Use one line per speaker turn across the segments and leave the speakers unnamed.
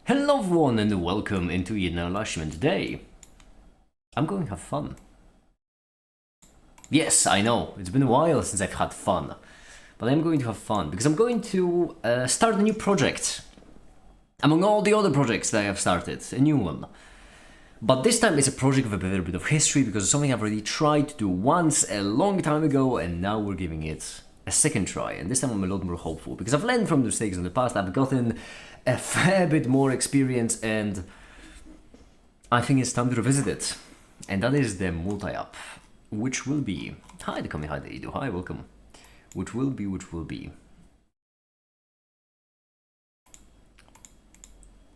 Hello everyone and welcome into yet another live stream. Today I'm going to have fun. Yes, I know, it's been a while since I've had fun. But I'm going to have fun because I'm going to start a new project. Among all the other projects that I have started, a new one. But this time it's a project with a little bit of history because it's something I've already tried to do once a long time ago and now we're giving it a second try. And this time I'm a lot more hopeful because I've learned from the mistakes in the past. I've gotten a fair bit more experience and I think it's time to revisit it. And that is the multi-app, which will be... Hi, Kami, hi, Deidu, hi, welcome. Which will be...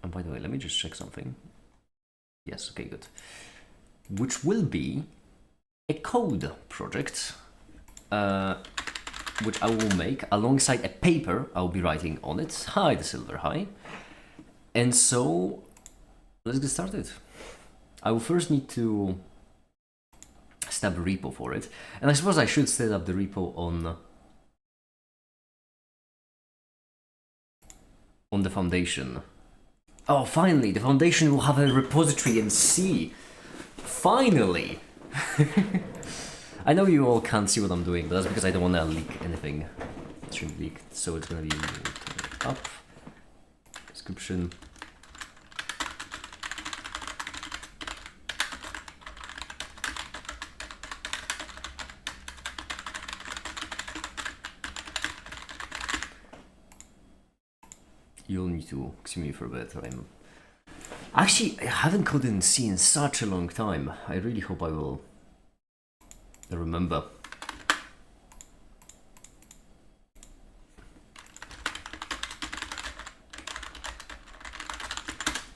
And by the way, let me just check something. Yes, okay, good. Which will be a code project, which I will make alongside a paper I'll be writing on it. Hi, the Silver, hi. And so, let's get started. I will first need to set up a repo for it. And I suppose I should set up the repo on the foundation. Oh, finally, the foundation will have a repository in C. Finally! I know you all can't see what I'm doing, but that's because I don't want to leak anything. It shouldn't leak, so it's gonna be up, description. You'll need to excuse me for a bit. Actually, I haven't coded in C in such a long time. I really hope I will remember.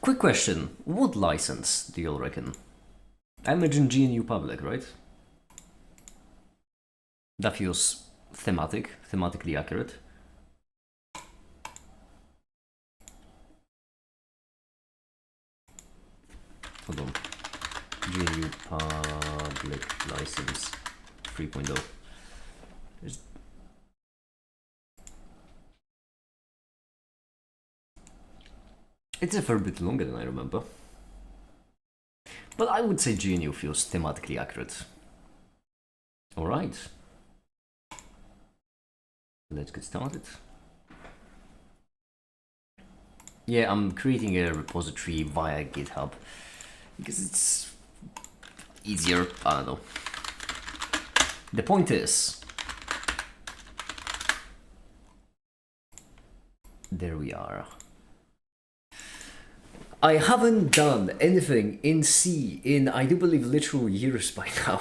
Quick question, what license do you all reckon? I imagine GNU Public, right? That feels thematically accurate. Hold on. GNU Public License 3.0. It's a fair bit longer than I remember. But I would say GNU feels thematically accurate. Alright. Let's get started. Yeah, I'm creating a repository via GitHub. Because it's easier, I don't know. The point is, there we are. I haven't done anything in C in, I do believe, literal years by now.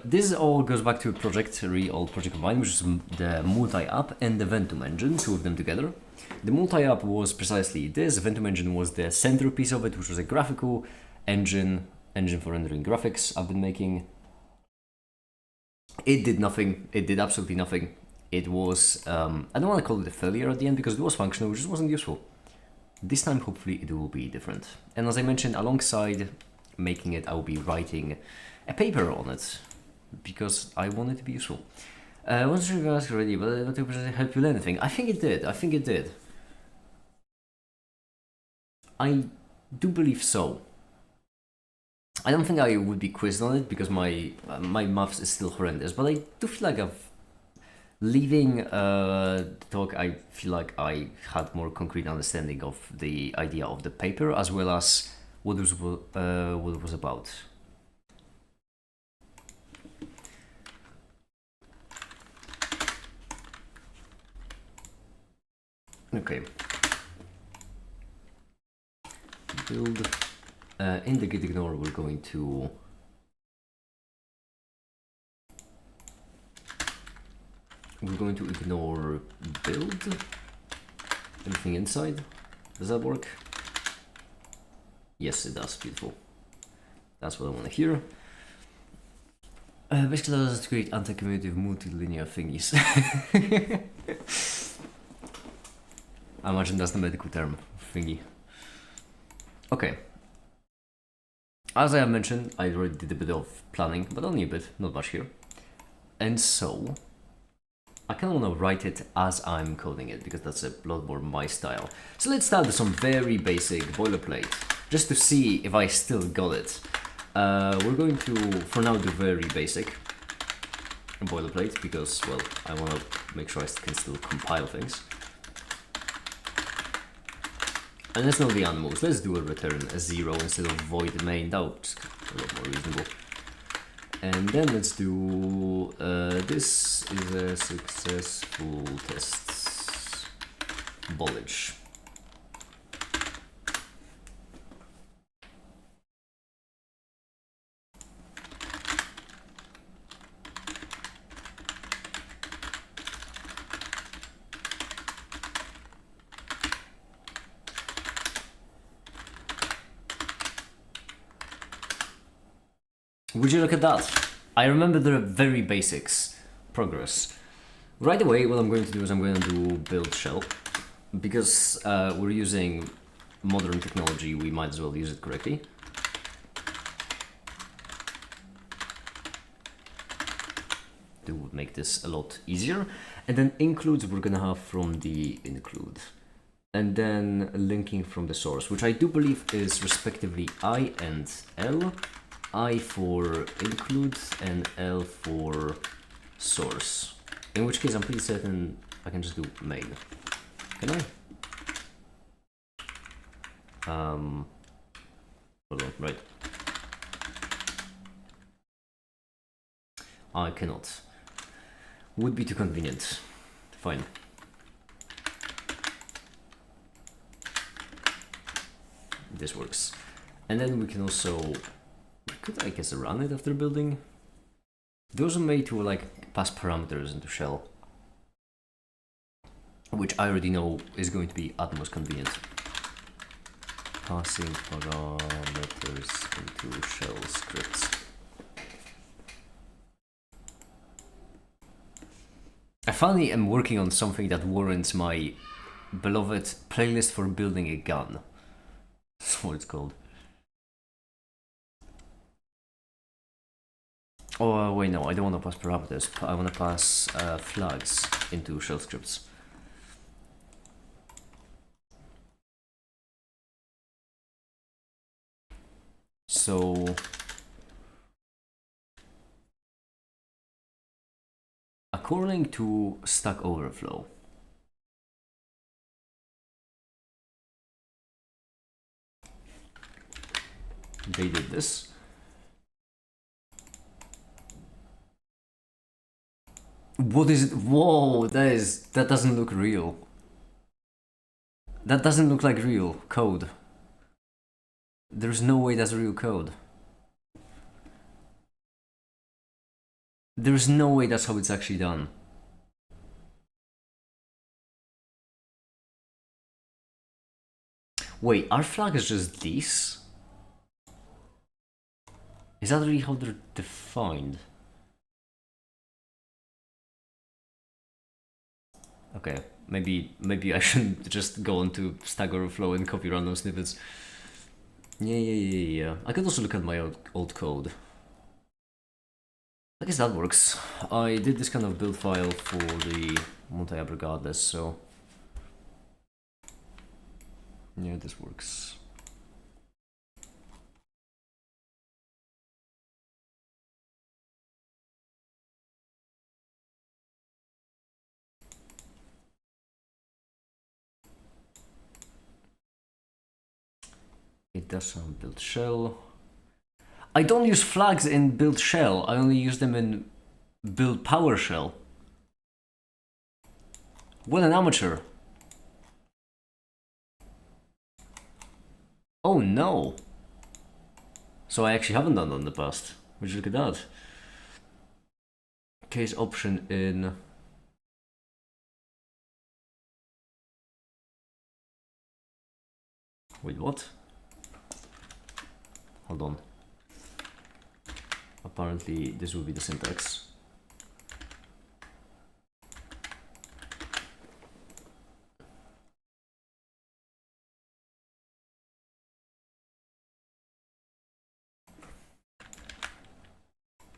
This all goes back to a project, a really old project of mine, which is the multi-app and the Ventum engine, two of them together. The multi-app was precisely this. The Ventum engine was the centerpiece of it, which was a graphical engine for rendering graphics I've been making. It did nothing. It did absolutely nothing. It was, I don't want to call it a failure at the end because it was functional, which just wasn't useful. This time, hopefully, it will be different. And as I mentioned, alongside making it, I will be writing a paper on it because I want it to be useful. I wasn't sure if you asked already, but not to help you learn anything. I think it did. I think it did. I do believe so. I don't think I would be quizzed on it because my maths is still horrendous, but I do feel like leaving the talk, I feel like I had more concrete understanding of the idea of the paper as well as what it was about. Okay. Build. In the git ignore, we're going to ignore build. Anything inside? Does that work? Yes, it does. Beautiful. That's what I want to hear. Basically, allows us to create anti-commutative multilinear thingies. I imagine that's the medical term, thingy. Okay. As I have mentioned, I already did a bit of planning, but only a bit, not much here. And so, I kind of want to write it as I'm coding it because that's a lot more my style. So let's start with some very basic boilerplate just to see if I still got it. We're going to, for now, do very basic boilerplate because, well, I want to make sure I can still compile things. And let's know the animals. Let's do a return a 0 instead of void main. That's a lot more reasonable. And then let's do, this is a successful test. Bollage. Would you look at that? I remember the very basics. Progress. Right away, what I'm going to do is I'm going to do build shell. Because we're using modern technology, we might as well use it correctly. That would make this a lot easier. And then includes we're gonna have from the include. And then linking from the source, which I do believe is respectively I and L. I for include and L for source. In which case I'm pretty certain I can just do main. Can I? Hold on, right. I cannot. Would be too convenient. Fine. This works. And then we can also, could I guess run it after building? Those are made to like pass parameters into shell, which I already know is going to be at most convenient. Passing parameters into shell scripts. I finally am working on something that warrants my beloved playlist for building a gun. That's what it's called. Oh, wait, no, I don't want to pass parameters. I want to pass flags into shell scripts. So according to Stack Overflow, they did this. What is it? Whoa, that doesn't look real. That doesn't look like real code. There's no way that's real code. There's no way that's how it's actually done. Wait, our flag is just this? Is that really how they're defined? Okay, maybe I shouldn't just go onto Stack Overflow and copy random snippets. Yeah. I could also look at my old code. I guess that works. I did this kind of build file for the multi-app regardless, so yeah, this works. It does some build shell. I don't use flags in build shell, I only use them in build PowerShell. What an amateur. Oh no. So I actually haven't done that in the past. Would you look at that? Case option in. Wait, what? Hold on. Apparently this will be the syntax.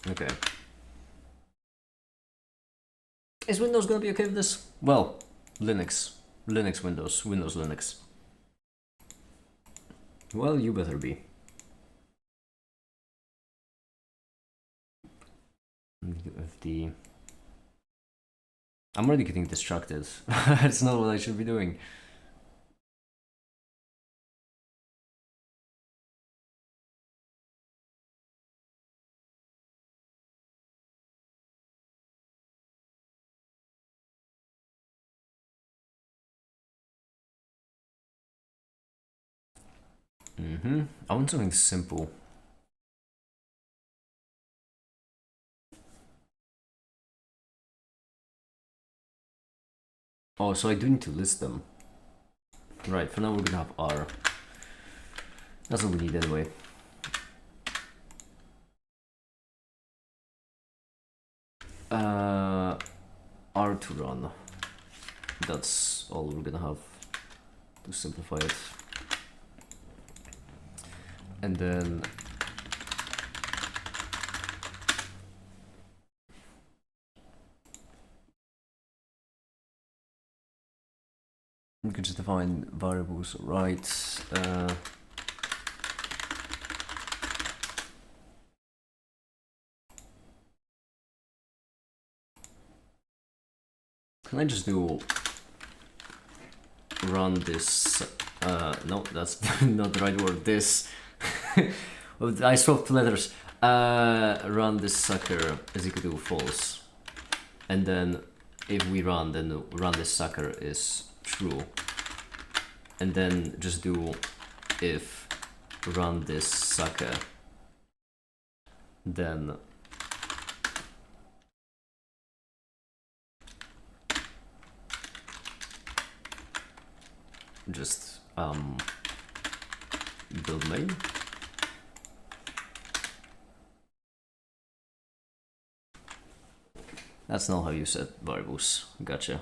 Okay. Is Windows gonna be okay with this? Well, Linux, Windows, Linux. Well, you better be. FD. I'm already getting distracted. That's not what I should be doing. I want something simple. Oh, so I do need to list them. Right, for now we're gonna have R. That's what we need anyway. R to run. That's all we're gonna have to simplify it. And then we can just define variables, right? Can I just do run this? No, that's not the right word. This. I swapped letters. Run this sucker is equal to false, and then if we run, then run this sucker is true, and then just do if run this sucker, then just build main. That's not how you set variables. Gotcha.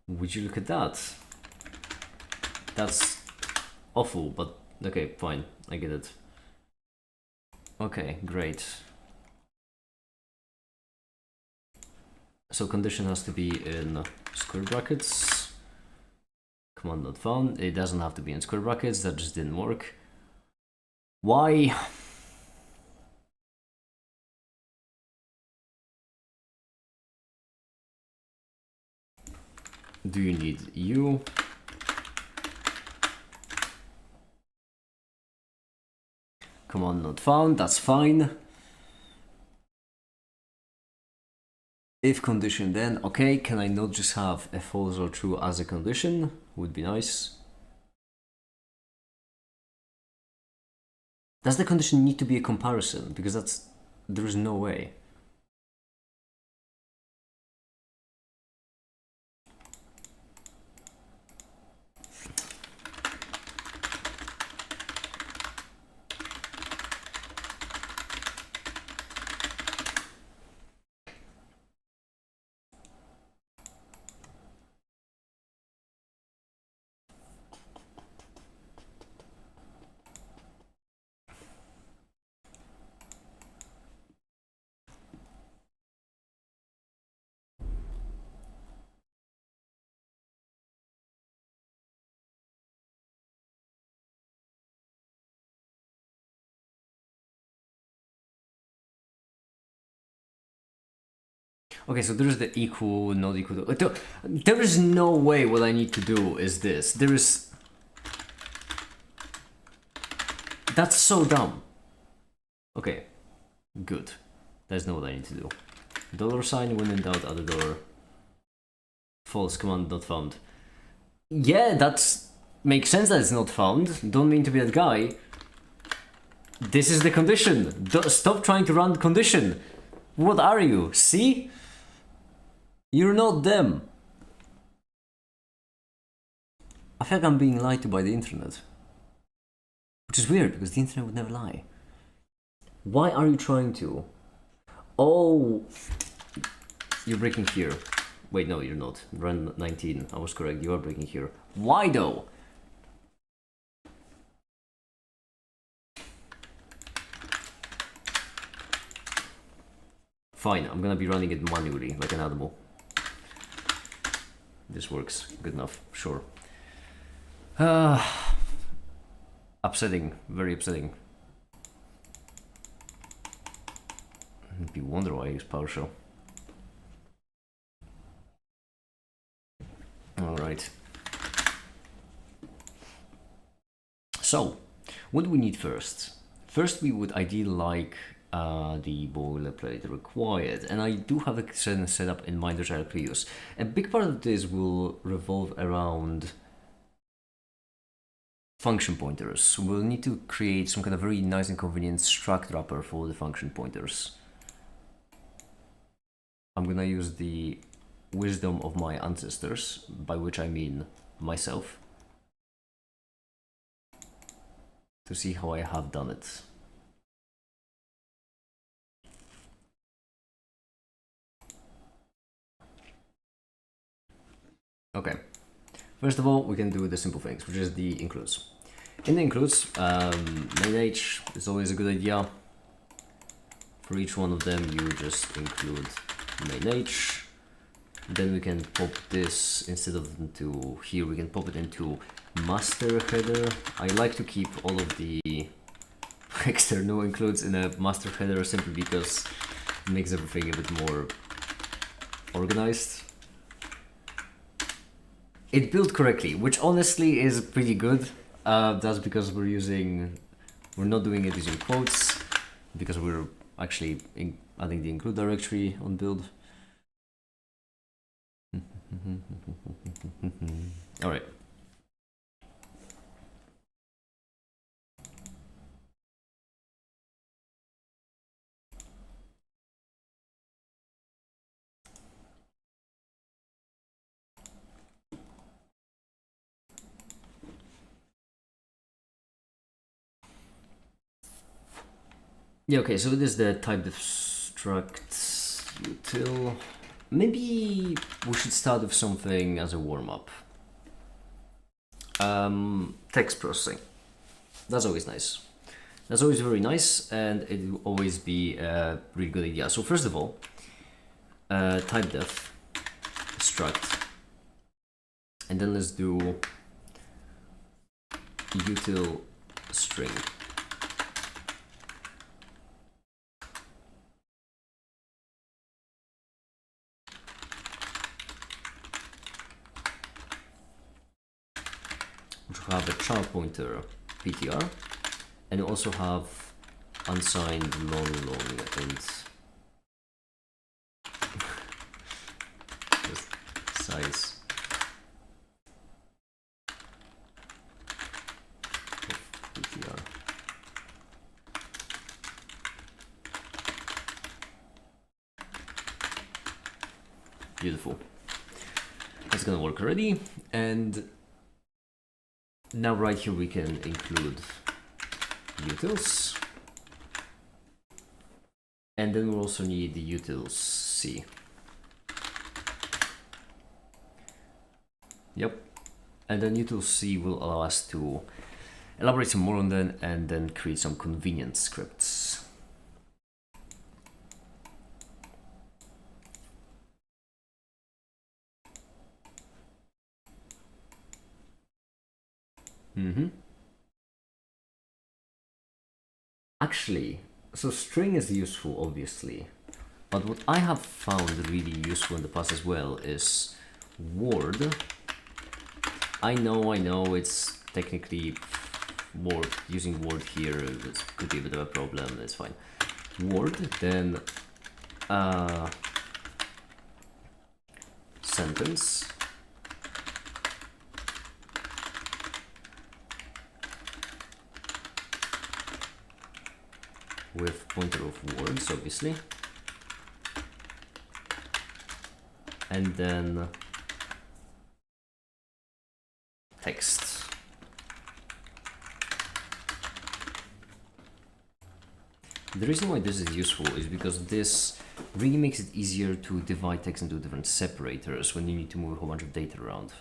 Would you look at that? That's awful, but okay, fine, I get it. Okay, great. So condition has to be in square brackets. Command not found. It doesn't have to be in square brackets, that just didn't work. Why? Do you need U? Command not found, that's fine. If condition then, okay, can I not just have a false or true as a condition? Would be nice. Does the condition need to be a comparison? Because there is no way. Okay, so there's the equal, not equal to... There is no way what I need to do is this. There is... That's so dumb. Okay, good. There's no what I need to do. $sign, when in doubt, add a dollar. False, command not found. Yeah, that makes sense that it's not found. Don't mean to be that guy. This is the condition. Stop trying to run the condition. What are you? See? You're not them. I feel like I'm being lied to by the internet. Which is weird, because the internet would never lie. Why are you trying to? Oh, you're breaking here. Wait, no, you're not. Run 19. I was correct. You are breaking here. Why though? Fine, I'm gonna be running it manually, like an animal. This works. Good enough. Sure. Upsetting. Very upsetting. You wonder why I use PowerShell. Alright. So, what do we need first? First, we would ideally like the boilerplate required, and I do have a setup in mind which I'll use. A big part of this will revolve around function pointers. We'll need to create some kind of very nice and convenient struct wrapper for the function pointers. I'm gonna use the wisdom of my ancestors, by which I mean myself, to see how I have done it. Okay, first of all, we can do the simple things, which is the includes. In the includes, main H is always a good idea. For each one of them, you just include main H. Then we can pop this, instead of into here, we can pop it into master header. I like to keep all of the external includes in a master header simply because it makes everything a bit more organized. It built correctly, which honestly is pretty good. That's because we're not doing it using quotes, because we're actually adding the include directory on build. All right. Yeah, okay, so it is the type of struct util. Maybe we should start with something as a warm-up. Text processing. That's always nice. That's always very nice, and it will always be a really good idea. So first of all, type def struct, and then let's do util string. Which will have a child pointer ptr, and also have unsigned long int just size of ptr. Beautiful. That's gonna work already, and now right here we can include utils, and then we'll also need the utils c. Yep, and then utils c will allow us to elaborate some more on that and then create some convenient scripts. Actually, so string is useful, obviously, but what I have found really useful in the past as well is word. I know it's technically word, using word here it could be a bit of a problem. It's fine. Word, then sentence, with pointer of words, obviously. And then text. The reason why this is useful is because this really makes it easier to divide text into different separators when you need to move a whole bunch of data around.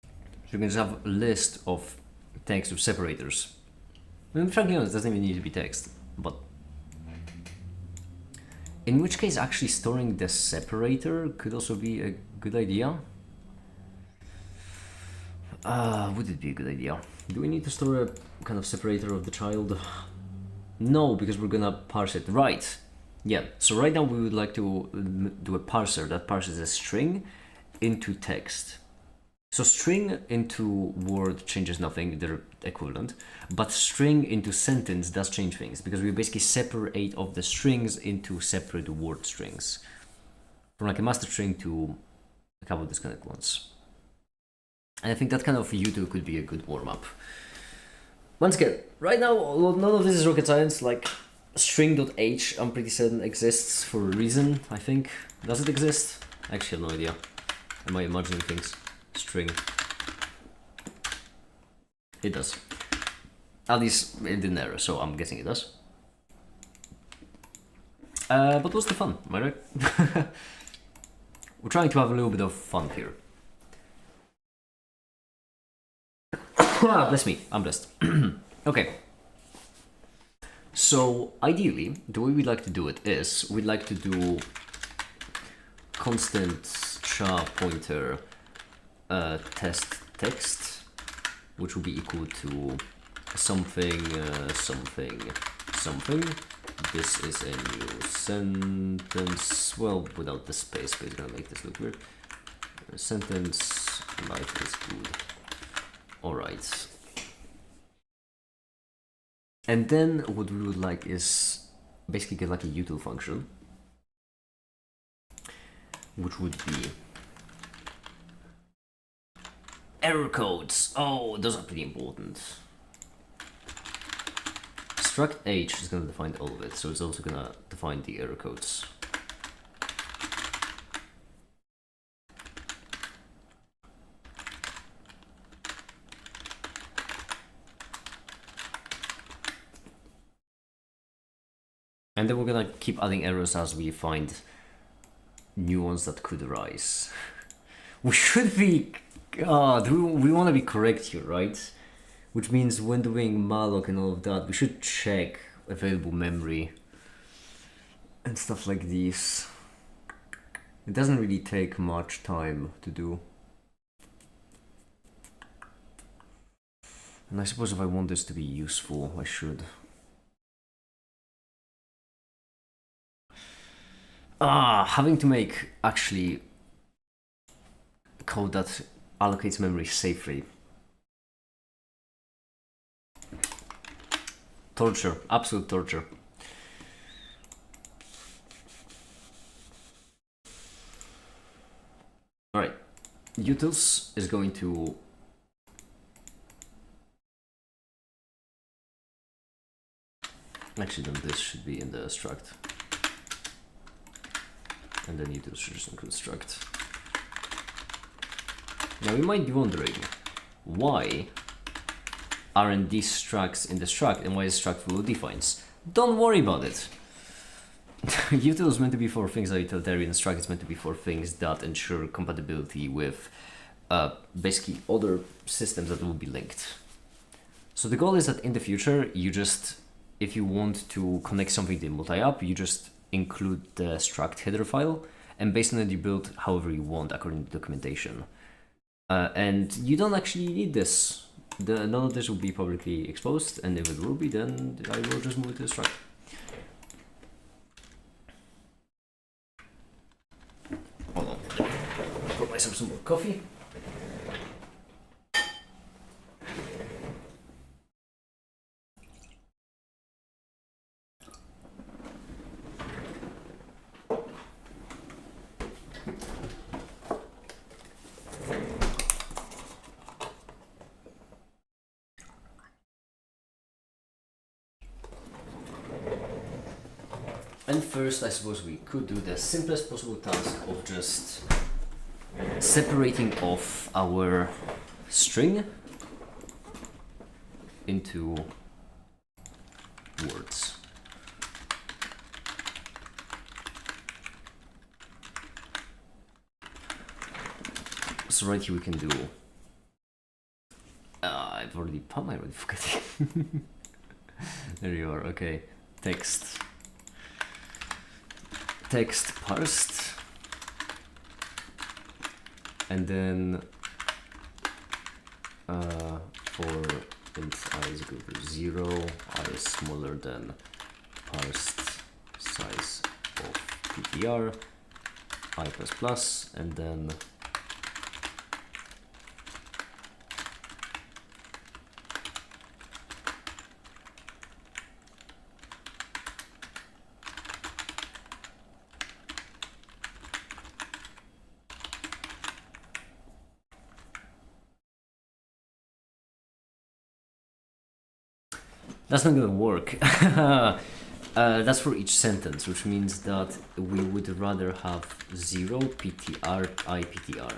So you can just have a list of text with separators. I mean, frankly honest, it doesn't even need to be text, but in which case actually storing the separator could also be a good idea. Would it be a good idea? Do we need to store a kind of separator of the child? No, because we're gonna parse it. Right. Yeah, so right now we would like to do a parser that parses a string into text. So string into word changes nothing, they're equivalent, but string into sentence does change things because we basically separate off the strings into separate word strings. From like a master string to a couple of disconnected ones. And I think that kind of util could be a good warm-up. Once again, right now, none of this is rocket science. Like string.h, I'm pretty certain exists for a reason, I think. Does it exist? I actually have no idea. Am I imagining things? String. It does. At least it didn't error, so I'm guessing it does. But what's the fun, am I right? We're trying to have a little bit of fun here. Bless me, I'm blessed. Okay. So ideally, the way we'd like to do it is we'd like to do constant char pointer test text, which will be equal to something something. This is a new sentence. Well, without the space, but it's gonna make this look weird. Sentence, life is good. Alright. And then what we would like is basically get like a util function, which would be error codes. Oh, those are pretty important. Struct h is going to define all of it, so it's also going to define the error codes. And then we're gonna keep adding errors as we find new ones that could arise. We should be... we want to be correct here, right? Which means when doing malloc and all of that, we should check available memory and stuff like this. It doesn't really take much time to do. And I suppose if I want this to be useful, I should. Having to make actually code that allocates memory safely. Torture, absolute torture. Alright, utils is going to actually then this should be in the struct. And then utils should just include struct. Now you might be wondering, why aren't these structs in the struct and why is struct full of defines? Don't worry about it. Util is meant to be for things that are utilitarian, struct is meant to be for things that ensure compatibility with basically other systems that will be linked. So the goal is that in the future, you just, if you want to connect something to multi-app, you just include the struct header file, and based on it you build however you want according to documentation. And you don't actually need this. None of this will be publicly exposed, and if it will be, then I will just move it to the struct. Hold on, pour myself some more coffee. And first, I suppose we could do the simplest possible task of just separating off our string into words. So right here we can do. I've already. How am I already forgetting? There you are. Okay, text parsed, and then for int I is equal to 0, I is smaller than parsed size of ptr, I plus plus, and then that's not gonna work. That's for each sentence, which means that we would rather have 0 ptr I ptr.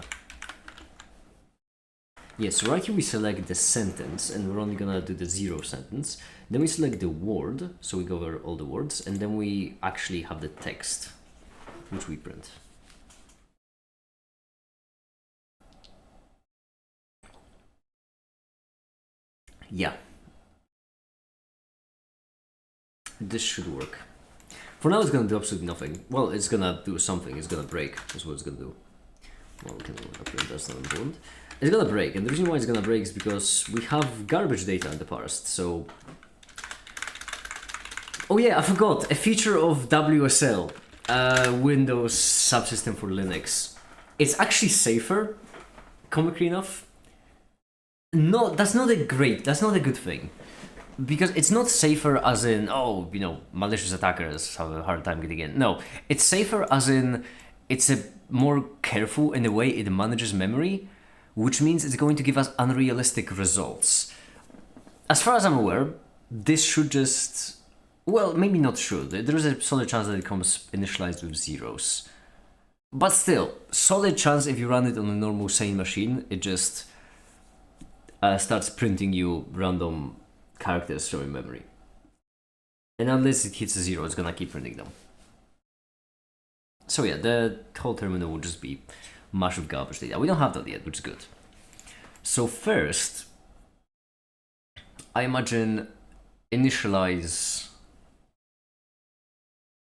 Yes, so right here we select the sentence, and we're only gonna do the 0 sentence. Then we select the word, so we go over all the words, and then we actually have the text, which we print. Yeah. This should work. For now, it's gonna do absolutely nothing. Well, it's gonna do something. It's gonna break. That's what it's gonna do. Well, we can print. That's not important. It's gonna break, and the reason why it's gonna break is because we have garbage data in the parsed. So, oh yeah, I forgot a feature of WSL, Windows subsystem for Linux. It's actually safer, comically enough. No, that's not a good thing. Because it's not safer as in, oh, you know, malicious attackers have a hard time getting in. No, it's safer as in it's a more careful in the way it manages memory, which means it's going to give us unrealistic results. As far as I'm aware, this should just, well, maybe not should. There is a solid chance that it comes initialized with zeros. But still, solid chance if you run it on a normal sane machine, it just starts printing you random characters showing memory. And unless it hits a 0, it's gonna keep printing them. So yeah, the whole terminal will just be mush of garbage data. We don't have that yet, which is good. So first, I imagine initialize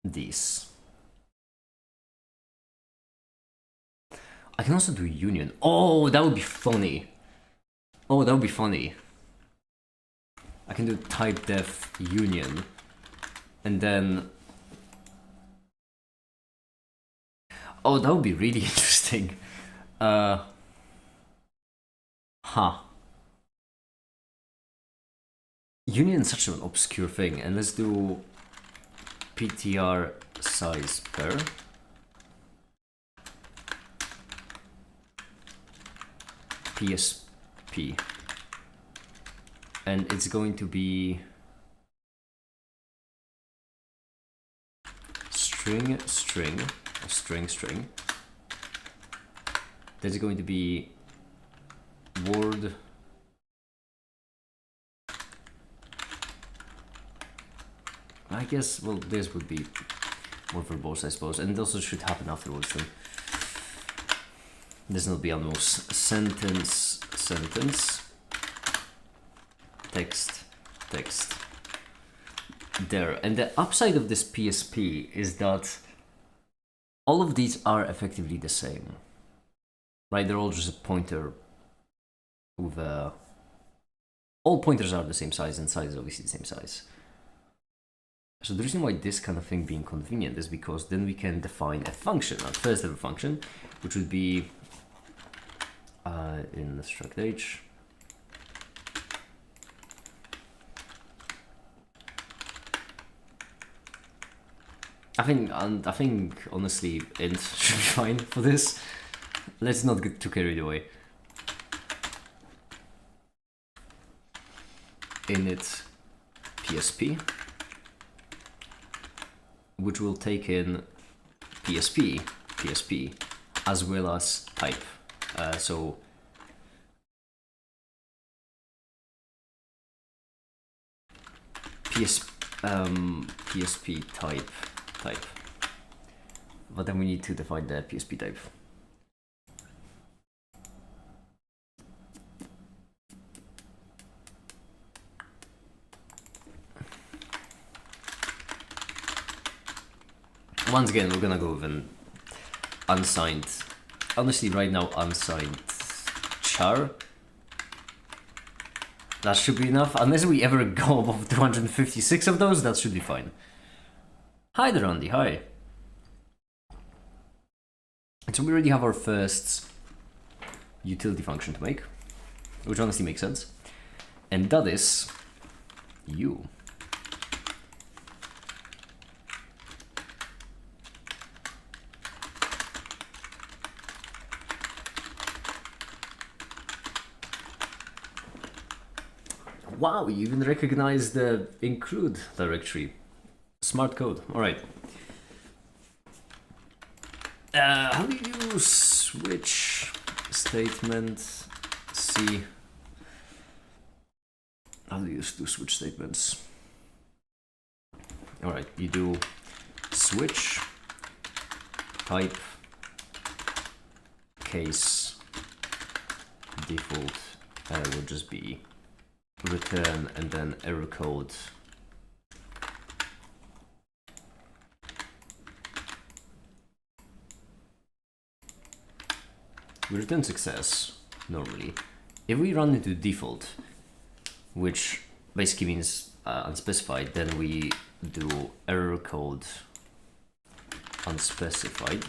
these. I can also do union. Oh, that would be funny. Oh, that would be funny. I can do type def union, and then, oh, that would be really interesting. Union is such an obscure thing, and let's do ptr size per. PSP. And it's going to be string. There's going to be word I guess, well, this would be more verbose, I suppose, and it also should happen afterwards then. This will be almost sentence, text, there. And the upside of this PSP is that all of these are effectively the same, right? They're all just a pointer with a... all pointers are the same size, and size is obviously the same size. So the reason why this kind of thing being convenient is because then we can define a function, a first level function, which would be in the struct h. I think honestly int should be fine for this. Let's not get too carried away. Init PSP which will take in PSP, as well as type. So PSP type. But then we need to define the PSP type. Once again, we're gonna go with an unsigned, honestly right now unsigned char. That should be enough, unless we ever go above 256 of those, that should be fine. Hi there, Andy, hi. So we already have our first utility function to make, which honestly makes sense. And that is you. Wow, you even recognize the include directory. Smart code, alright. How do you switch statement C? How do you do switch statements? Alright, you do switch type case default will just be return and then error code. We return success normally. If we run into default, which basically means unspecified, then we do error code unspecified.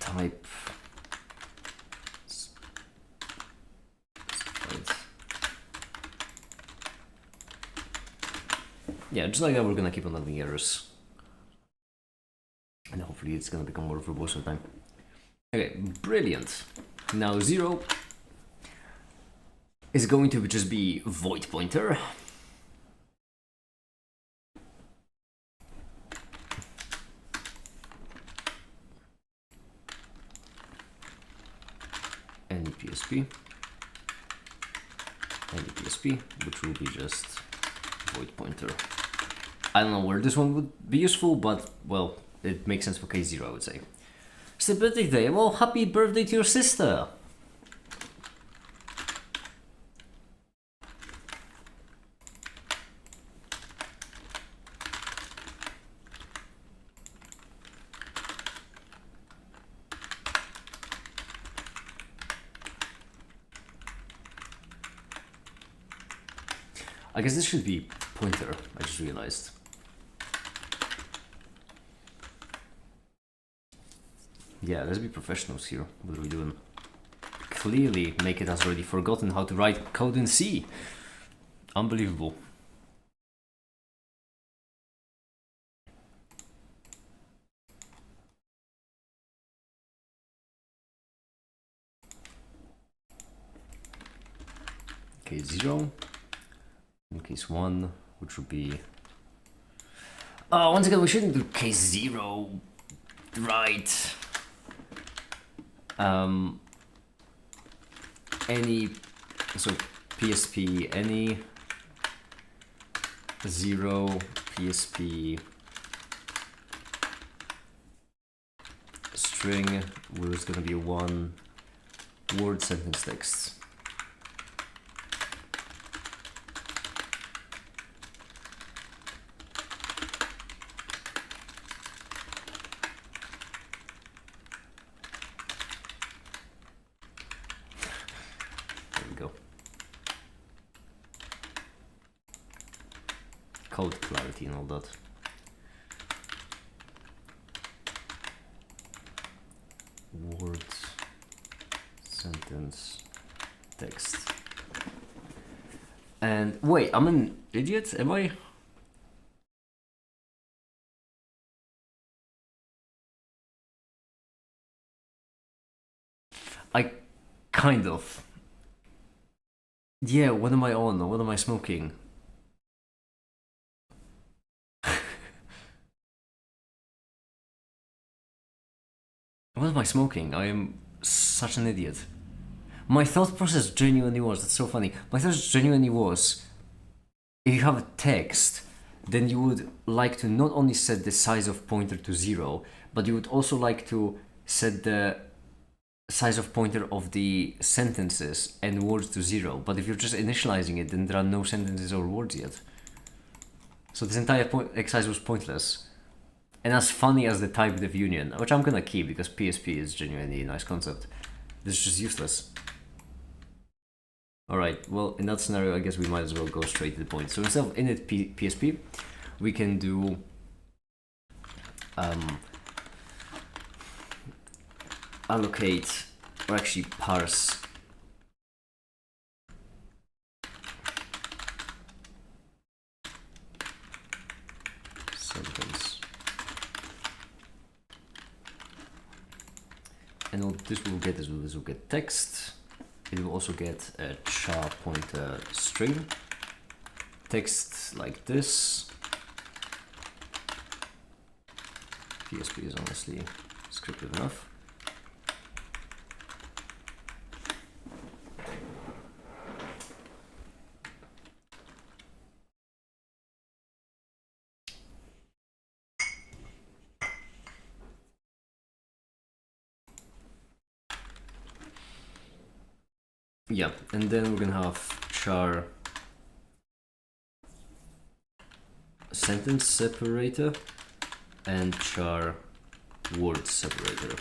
Type yeah, just like that, we're gonna keep on having errors. And hopefully it's gonna become more verbose with time. Okay, brilliant. Now 0 is going to just be void pointer. Any PSP, which will be just void pointer. I don't know where this one would be useful, but well, it makes sense for case 0, I would say. It's the birthday day. Well, happy birthday to your sister. I guess this should be pointer, I just realized. Yeah, let's be professionals here. What are we doing? Clearly, Naked has already forgotten how to write code in C. Unbelievable. Case 0. In case 1, which would be... Oh, once again, we shouldn't do case 0. Right. Any, so PSP, any 0 PSP string where it's gonna be 1 word sentence text. Code clarity and all that. Word, sentence, text. And wait, I'm an idiot, am I? I kind of. Yeah, what am I on? What am I smoking? What am I smoking? I am such an idiot. My thought process genuinely was, that's so funny. My thought genuinely was, if you have a text, then you would like to not only set the size of pointer to 0, but you would also like to set the size of pointer of the sentences and words to 0. But if you're just initializing it, then there are no sentences or words yet. So this entire exercise was pointless. And as funny as the type div union, which I'm gonna keep because PSP is genuinely a nice concept, this is just useless. Alright, well, in that scenario, I guess we might as well go straight to the point. So instead of init PSP, we can do allocate, or actually parse sentence. And what this will get is this will get text. It will also get a char pointer string. Text like this. PSP is honestly scripted enough. Yeah, and then we're gonna have char sentence separator and char word separator.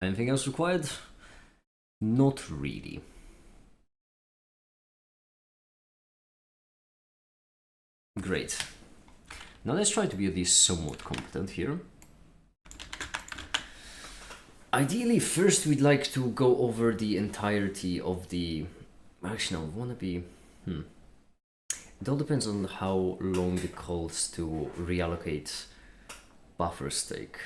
Anything else required? Not really. Great. Now let's try to be at least somewhat competent here. Ideally, first we'd like to go over the entirety of the... Actually, no, we want to be... It all depends on how long it calls to reallocate buffers take.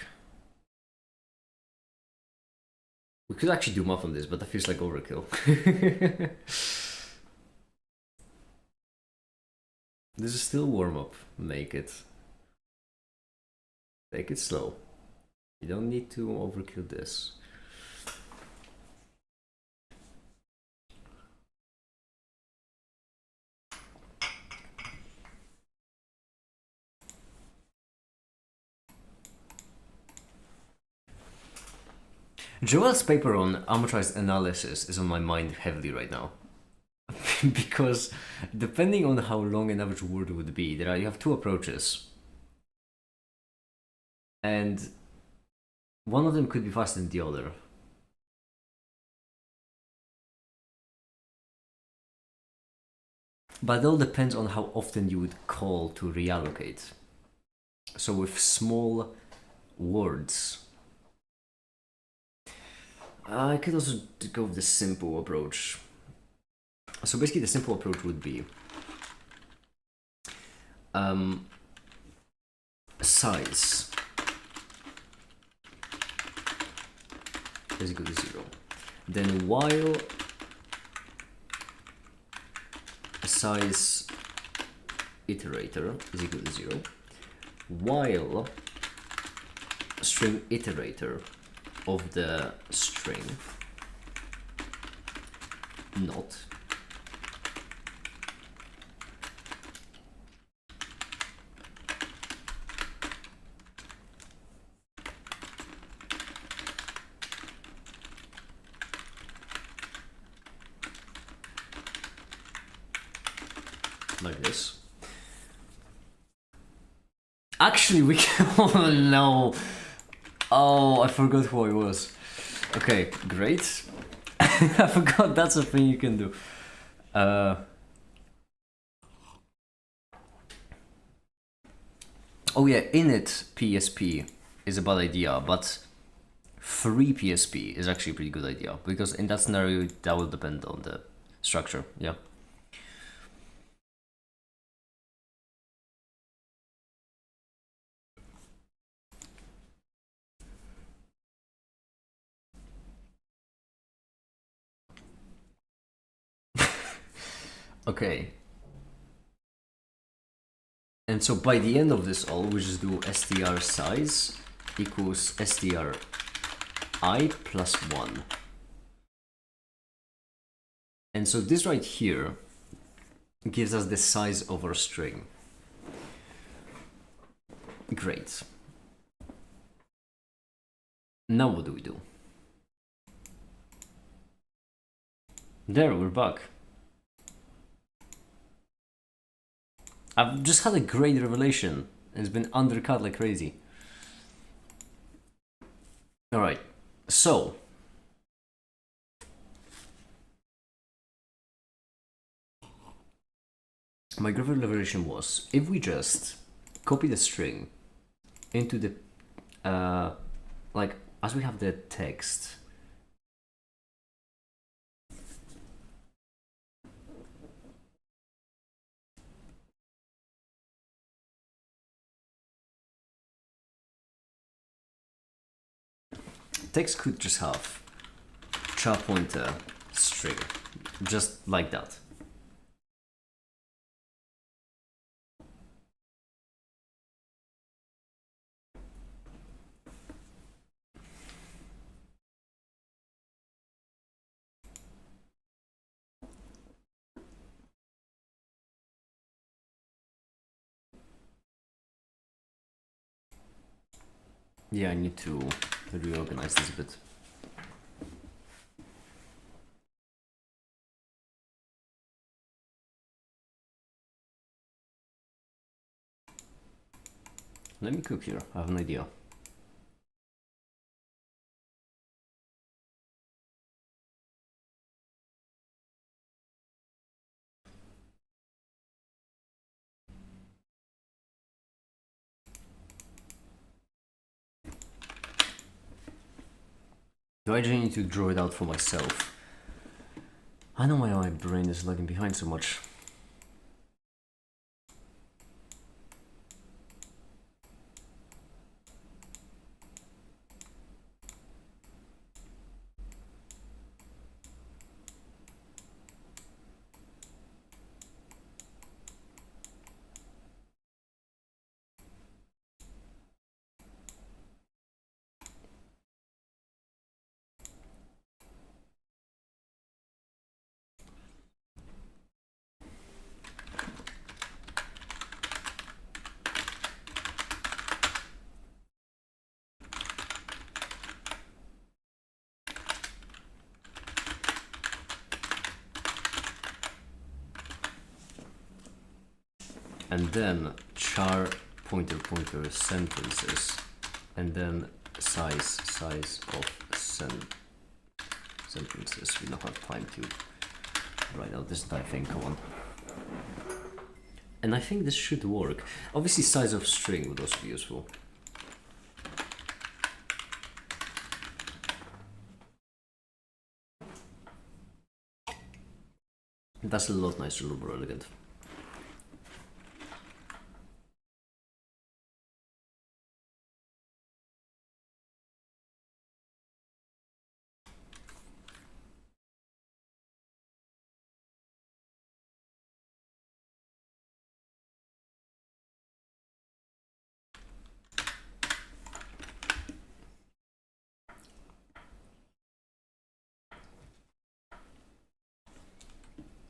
We could actually do math on this, but that feels like overkill. This is still warm-up. Make it slow. You don't need to overkill this. Joel's paper on amortized analysis is on my mind heavily right now. Because depending on how long an average word would be, you have two approaches. And one of them could be faster than the other. But it all depends on how often you would call to reallocate. So with small words, I could also go with the simple approach. So basically the simple approach would be size is equal to 0. Then while size iterator is equal to 0, while string iterator of the string not like this. Actually, we can. Oh no! Oh, I forgot who I was. Okay, great. I forgot that's a thing you can do. Oh yeah, init PSP is a bad idea, but free PSP is actually a pretty good idea because in that scenario that will depend on the structure. Yeah. Okay. And so by the end of this all, we just do str size equals str I plus 1. And so this right here gives us the size of our string. Great. Now what do we do? There, we're back. I've just had a great revelation, and it's been undercut like crazy. Alright, so my great revelation was, if we just copy the string into the, like, as we have the text, text could just have char pointer string, just like that. Yeah, I need to reorganize this a bit. Let me cook here, I have an idea. Do I just need to draw it out for myself? I know why my brain is lagging behind so much. And then char pointer sentences, and then size of sentences. We don't have time to write out this entire thing, come on. And I think this should work. Obviously size of string would also be useful. That's a lot nicer, a lot more elegant.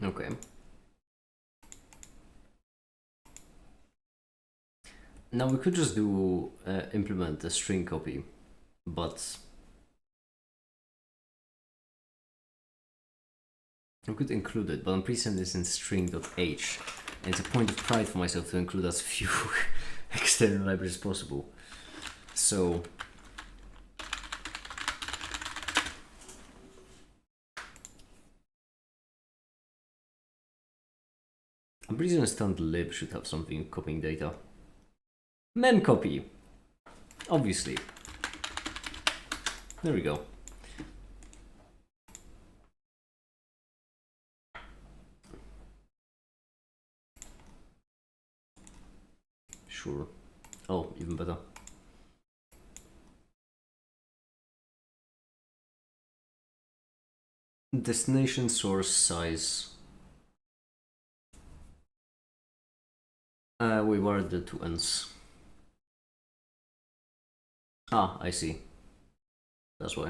Okay. Now we could just do implement a string copy, but I could include it, but I'm presetting this in string.h, and it's a point of pride for myself to include as few external libraries as possible. So I'm pretty sure stand lib should have something copying data. Memcopy, obviously. There we go. Sure. Oh, even better. Destination source size. We were the two ends. Ah, I see. That's why.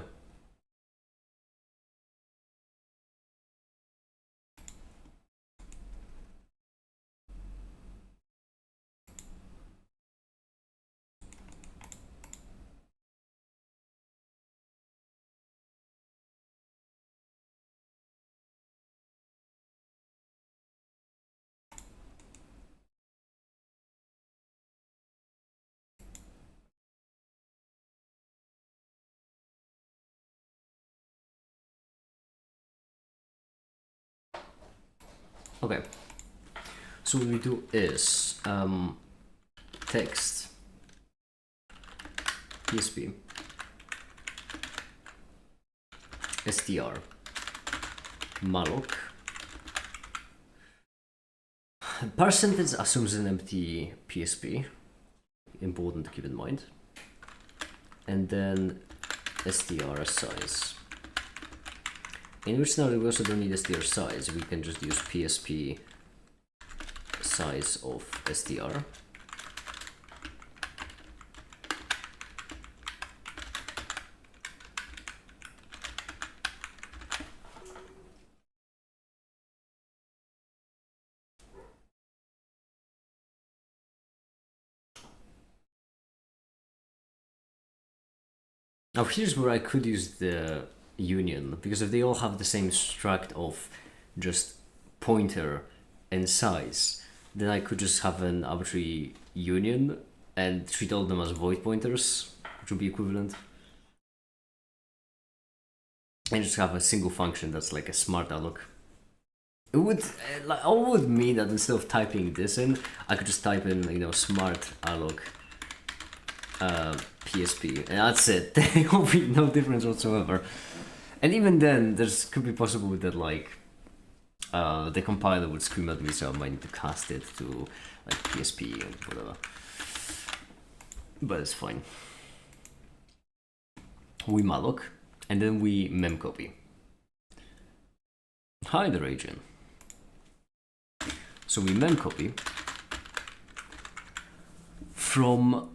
Okay. So what we do is text PSP str malloc. Percentage assumes an empty PSP. Important to keep in mind. And then str size. In which now we also don't need str size. We can just use PSP size of str. Now here's where I could use the union, because if they all have the same struct of just pointer and size, then I could just have an arbitrary union and treat all of them as void pointers, which would be equivalent. And just have a single function that's like a smart alloc. It would mean that instead of typing this in, I could just type in, smart alloc PSP, and that's it. There will be no difference whatsoever. And even then, there's could be possible that the compiler would scream at me, so I might need to cast it to like PSP and whatever. But it's fine. We malloc, and then we memcopy. Hi there, Adrian. So we memcopy from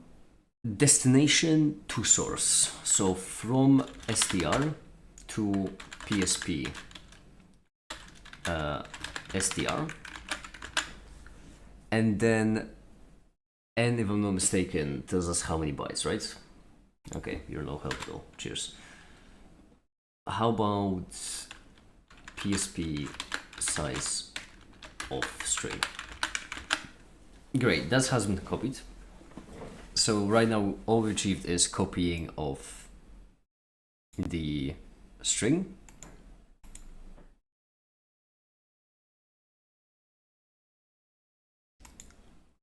destination to source. So from str to PSP str, and then n, if I'm not mistaken, tells us how many bytes, right? Okay, you're no help at all. Cheers. How about PSP size of string? Great, that has been copied. So right now all we achieved is copying of the string.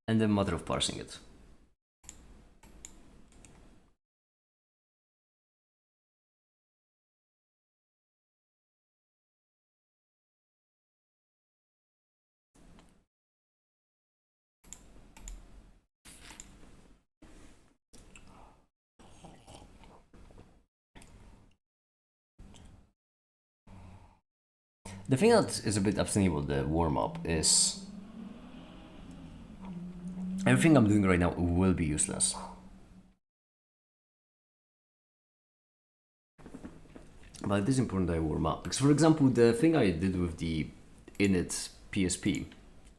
And then matter of parsing it. The thing that is a bit upsetting about the warm-up is everything I'm doing right now will be useless. But it is important that I warm up. Because for example, the thing I did with the init PSP,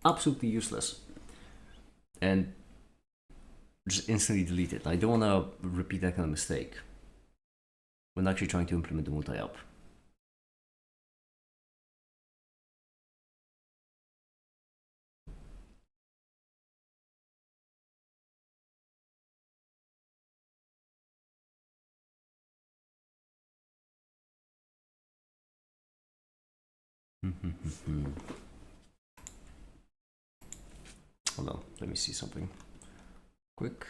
absolutely useless. And just instantly delete it. I don't want to repeat that kind of mistake when actually trying to implement the multi-up. Hold on, let me see something quick.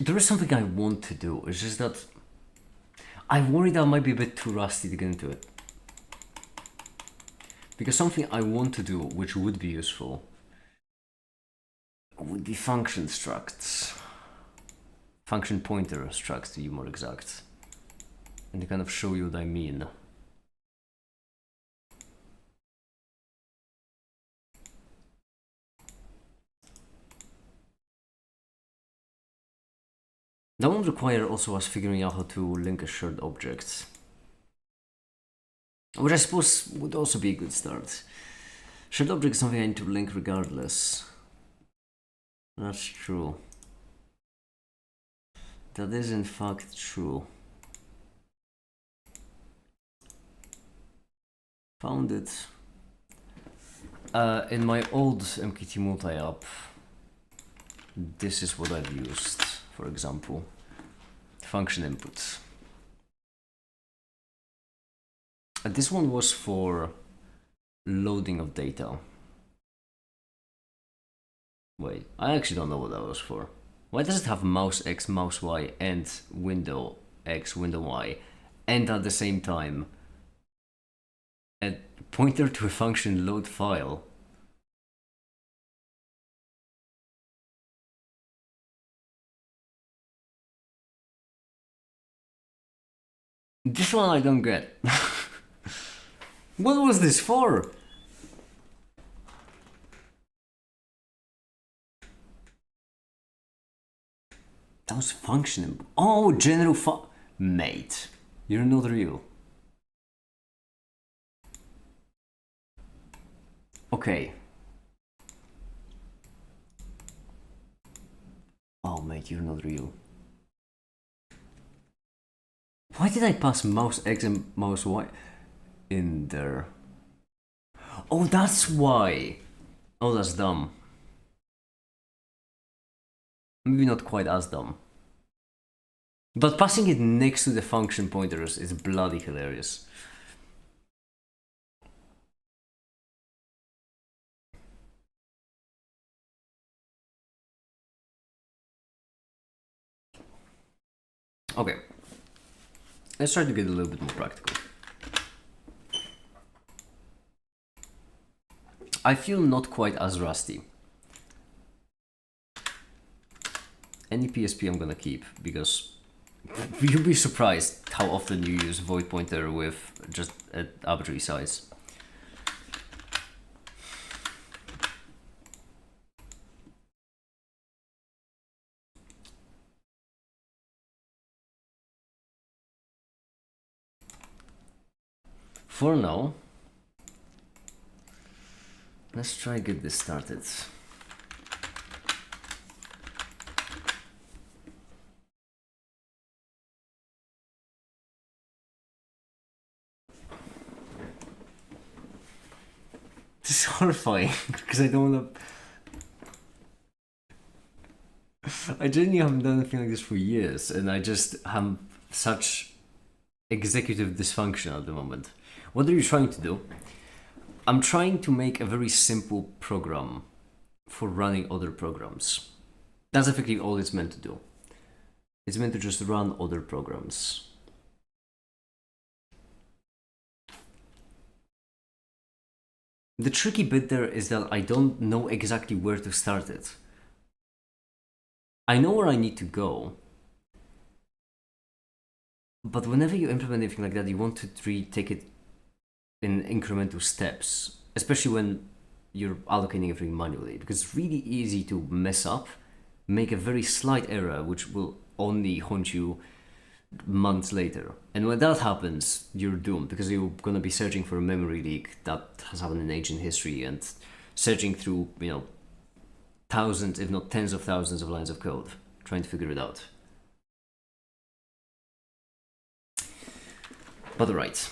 There is something I want to do. It's just that I worry that I might be a bit too rusty to get into it. Because something I want to do, which would be useful, would be function structs. Function pointer structs, to be more exact. And to kind of show you what I mean. That won't require also us figuring out how to link a shared object. Which I suppose would also be a good start. Shared object is something I need to link regardless. That's true. That is in fact true. Found it. In my old MQT multi-app, this is what I've used, for example. Function inputs. This one was for loading of data. Wait, I actually don't know what that was for. Why does it have mouse X, mouse Y, and window X, window Y, and at the same time a pointer to a function load file? This one I don't get. What was this for? That was function. Oh, general mate, you're not real. Okay. Oh, mate, you're not real. Why did I pass mouse X and mouse Y in there? Oh, that's why. Oh, that's dumb. Maybe not quite as dumb. But passing it next to the function pointers is bloody hilarious. Okay. Let's try to get a little bit more practical. I feel not quite as rusty. Any PSP I'm gonna keep, because you'll be surprised how often you use void pointer with just an arbitrary size. For now, let's try to get this started. This is horrifying because I don't want to. I genuinely haven't done anything like this for years, and I just have such executive dysfunction at the moment. What are you trying to do? I'm trying to make a very simple program for running other programs. That's effectively all it's meant to do. It's meant to just run other programs. The tricky bit there is that I don't know exactly where to start it. I know where I need to go, but whenever you implement anything like that, you want to take it in incremental steps, especially when you're allocating everything manually, because it's really easy to mess up, make a very slight error, which will only haunt you months later. And when that happens, you're doomed, because you're going to be searching for a memory leak that has happened in ancient history and searching through, thousands, if not tens of thousands of lines of code, trying to figure it out. But alright.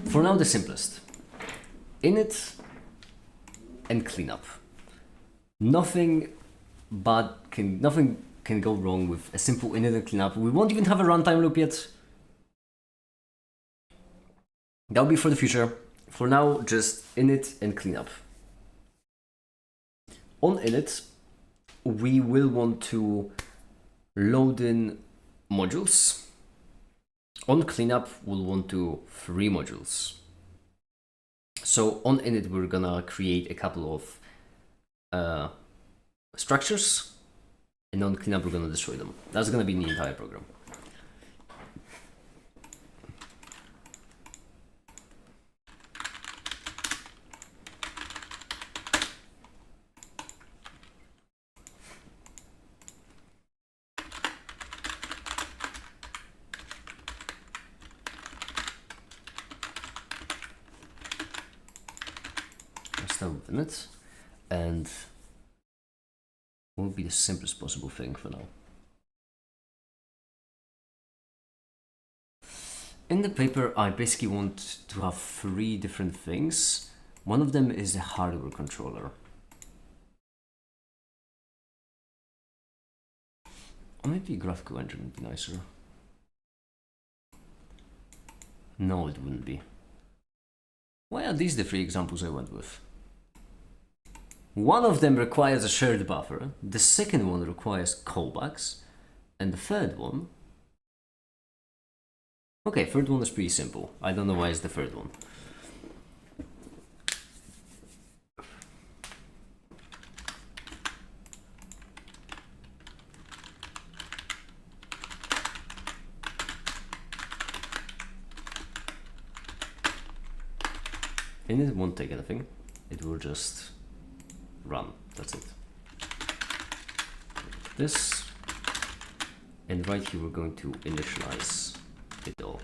For now, the simplest. Init and cleanup. Nothing can go wrong with a simple init and cleanup. We won't even have a runtime loop yet. That'll be for the future. For now, just init and cleanup. On init, we will want to load in modules. On cleanup, we'll want to free modules. So on init, we're gonna create a couple of structures, and on cleanup, we're gonna destroy them. That's gonna be the entire program. Within it, and will be the simplest possible thing for now. In the paper, I basically want to have 3 different things. One of them is a hardware controller. Or maybe a graphical engine would be nicer. No, it wouldn't be. Why are these the 3 examples I went with? One of them requires a shared buffer, the second one requires callbacks, and the third one... Okay, third one is pretty simple. I don't know why it's the third one. And it won't take anything, it will just run, that's it. This, and right here we're going to initialize it all.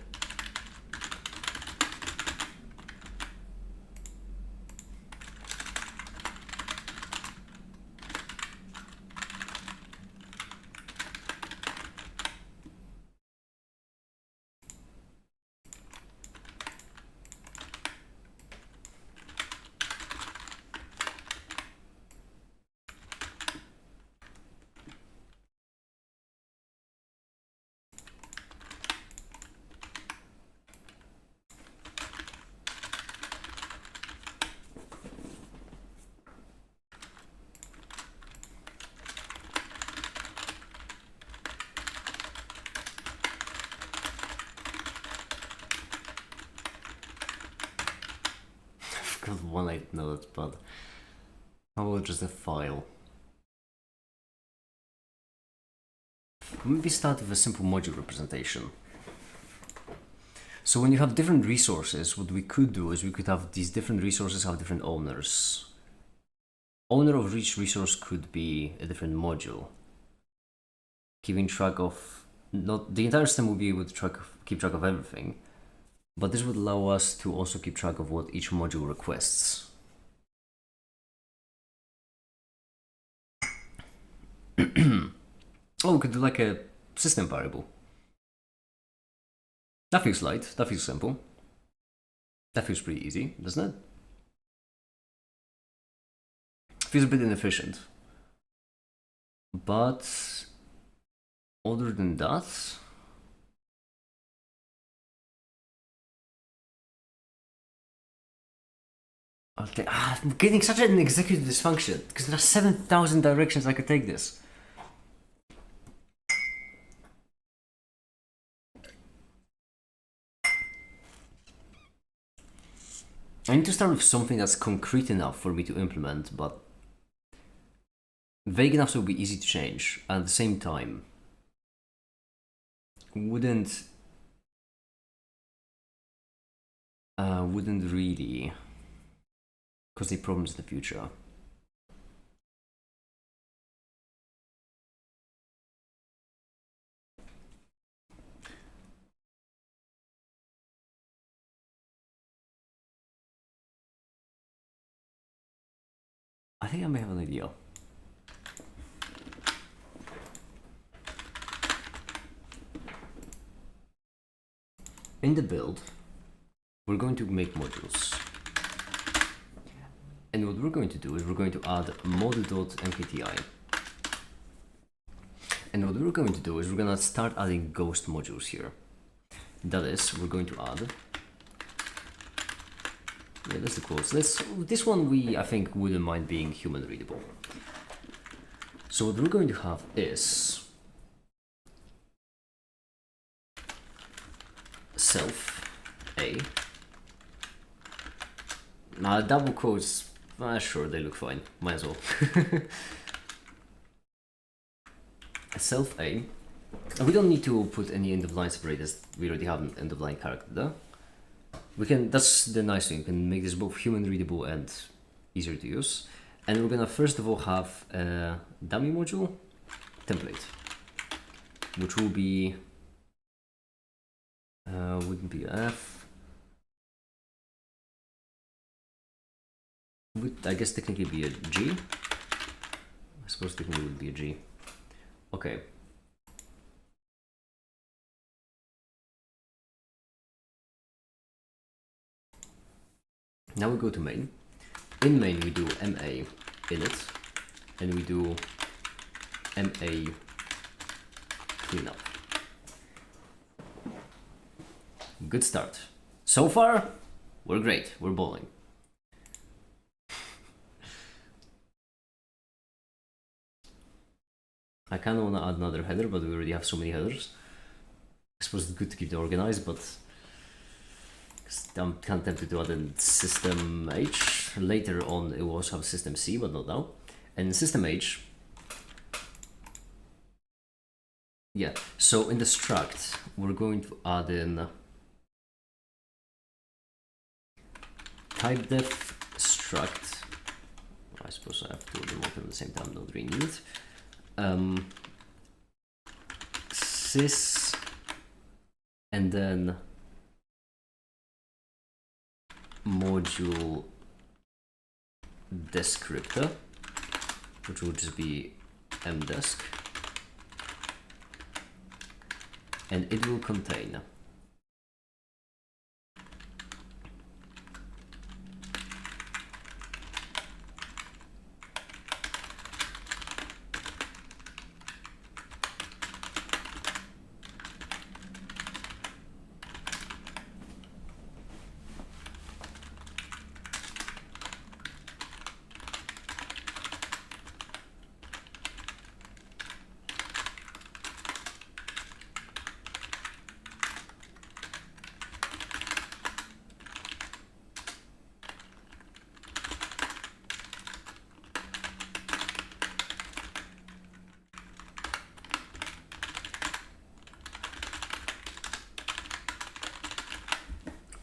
One I note, but how about just a file? Maybe start with a simple module representation. So when you have different resources, what we could do is we could have these different resources have different owners. Owner of each resource could be a different module. Keeping track of, not the entire system will be able to keep track of everything, but this would allow us to also keep track of what each module requests. Oh, we could do like a system variable. That feels light, that feels simple. That feels pretty easy, doesn't it? Feels a bit inefficient. But other than that, okay, I'm getting such an executive dysfunction because there are 7,000 directions I could take this. I need to start with something that's concrete enough for me to implement, but vague enough so it will be easy to change. At the same time, wouldn't really cause any problems in the future. I think I may have an idea. In the build, we're going to make modules. And what we're going to do is we're going to add model.mkti. And what we're going to do is we're going to start adding ghost modules here. That is, we're going to add Yeah, that's the quotes. This one I think wouldn't mind being human readable. So what we're going to have is self A. Now double quotes, sure, they look fine. Might as well. Self A. And we don't need to put any end of line separators. We already have an end of line character there. We can. That's the nice thing. We can make this both human readable and easier to use. And we're gonna first of all have a dummy module template, which will be wouldn't be F. Would I guess technically be a G. I suppose technically would be a G. Okay. Now we go to main. In main we do MA init, and we do MA cleanup. Good start. So far, we're great. We're bowling. I kind of want to add another header, but we already have so many headers. I suppose it's good to keep them organized, but I'm kind of tempted to add in system H. Later on, it will also have system C, but not now. And in system H, yeah, so in the struct, we're going to add in typedef struct. I suppose I have to do them open at the same time, don't really need it. Sys, and then module descriptor, which will just be mdesk, and it will contain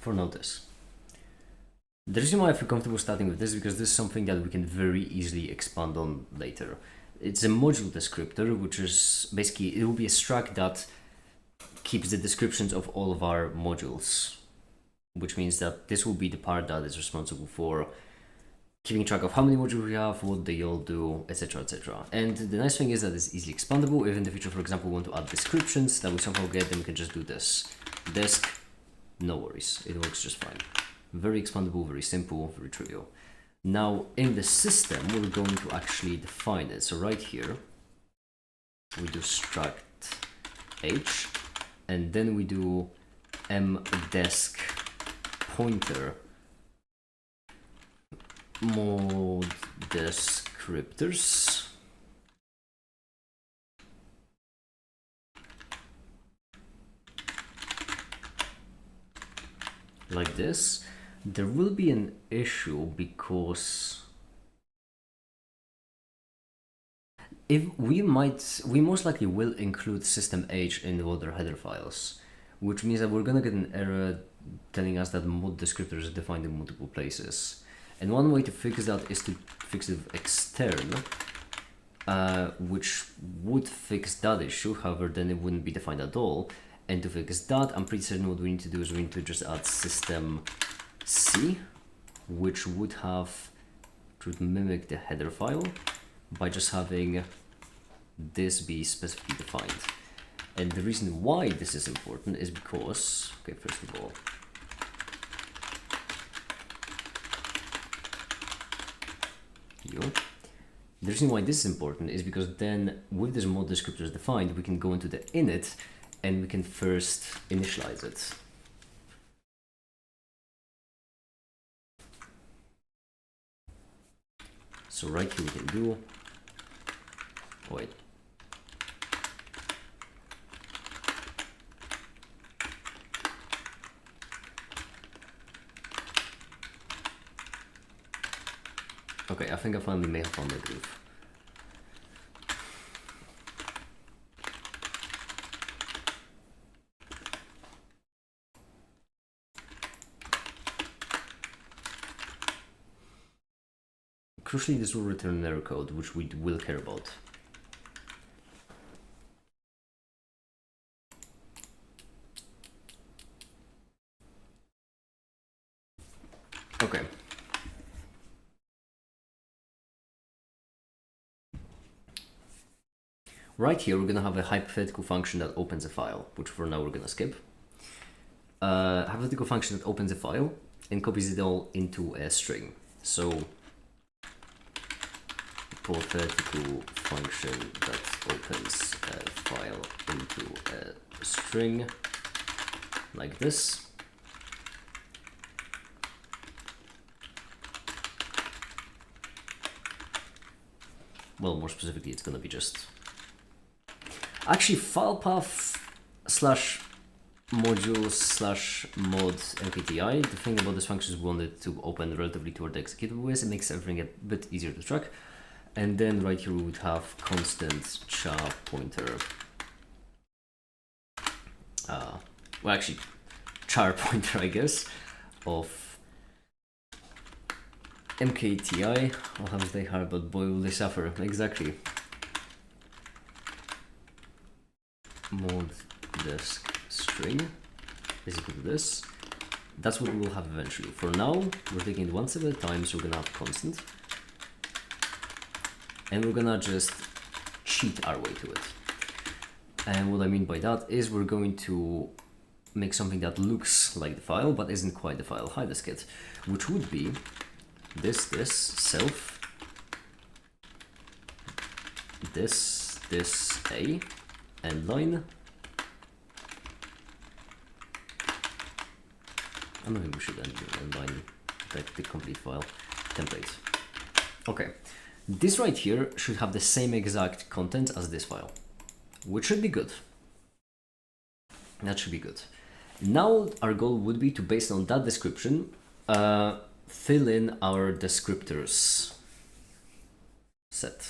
for notice. The reason why I feel comfortable starting with this is because this is something that we can very easily expand on later. It's a module descriptor, which is basically, it will be a struct that keeps the descriptions of all of our modules, which means that this will be the part that is responsible for keeping track of how many modules we have, what they all do, etc, etc. And the nice thing is that it's easily expandable. If in the future, for example, we want to add descriptions that we somehow get, then we can just do this. Desk, no worries, it works just fine. Very expandable, very simple, very trivial. Now in the system, we're going to actually define it. So right here, we do struct h, and then we do mdesk pointer mod descriptors. Like this. There will be an issue because if we most likely will include system H in the other header files, which means that we're gonna get an error telling us that mod descriptors is defined in multiple places. And one way to fix that is to fix it with extern, which would fix that issue. However, then it wouldn't be defined at all. And to fix that, I'm pretty certain what we need to do is we need to just add system C, which would mimic the header file by just having this be specifically defined. And the reason why this is important is because, okay, first of all, the reason why this is important is because then with this mod descriptors defined, we can go into the init and we can first initialize it. So right here we can do, wait. Okay, I think I finally may have found the groove. Crucially, this will return an error code, which we will care about. Okay. Right here, we're gonna have a hypothetical function that opens a file, which for now we're gonna skip. Hypothetical function that opens a file and copies it all into a string. So, hypothetical function that opens a file into a string, like this. Well, more specifically, it's gonna be just actually file path slash modules slash mod mkti. The thing about this function is we want it to open relatively toward the executable ways. It makes everything a bit easier to track. And then right here we would have constant char pointer. Well, actually, char pointer, I guess, of mkti. I'll have they hard, but boy will they suffer. Exactly. Mod disk string is equal to this. That's what we'll have eventually. For now, we're taking it one step at a time, so we're gonna have constant. And we're gonna just cheat our way to it. And what I mean by that is we're going to make something that looks like the file, but isn't quite the file. Hide diskette, which would be this self, this a, end line. I don't think we should end line the complete file template. Okay, this right here should have the same exact content as this file, which should be good. That should be good. Now our goal would be to, based on that description, fill in our descriptors set.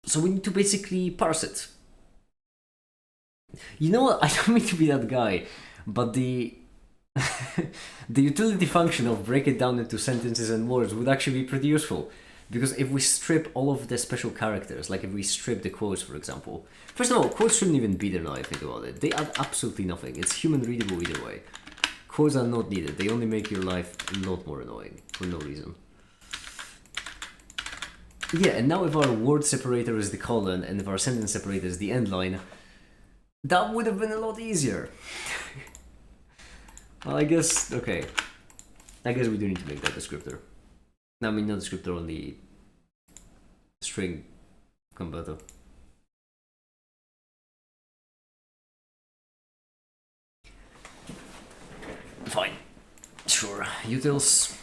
So we need to basically parse it. You know what? I don't mean to be that guy, but the the utility function of break it down into sentences and words would actually be pretty useful. Because if we strip all of the special characters, like if we strip the quotes, for example. First of all, quotes shouldn't even be there now I think about it. They add absolutely nothing. It's human readable either way. Quotes are not needed. They only make your life a lot more annoying for no reason. Yeah, and now if our word separator is the colon and if our sentence separator is the end line, that would have been a lot easier. Well, I guess, okay. I guess we do need to make that descriptor. I mean, not descriptor, only string converter. Fine. Sure. Utils.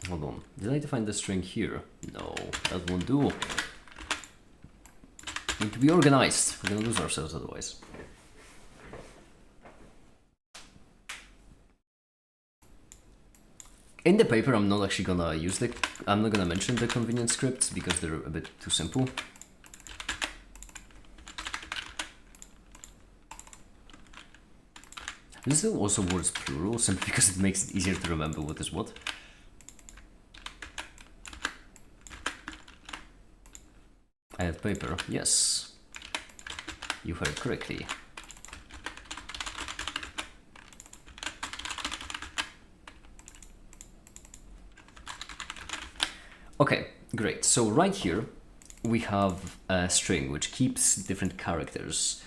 Hold on. Did I define the string here? No, that won't do. Need to be organized. We're gonna lose ourselves otherwise. In the paper, I'm not actually gonna use I'm not gonna mention the convenient scripts because they're a bit too simple. Let's do also words plural, simply because it makes it easier to remember what is what. Add paper, yes. You heard correctly. Okay, great. So right here we have a string which keeps different characters.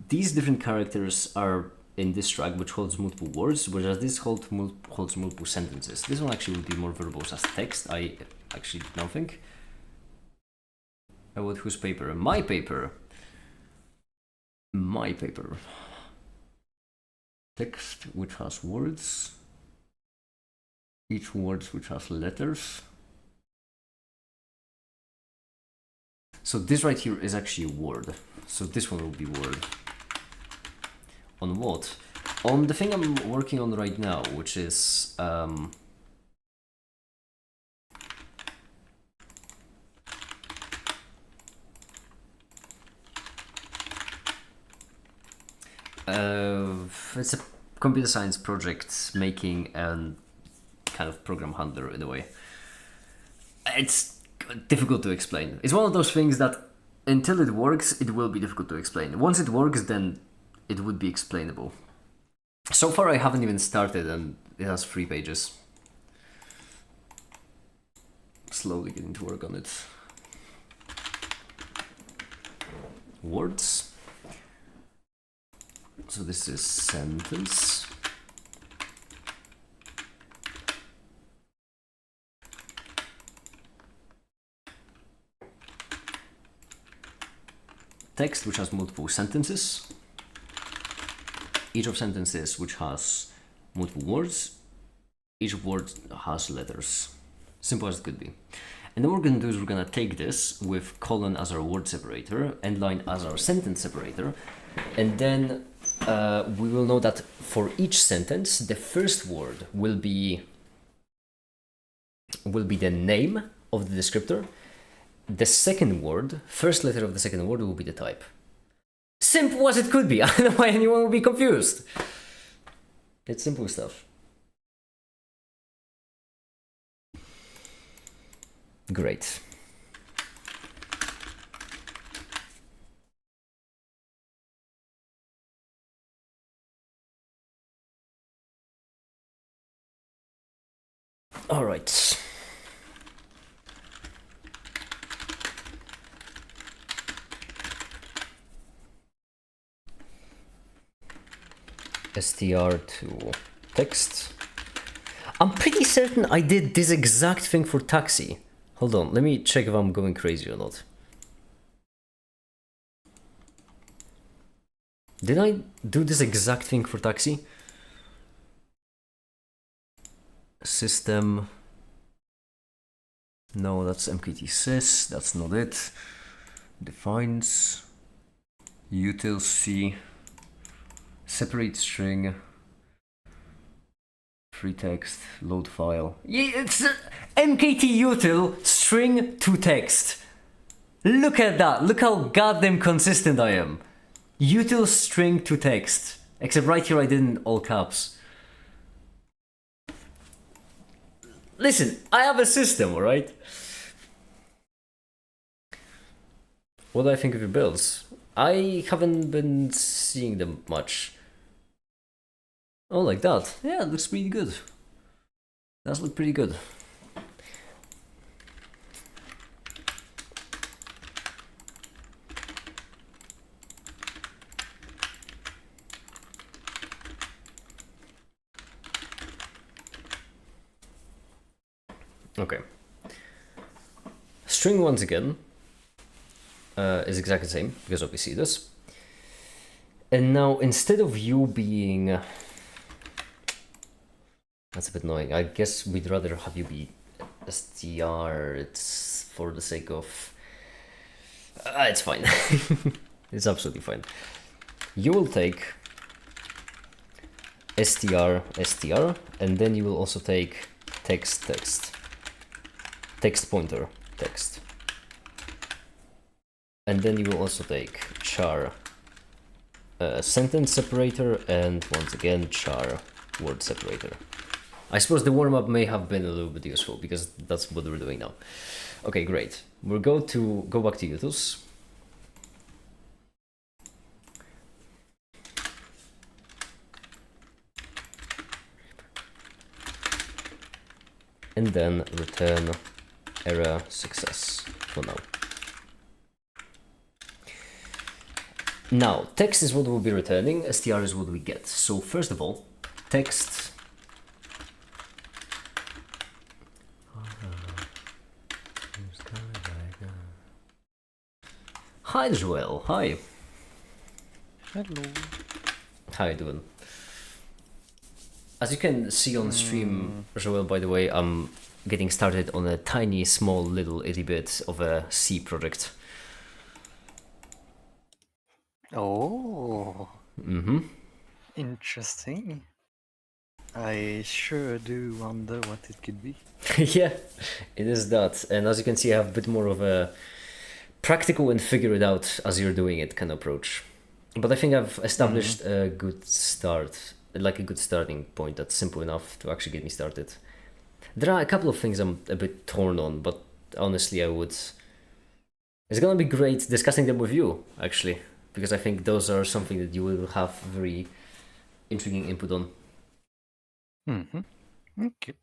These different characters are in this track, which holds multiple words, whereas this holds multiple sentences. This one actually would be more verbose as text, I actually don't think. What, whose paper? My paper. My paper. text which has words, each word which has letters. So this right here is actually a word. So this one will be word. On what? On the thing I'm working on right now, which is it's a computer science project making a kind of program handler in a way. It's difficult to explain. It's one of those things that until it works, it will be difficult to explain. Once it works, then it would be explainable. So far I haven't even started and it has 3 pages. Slowly getting to work on it. Words. So this is sentence. Text which has multiple sentences. Each of sentences which has multiple words. Each word has letters. Simple as it could be. And then what we're going to do is we're going to take this with colon as our word separator and line as our sentence separator. And then we will know that for each sentence, the first word will be the name of the descriptor. The second word, first letter of the second word, will be the type. Simple as it could be. I don't know why anyone would be confused. It's simple stuff. Great. All right. str to text. I'm pretty certain I did this exact thing for taxi. Hold on, let me check if I'm going crazy or not. Did I do this exact thing for taxi? System. No, that's mkt-sys, that's not it. Defines. Util C. Separate string. Free text, load file. Yeah, it's mkt-util string to text. Look at that, look how goddamn consistent I am. Util string to text. Except right here I did in all caps. Listen, I have a system, alright? What do I think of your builds? I haven't been seeing them much. Oh, like that. Yeah, it looks pretty good. Does look pretty good. Okay. String once again is exactly the same because obviously this. And now instead of you being that's a bit annoying. I guess we'd rather have you be str. It's for the sake of it's fine. It's absolutely fine. You will take str, and then you will also take text pointer, text. And then you will also take char sentence separator, and once again char word separator. I suppose the warm-up may have been a little bit useful because that's what we're doing now. Okay, great. We'll go back to utils. And then return error success for now. Now, text is what we'll be returning, str is what we get. So first of all, text. Hi Joel, hi.
Hello.
How you doing? As you can see on stream, Joel, by the way, I'm getting started on a tiny, small, little itty bit of a C project.
Oh,
Mm-hmm.
interesting. I sure do wonder what it could be.
Yeah, it is that. And as you can see, I have a bit more of a practical and figure it out as you're doing it kind of approach. But I think I've established a good start, like a good starting point that's simple enough to actually get me started. There are a couple of things I'm a bit torn on, but honestly, I would. It's gonna be great discussing them with you, actually, because I think those are something that you will have very intriguing input on.
Okay.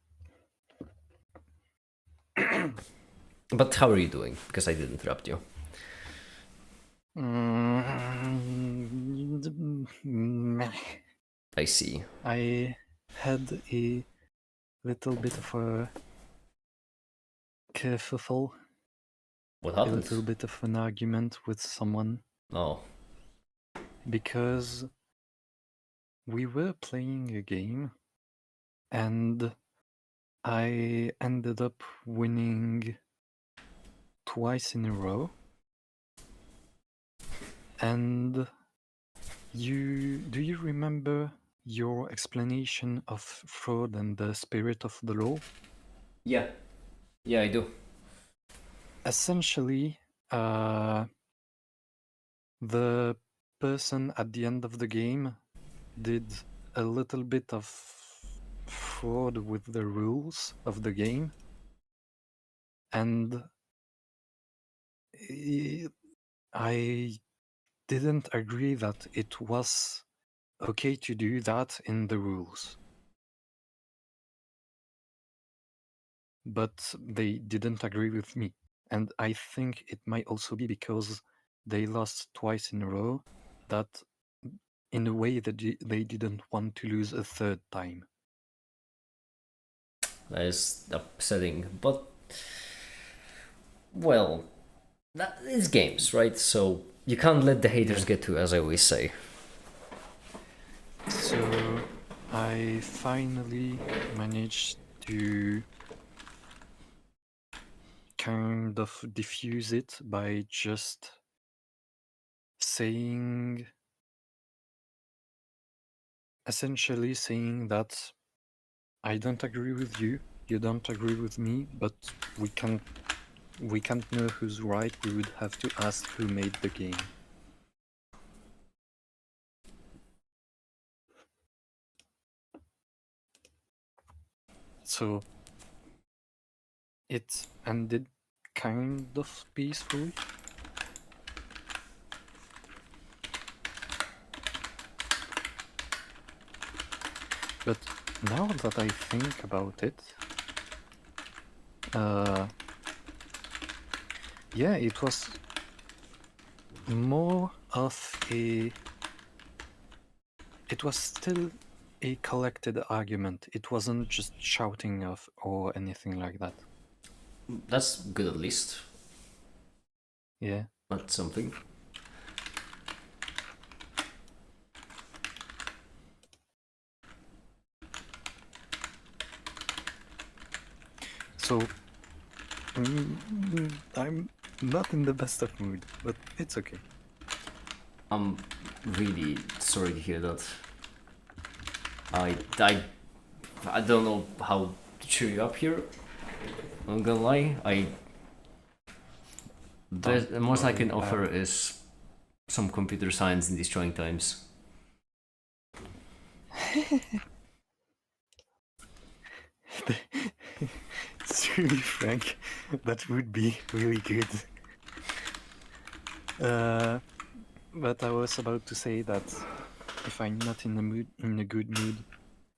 But how are you doing? Because I did interrupt you.
Meh.
I see.
I had a little bit of a kerfuffle,
What
a
happened?
little bit of an argument with someone
Oh,
because we were playing a game and I ended up winning twice in a row. And do you remember your explanation of fraud and the spirit of the law?
yeah. Yeah, I do.
Essentially, the person at the end of the game did a little bit of fraud with the rules of the game, and I didn't agree that it was okay to do that in the rules. But they didn't agree with me. And I think it might also be because they lost twice in a row, that in a way that they didn't want to lose a third time.
That is upsetting, but well, that is games, right? So you can't let the haters get to, as I always say.
So I finally managed to kind of diffuse it by just essentially saying that I don't agree with you, you don't agree with me, but we can't know who's right. We would have to ask who made the game. So it ended kind of peacefully. But now that I think about it, yeah, it was more of a... It was still a collected argument. It wasn't just shouting of or anything like that.
That's good at least.
Yeah.
That's something.
So I'm not in the best of mood, but it's okay.
I'm really sorry to hear that. I don't know how to cheer you up here. I'm gonna lie. The most I can offer is some computer science in these trying times.
To be frank, that would be really good. But I was about to say that if I'm not in a good mood,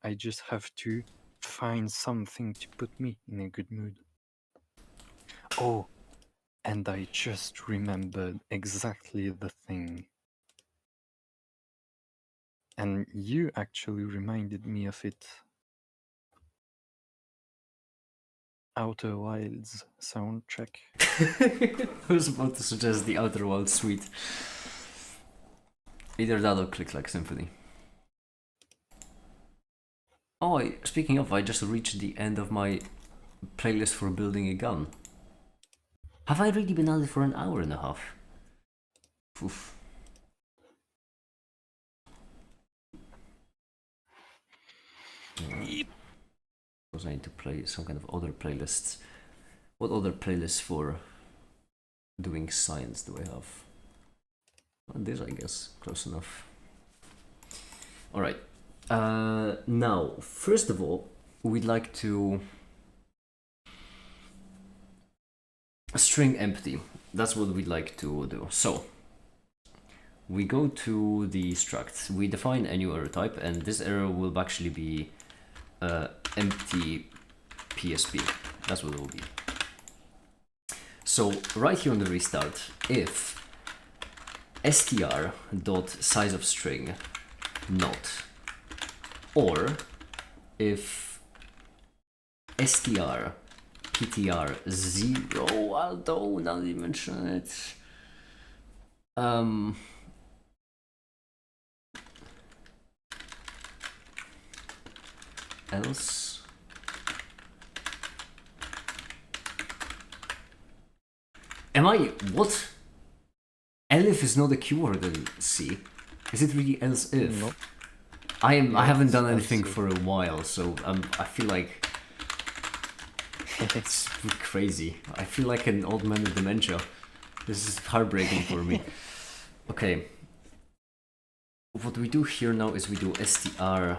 I just have to find something to put me in a good mood. Oh, and I just remembered exactly the thing. And you actually reminded me of it. Outer Wilds soundtrack.
I was about to suggest the Outer Wilds suite. Either that or Click Like Symphony. Oh, speaking of, I just reached the end of my playlist for building a gun. Have I really been at it for an hour and a half? Oof.
Yep.
Because I need to play some kind of other playlists. What other playlists for doing science do I have? Well, this, I guess, close enough. Alright. Now, first of all, we'd like to string empty. That's what we'd like to do. So, we go to the struct. We define a new error type, and this error will actually be empty PSP. That's what it will be. So right here on the restart, if str.size of string not, or if str ptr 0, although now that you mention it, else am I what? Elif is not a keyword in C. Is it really else if?
No.
I haven't done
else
anything
if.
for a while, so I feel like it's crazy. I feel like an old man with dementia. This is heartbreaking for me. Okay. What we do here now is we do str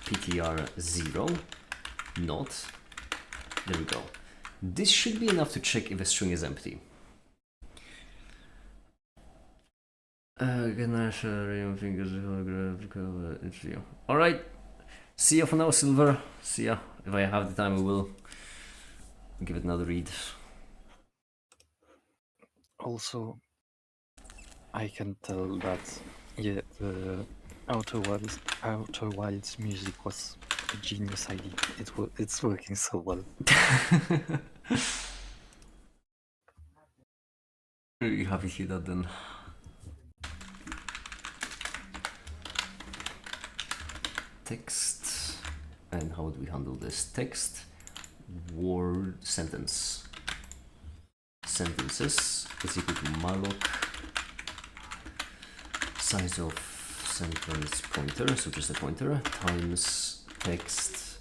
ptr 0 not. There we go. This should be enough to check if a string is empty. Alright. See ya for now, Silver. See ya. If I have the time, I will give it another read.
Also, I can tell that yeah, the Outer Wilds music was a genius idea. It's working so well.
Really happy to hear that then. Text, and how do we handle this? Text, word, sentence. Sentences is equal to malloc size of sentence pointer, so just a pointer, times text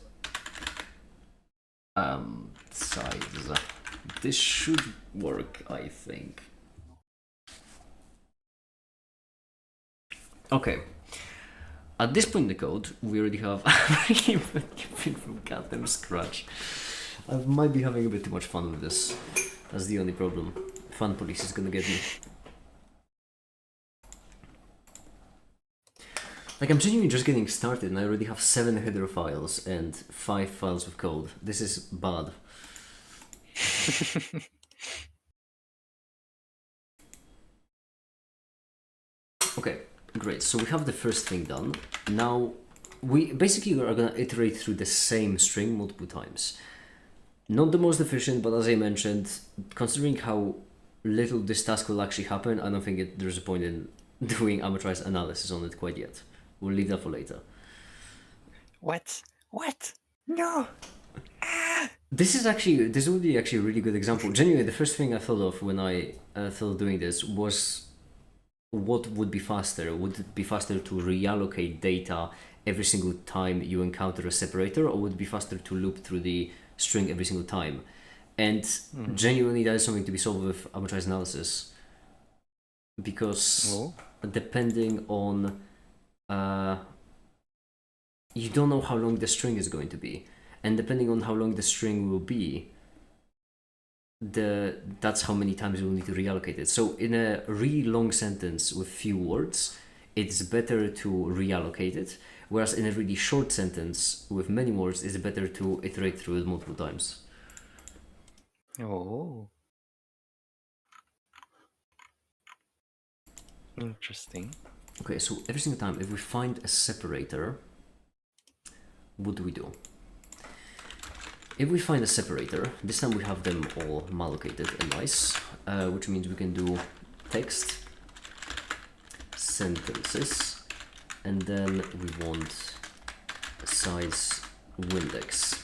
size. This should work, I think. Okay. At this point in the code, we already have everything from goddamn scratch. I might be having a bit too much fun with this. That's the only problem. Fun police is gonna get me. Like, I'm genuinely just getting started and I already have 7 header files and 5 files of code. This is bad. Okay, great. So we have the first thing done. Now, we basically are gonna iterate through the same string multiple times. Not the most efficient, but as I mentioned, considering how little this task will actually happen, I don't think there's a point in doing amortized analysis on it quite yet. We'll leave that for later.
What? No!
This would be actually a really good example. Genuinely, the first thing I thought of when I thought of doing this was what would be faster? Would it be faster to reallocate data every single time you encounter a separator, or would it be faster to loop through the string every single time? And genuinely, that is something to be solved with amortized analysis. Because depending on... you don't know how long the string is going to be. And depending on how long the string will be, that's how many times you'll need to reallocate it. So in a really long sentence with few words, it's better to reallocate it. Whereas in a really short sentence with many words, it's better to iterate through it multiple times.
Oh. Interesting.
Okay, so every single time, if we find a separator, what do we do? If we find a separator, this time we have them all mallocated and nice, which means we can do text, sentences, and then we want size Windex.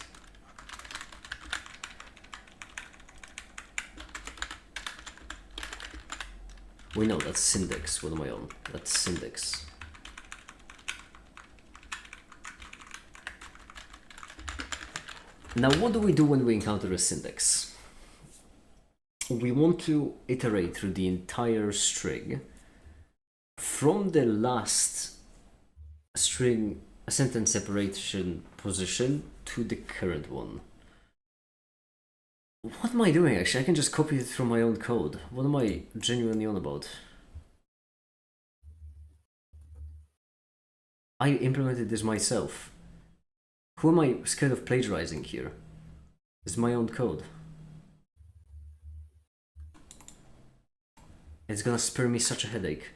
Wait, no, that's Syndex. What am I on? That's Syndex. Now, what do we do when we encounter a Syndex? We want to iterate through the entire string from the last string sentence separation position to the current one. What am I doing actually? I can just copy it from my own code. What am I genuinely on about? I implemented this myself. Who am I scared of plagiarizing here? It's my own code. It's gonna spare me such a headache.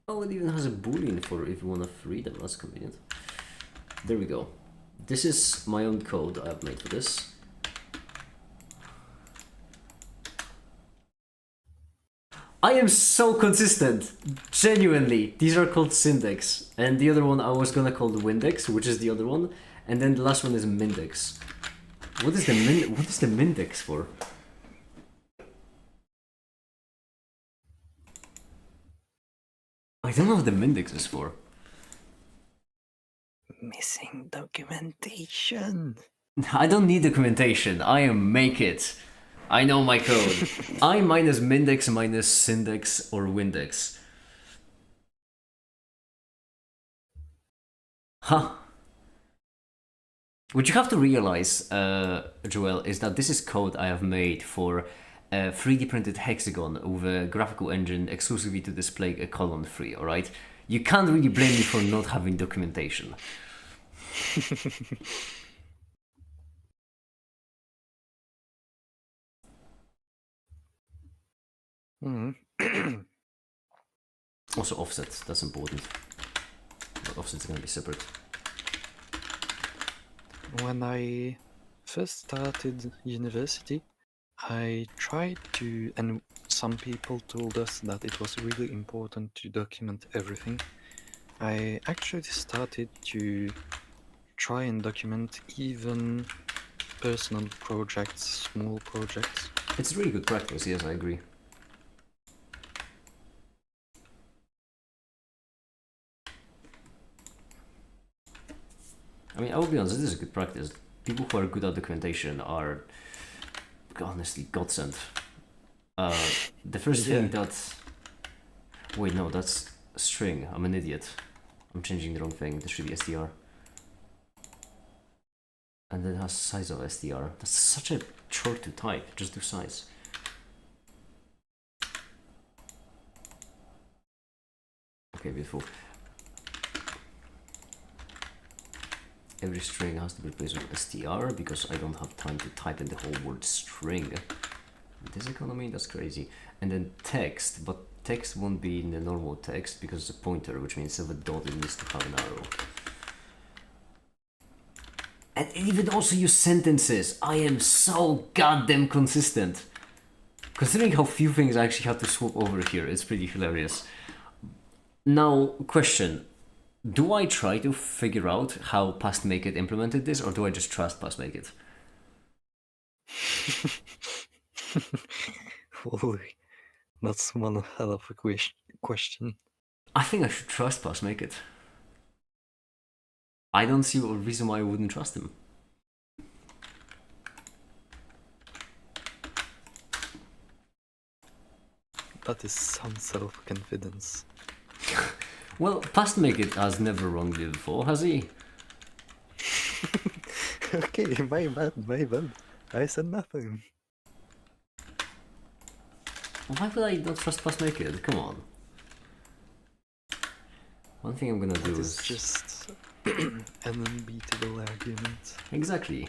Oh, it even has a boolean for if you wanna free them. That's convenient. There we go. This is my own code I've made for this. I am so consistent, genuinely. These are called Syndex, and the other one I was gonna call the Windex, which is the other one, and then the last one is Mindex. What is the Mindex for? I don't know what the Mindex is for.
Missing documentation.
I don't need documentation. I am make it. I know my code. I minus Mindex minus Syndex or Windex. Huh. What you have to realize, Joel, is that this is code I have made for a 3D printed hexagon with a graphical engine exclusively to display a column 3, alright? You can't really blame me for not having documentation. Also offset, that's important. But offset's gonna be separate.
When I first started university, I tried to, and some people told us that it was really important to document everything. I actually started to try and document even personal projects, small projects.
It's really good practice, yes, I agree. I mean, I will be honest, this is good practice. People who are good at documentation are honestly godsend. The first thing that... Wait, no, that's string. I'm an idiot. I'm changing the wrong thing. This should be str. And then it has size of str. That's such a chore to type. Just do size. Okay, beautiful. Every string has to be replaced with str because I don't have time to type in the whole word string. This economy, that's crazy. And then text, but text won't be in the normal text because it's a pointer, which means instead of a dot it needs to have an arrow. And even also use sentences. I am so goddamn consistent. Considering how few things I actually have to swap over here, it's pretty hilarious. Now, question. Do I try to figure out how PastMakeIt implemented this, or do I just trust PastMakeIt?
Holy, that's one hell of a question.
I think I should trust PastMakeIt. I don't see a reason why I wouldn't trust him.
That is some self-confidence.
Well, PastMakeIt has never wronged you before, has he?
Okay, my bad. I said nothing.
Why would I not trust PastMakeIt? Come on. One thing I'm gonna do is
just an unbeatable argument.
Exactly.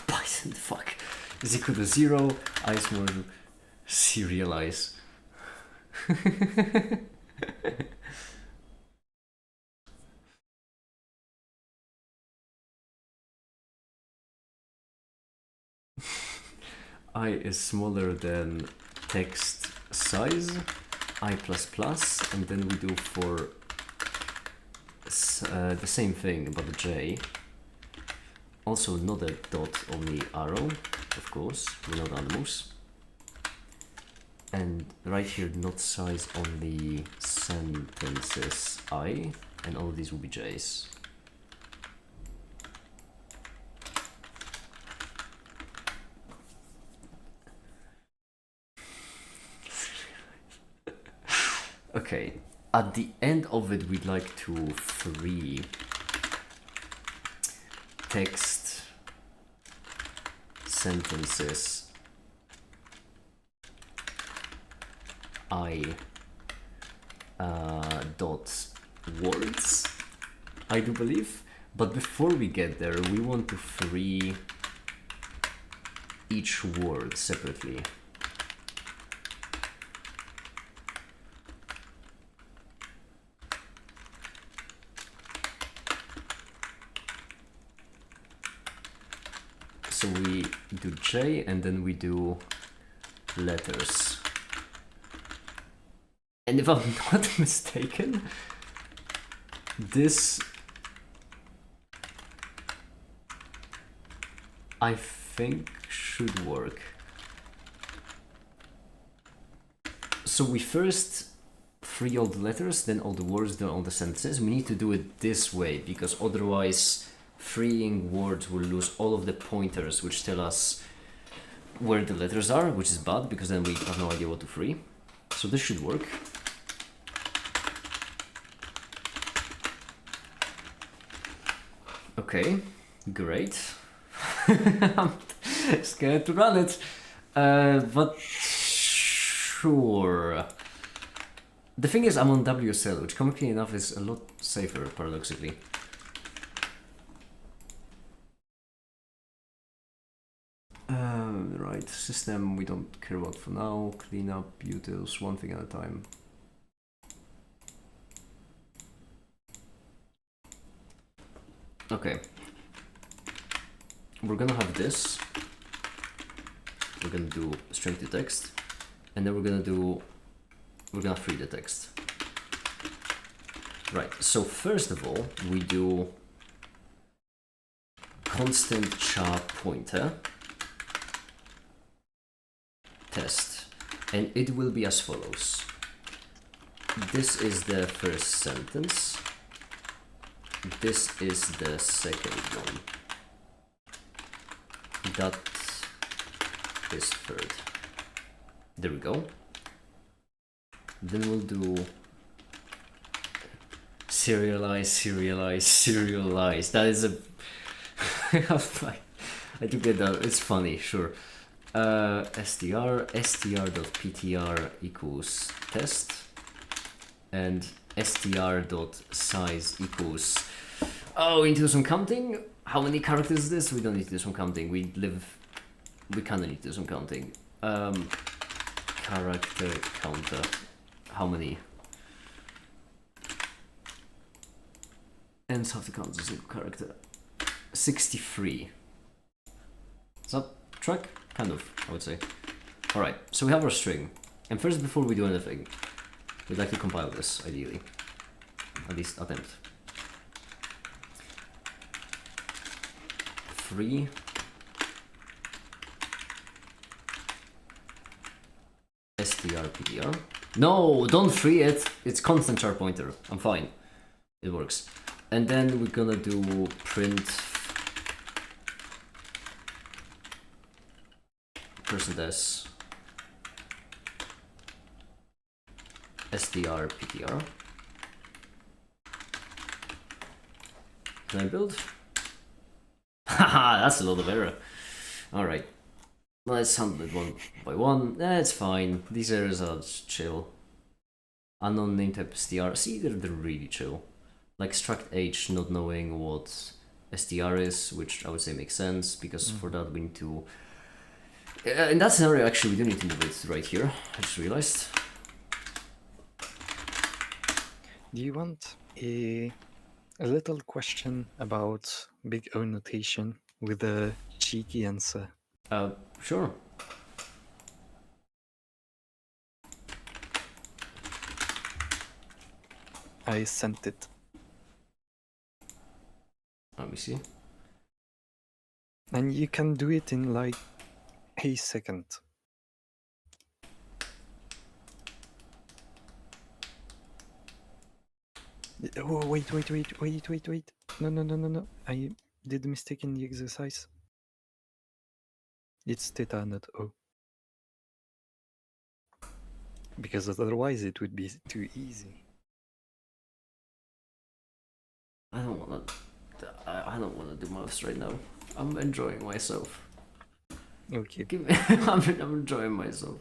Python, fuck. Is equal to 0, I small serialize. I is smaller than text size, I++, and then we do for the same thing about the j. Also not a dot, only arrow, of course, we're not animals. And right here, not size, only sentences I, and all of these will be j's. Okay, at the end of it, we'd like to free text sentences I dot words, I do believe. But before we get there, we want to free each word separately. So we do J and then we do letters. And if I'm not mistaken, this I think should work. So we first free all the letters, then all the words, then all the sentences. We need to do it this way because otherwise freeing words will lose all of the pointers which tell us where the letters are, which is bad because then we have no idea what to free. So this should work. Okay, great. I'm scared to run it, but sure. The thing is, I'm on WSL, which comically enough is a lot safer, paradoxically. Right, system we don't care about for now. Clean up utils, one thing at a time. Okay. We're gonna have this. We're gonna do string to text, and then we're gonna free the text. Right, so first of all, we do constant char pointer test, and it will be as follows. This is the first sentence. This is the second one. That is third. There we go. Then we'll do serialize, serialize, serialize. That is a I do get that. It's funny, sure. str.ptr equals test, and str.size equals, oh, we need to do some counting. How many characters is this? We don't need to do some counting. We kind of need to do some counting. Character counter. How many? Ends have to count as a single character. 63. Is that track? Kind of, I would say. Alright, so we have our string. And first, before we do anything, we'd like to compile this, ideally. At least attempt. Free strptr. No, don't free it. It's constant char pointer. I'm fine. It works. And then we're gonna do print %s strptr. Can I build? Haha, that's a lot of error. Alright. Let's handle it one by one. It's fine. These errors are just chill. Unknown name type str. See, they're really chill. Like struct h not knowing what str is, which I would say makes sense, because for that we need to... in that scenario, actually, we do need to move it right here. I just realized.
Do you want a little question about big O notation with a cheeky answer?
Sure.
I sent it.
Let me see.
And you can do it in like a second. Oh, wait. No. I did a mistake in the exercise. It's theta, not O. Because otherwise it would be too easy.
I don't wanna. I don't wanna do maths right now. I'm enjoying myself.
Okay.
I'm enjoying myself.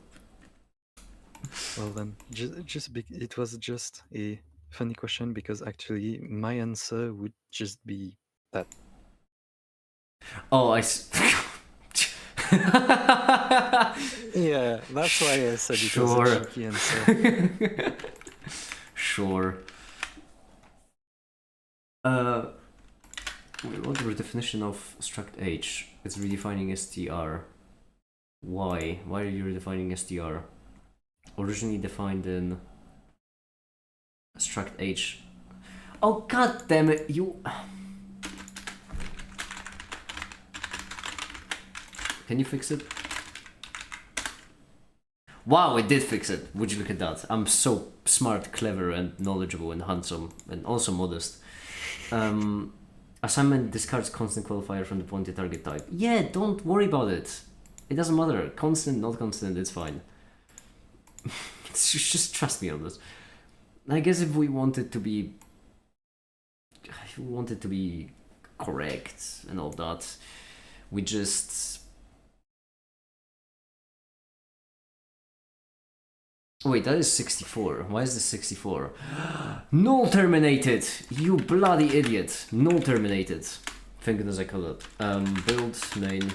Well then, it was just a funny question because actually my answer would just be that.
Oh,
Yeah, that's why I said it was
Sure.
a cheeky answer.
Sure. Wait, what the definition of struct H? It's redefining str. Why? Why are you redefining str? Originally defined in struct H. Oh god damn it, you. Can you fix it? Wow, it did fix it. Would you look at that? I'm so smart, clever, and knowledgeable, and handsome, and also modest. Assignment discards constant qualifier from the pointed target type. Yeah, don't worry about it. It doesn't matter. Constant, not constant, it's fine. Just trust me on this. I guess if we wanted to be correct and all that, we just... Wait, that is 64. Why is this 64? Null terminated! You bloody idiot! Null terminated. Thank goodness I called it. Build main.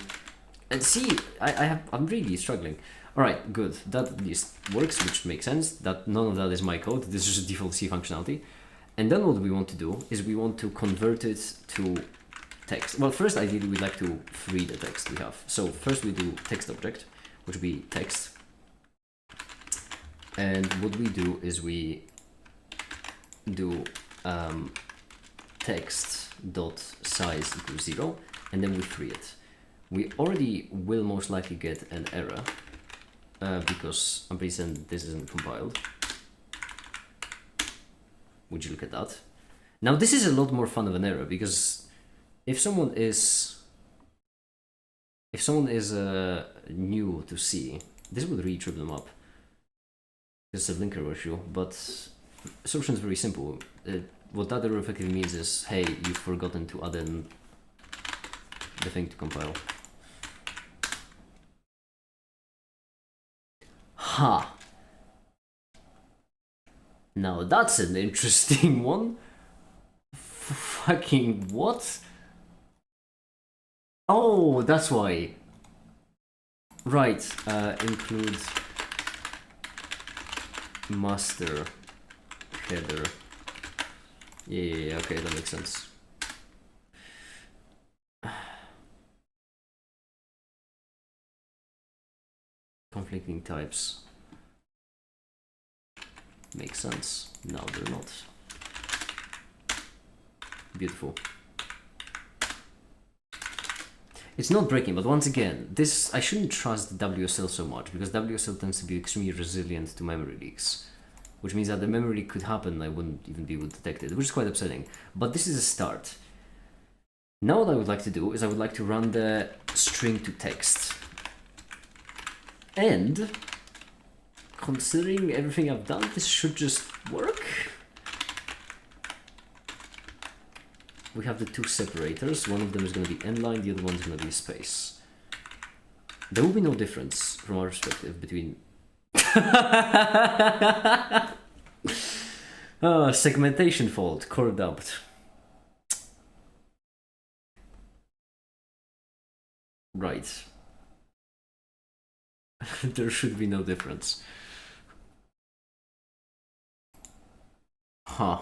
And see, I'm really struggling. Alright, good. That at least works, which makes sense. That none of that is my code. This is just default C functionality. And then what we want to do is we want to convert it to text. Well, first ideally we'd like to free the text we have. So first we do text object, which would be text. And what we do is we do text dot size equals 0, and then we free it. We already will most likely get an error because I'm pretty certain this isn't compiled. Would you look at that? Now this is a lot more fun of an error because if someone is new to C, this would really trip them up. It's a linker issue, but the solution is very simple. What that error effectively means is, hey, you've forgotten to add in the thing to compile. Ha! Now that's an interesting one. Fucking what? Oh, that's why. Right, include master header. Yeah, okay, that makes sense. Conflicting types. Makes sense. No, they're not. Beautiful. It's not breaking, but once again, this I shouldn't trust WSL so much because WSL tends to be extremely resilient to memory leaks, which means that the memory leak could happen, I wouldn't even be able to detect it, which is quite upsetting. But this is a start. Now what I would like to do is I would like to run the string to text. And considering everything I've done, this should just work. We have the two separators. One of them is going to be inline, the other one is going to be space. There will be no difference from our perspective between... segmentation fault, core dubbed. Right. There should be no difference. Huh.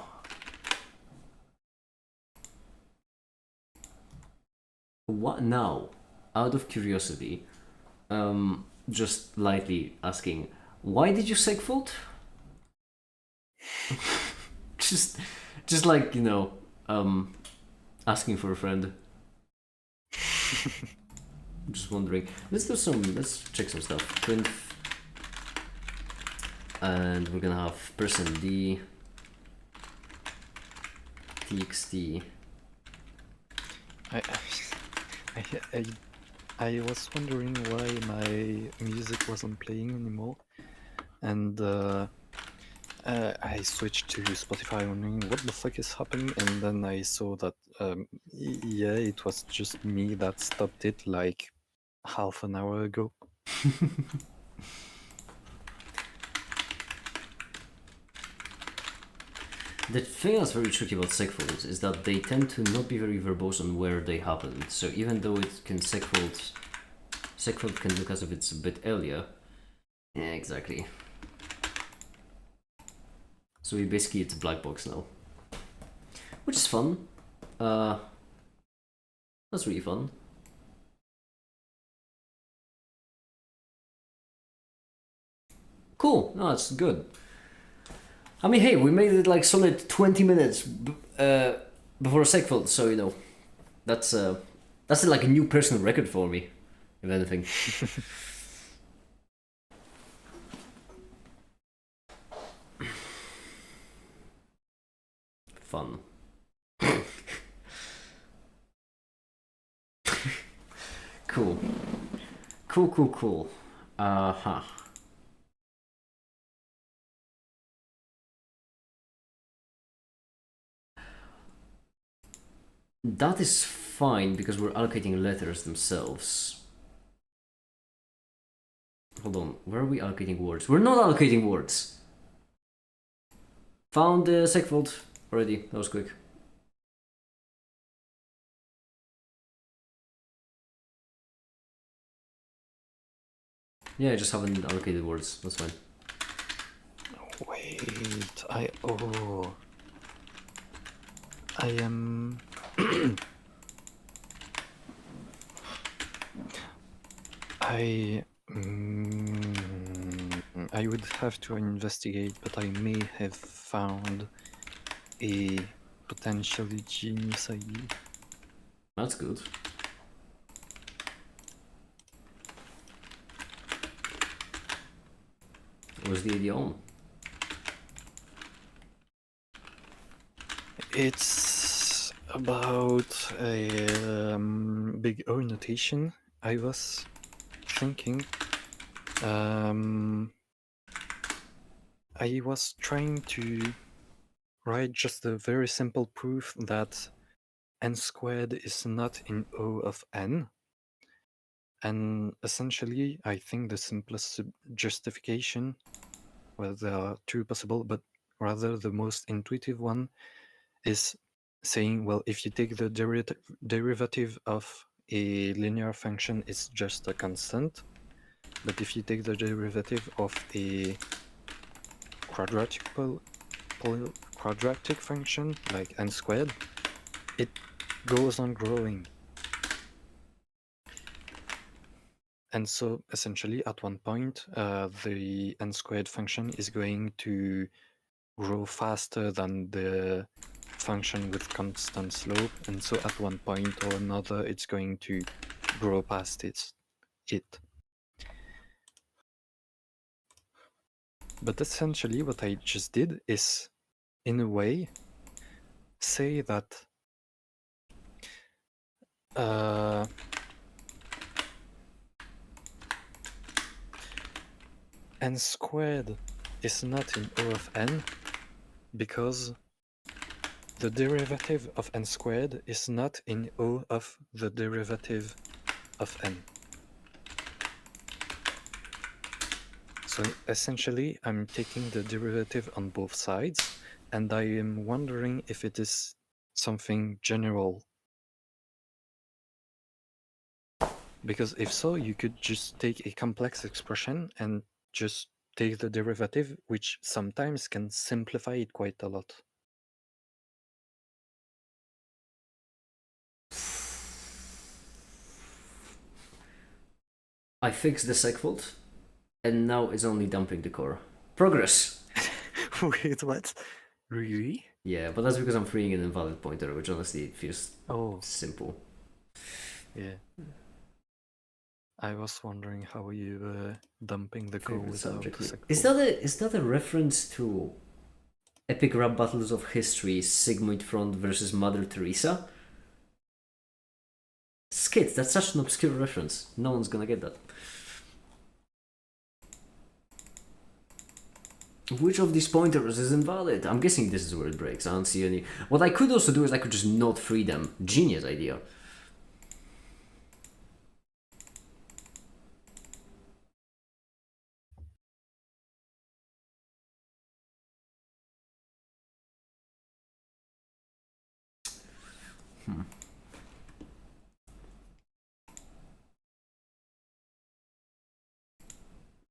What now? Out of curiosity, just lightly asking, why did you segfault? just like, you know, asking for a friend. I'm just wondering. Let's check some stuff. Print, and we're gonna have person D, txt.
I, I, I was wondering why my music wasn't playing anymore, and I switched to Spotify, wondering what the fuck is happening, and then I saw that yeah, it was just me that stopped it like half an hour ago.
The thing that's very tricky about segfolds is that they tend to not be very verbose on where they happen. So even though it can segfold can look as if it's a bit earlier. Yeah, exactly. So we basically it's a black box now, which is fun. That's really fun. Cool. No, that's good. I mean, hey, we made it like solid 20 minutes before a segfold, so you know, that's like a new personal record for me, if anything. Fun. Cool. Cool. Uh-huh. That is fine because we're allocating letters themselves. Hold on, where are we allocating words? We're not allocating words. Found the segfold already. That was quick. Yeah, I just haven't allocated words. That's fine.
Wait, I am. I would have to investigate, but I may have found a potentially genius idea.
That's good. Where's the idea on?
It's about a big O notation. I was thinking. I was trying to write just a very simple proof that n squared is not in O of n. And essentially, I think the simplest justification, well, there are two possible, but rather the most intuitive one is saying, well, if you take the derivative of a linear function, it's just a constant. But if you take the derivative of a quadratic function, like n squared, it goes on growing. And so essentially at one point, the n squared function is going to grow faster than the function with constant slope. And so at one point or another, it's going to grow past it. But essentially what I just did is, in a way, say that n squared is not in O of n because the derivative of n squared is not in O of the derivative of n. So essentially, I'm taking the derivative on both sides, and I am wondering if it is something general. Because if so, you could just take a complex expression and just take the derivative, which sometimes can simplify it quite a lot.
I fixed the segfold, and now it's only dumping the core. Progress!
Wait, what? Really?
Yeah, but that's because I'm freeing an invalid pointer, which honestly feels
Oh,
simple.
yeah. I was wondering how you dumping the call
Favorite
without
subject.
the
Is that a reference to epic rap battles of history, Sigmund Front versus Mother Teresa? Skit, that's such an obscure reference. No one's gonna get that. Which of these pointers is invalid? I'm guessing this is where it breaks. I don't see any. What I could also do is I could just not free them. Genius idea.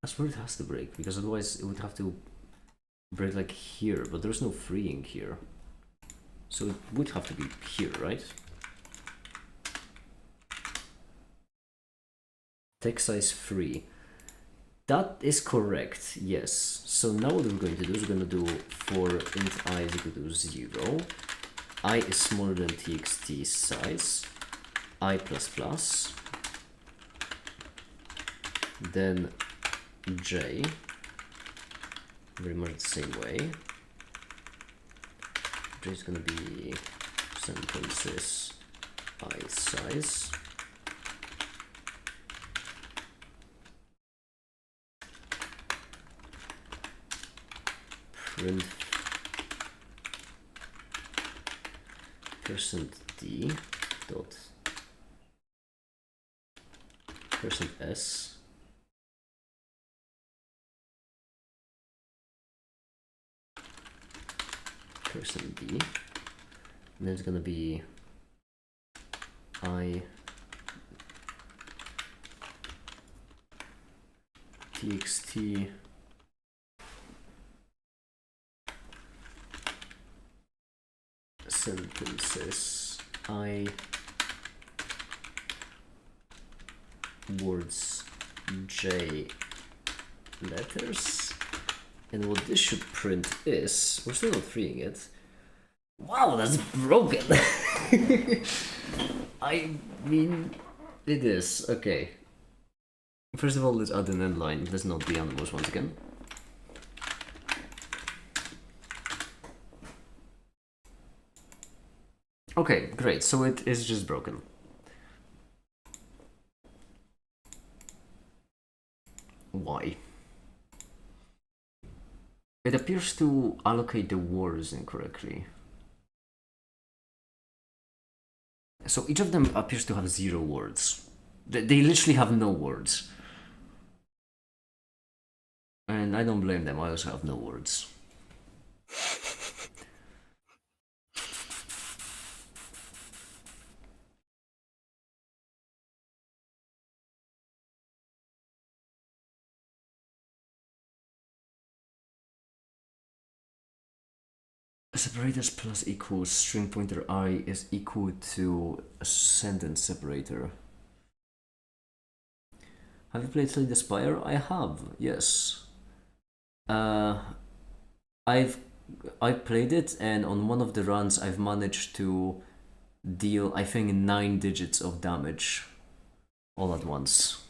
I swear it has to break, because otherwise it would have to break like here, but there's no freeing here. So it would have to be here, right? Text size free. That is correct, yes. So now what we're going to do is we're going to do for int I is equal to 0. I is smaller than txt size. I plus plus. Then j. Very much the same way. J is going to be sentences I size. Print %d dot %s %d, and then it's gonna be I txt sentences I words j letters, and what this should print is, we're still not freeing it. Wow, that's broken. I mean, it is. Okay. First of all, let's add an end line. Let's not the animals once again. Okay, great. So it is just broken. Why? It appears to allocate the words incorrectly. So each of them appears to have 0 words. They literally have no words. And I don't blame them, I also have no words. Separators plus equals string pointer I is equal to a sentence separator. Have you played Slay the Spire? I have, yes. I played it, and on one of the runs I've managed to deal, I think, 9 digits of damage all at once.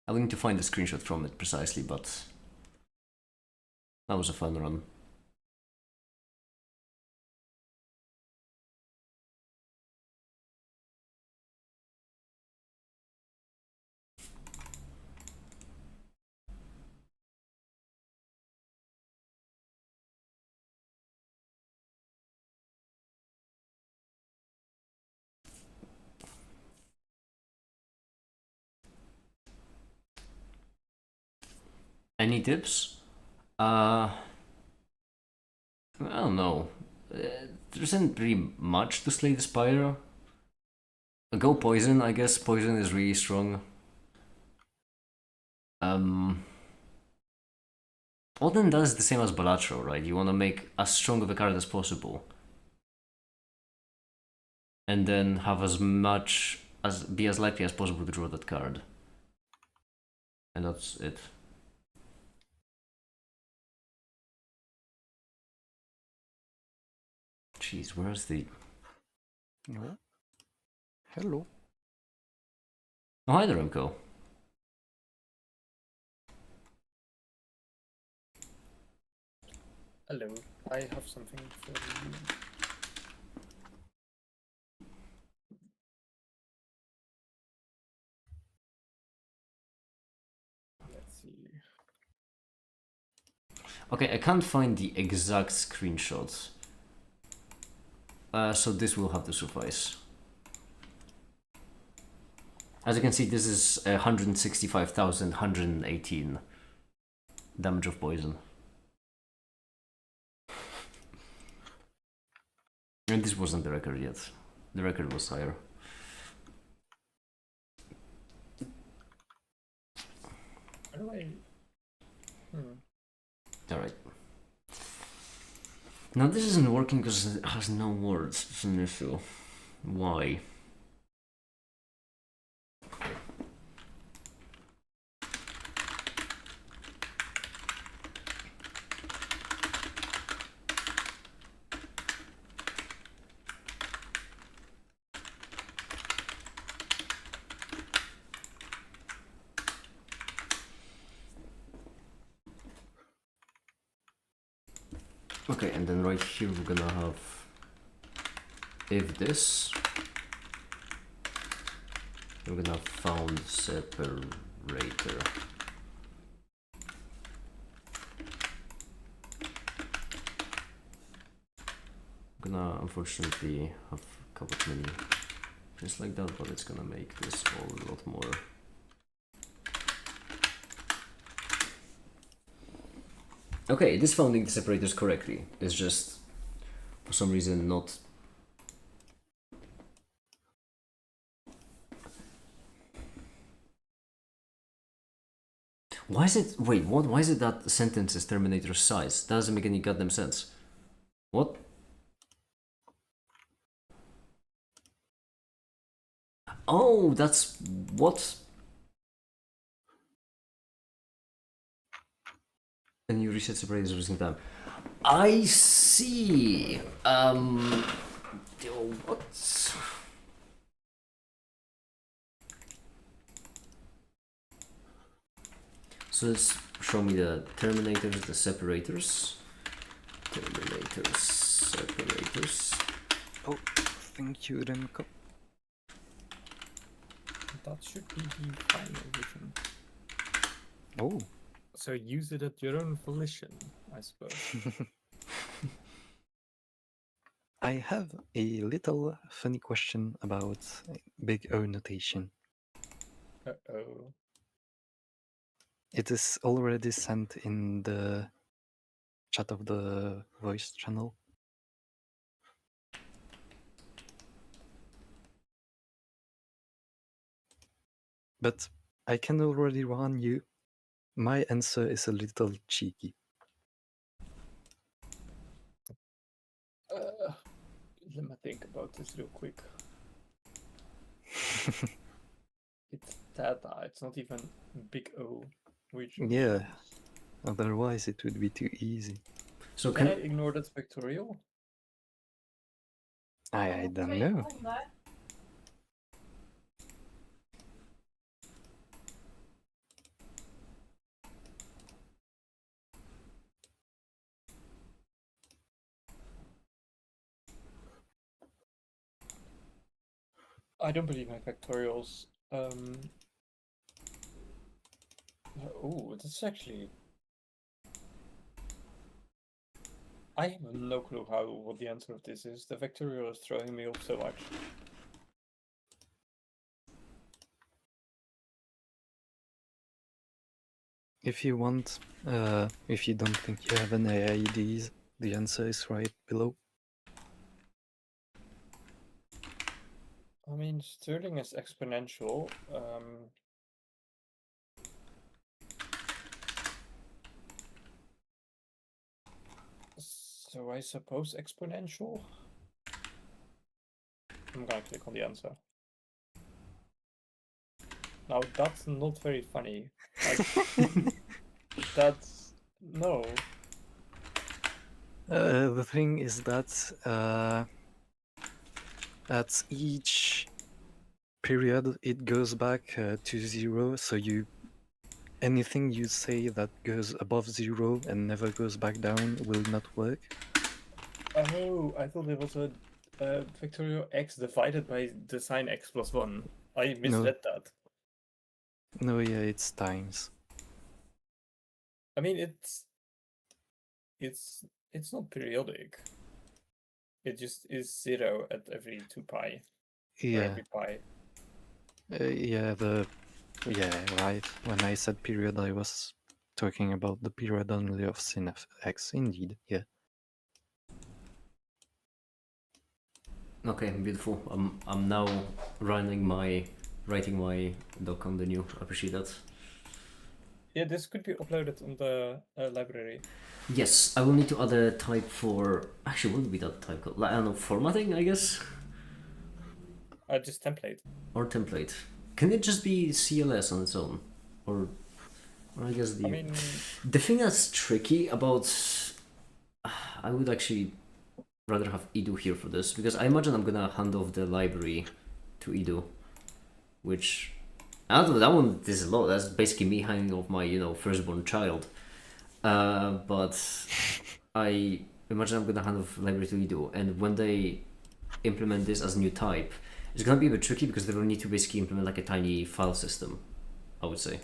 I will need to find a screenshot from it precisely, but that was a fun run. Any tips? I don't know. There isn't really much to Slay the Spire. Go Poison, I guess. Poison is really strong. Odin does the same as Balatro, right? You want to make as strong of a card as possible. And then have as much as be as likely as possible to draw that card. And that's it. Jeez, where's the...
No. Hello.
Oh, hi there, Remco.
Hello, I have something for you. Let's see.
Okay, I can't find the exact screenshots. So this will have to suffice. As you can see, this is 165,118 damage of poison. And this wasn't the record yet. The record was higher.
How do I...
Alright. Now this isn't working because it has no words. It's an issue. Why? Okay, and then right here we're gonna have if this. We're gonna have found separator. I'm gonna unfortunately have a couple of many just like that, but it's gonna make this all a lot more. Okay, it is founding the separators correctly. It's just for some reason not. Why is it? Wait, what? Why is it that sentence is Terminator size? That doesn't make any goddamn sense. What? Oh, that's what? And you reset separators every single time. I see. What? So let's show me the terminators, the separators. Terminators, separators.
Oh, thank you, Remco.
That should be the final version.
Oh.
So use it at your own volition, I suppose.
I have a little funny question about big O notation.
Uh-oh.
It is already sent in the chat of the voice channel. But I can already warn you, my answer is a little cheeky.
Let me think about this real quick. It's data, it's not even big O. Which
Yeah, otherwise it would be too easy.
So
can I ignore that factorial?
I don't know.
I don't believe my factorials. Oh, that's actually. I have no clue what the answer of this is. The factorial is throwing me off so much.
If you want, if you don't think you have an AIDs, the answer is right below.
I mean, Sterling is exponential. So I suppose exponential. I'm gonna click on the answer. Now that's not very funny. Like, that's no.
The thing is that at each period it goes back to 0, so anything you say that goes above 0 and never goes back down will not work.
Oh, I thought there was a factorial x divided by the sign x plus 1. I misread that.
No, yeah, it's times.
I mean, it's not periodic. It just is 0 at every 2 pi. Or
Yeah,
every pi.
yeah, right. When I said period, I was talking about the period only of sin of x. Indeed, yeah.
Okay, beautiful. I'm now writing my doc on the new. I appreciate that.
Yeah, this could be uploaded on the library.
Yes, I will need to add a type for. Actually, what would be that type called? Like, I don't know, formatting, I guess,
Just template.
or template. Can it just be CLS on its own, or I guess
I mean,
the thing that's tricky about. I would actually rather have Edu here for this because I imagine I'm gonna hand off the library to Edu, which I don't know, that one is a lot. That's basically me handing off my firstborn child. But I imagine I'm gonna hand off library to Edu, and when they implement this as a new type, it's gonna be a bit tricky because they will need to basically implement like a tiny file system, I would say.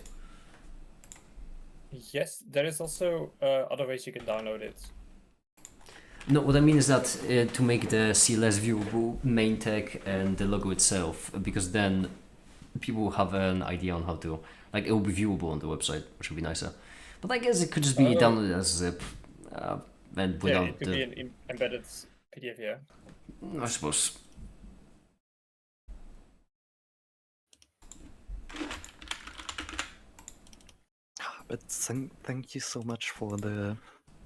yes, there is also other ways you can download it.
No, what I mean is that to make the CLS viewable, main tag and the logo itself, because then people will have an idea on how to, like, it will be viewable on the website, which would be nicer. But I guess it could just be downloaded as zip, and without
it could be an embedded PDF, yeah.
I suppose.
But thank you so much for the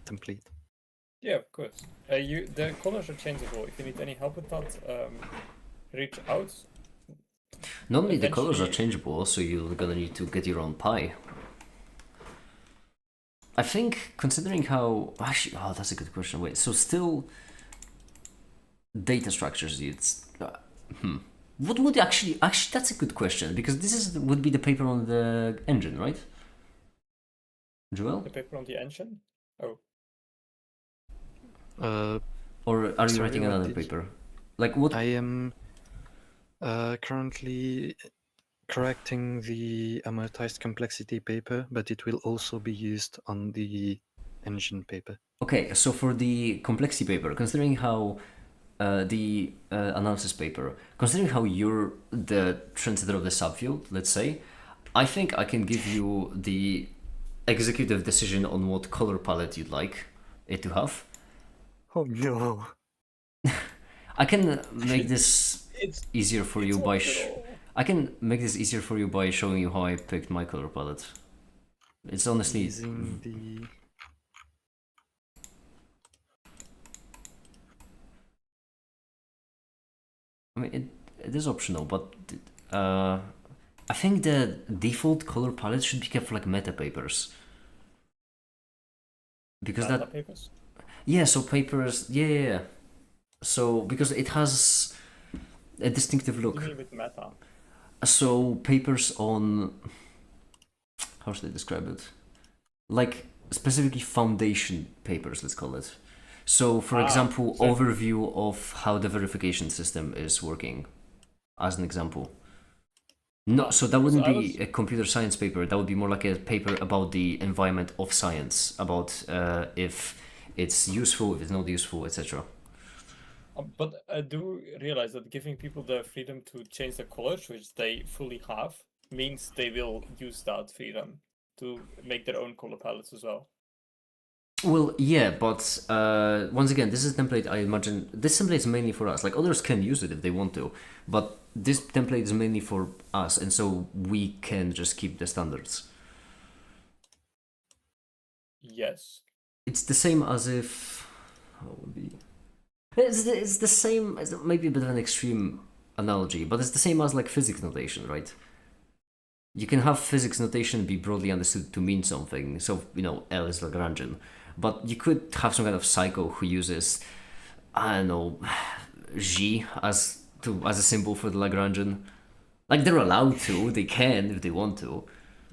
template.
Yeah, of course. The colors are changeable. If you need any help with that, reach out.
Not only the colors are
Eventually-
changeable, so you're gonna need to get your own pie. I think, considering how actually, oh, that's a good question. Wait, so still data structures. What would actually that's a good question because this would be the paper on the engine, right? Joel?
The paper on the engine? Oh.
Or are you
Sorry,
writing
what
another
did you-
paper? Like what?
I am currently correcting the amortized complexity paper, but it will also be used on the engine paper.
Okay, so for the complexity paper, considering how the analysis paper, considering how you're the trendsetter of the subfield, let's say, I think I can give you the executive decision on what color palette you'd like it to have.
Oh no!
I can make this
It's
easier for you by.
optional.
I can make this easier for you by showing you how I picked my color palette. It's honestly.
Using the
I mean, it is optional, but I think the default color palette should be kept for like meta papers. Because
Data
that,
papers.
yeah, so papers, yeah. So because it has a distinctive
What do
look.
you mean with meta?
So papers on, how should I describe it? Like specifically foundation papers, let's call it. So, for example,
so-
overview of how the verification system is working, as an example. No, so that wouldn't
I
be a computer science paper. That would be more like a paper about the environment of science, about if it's useful, if it's not useful, etc.
But I do realize that giving people the freedom to change the colors, which they fully have, means they will use that freedom to make their own color palettes as well.
Well, yeah, but once again, this is a template. I imagine this template is mainly for us. Like others can use it if they want to, but this template is mainly for us, and so we can just keep the standards.
Yes.
It's the same as if how would be. It's the same. It's maybe a bit of an extreme analogy, but it's the same as like physics notation, right? You can have physics notation be broadly understood to mean something. So L is Lagrangian, But you could have some kind of psycho who uses, I don't know, G as a symbol for the Lagrangian. Like, they're allowed to, they can if they want to.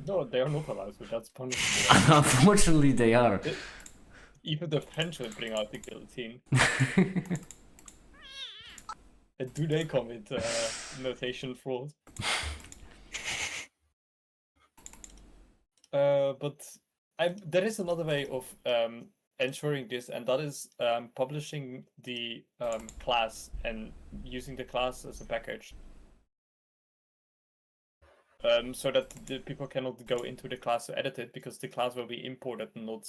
No, they are not allowed to. That's punishable.
Unfortunately, they are.
Even the French will bring out the guillotine. And do they commit notation fraud? But there is another way of ensuring this, and that is publishing the class and using the class as a package. So that the people cannot go into the class to edit it, because the class will be imported, not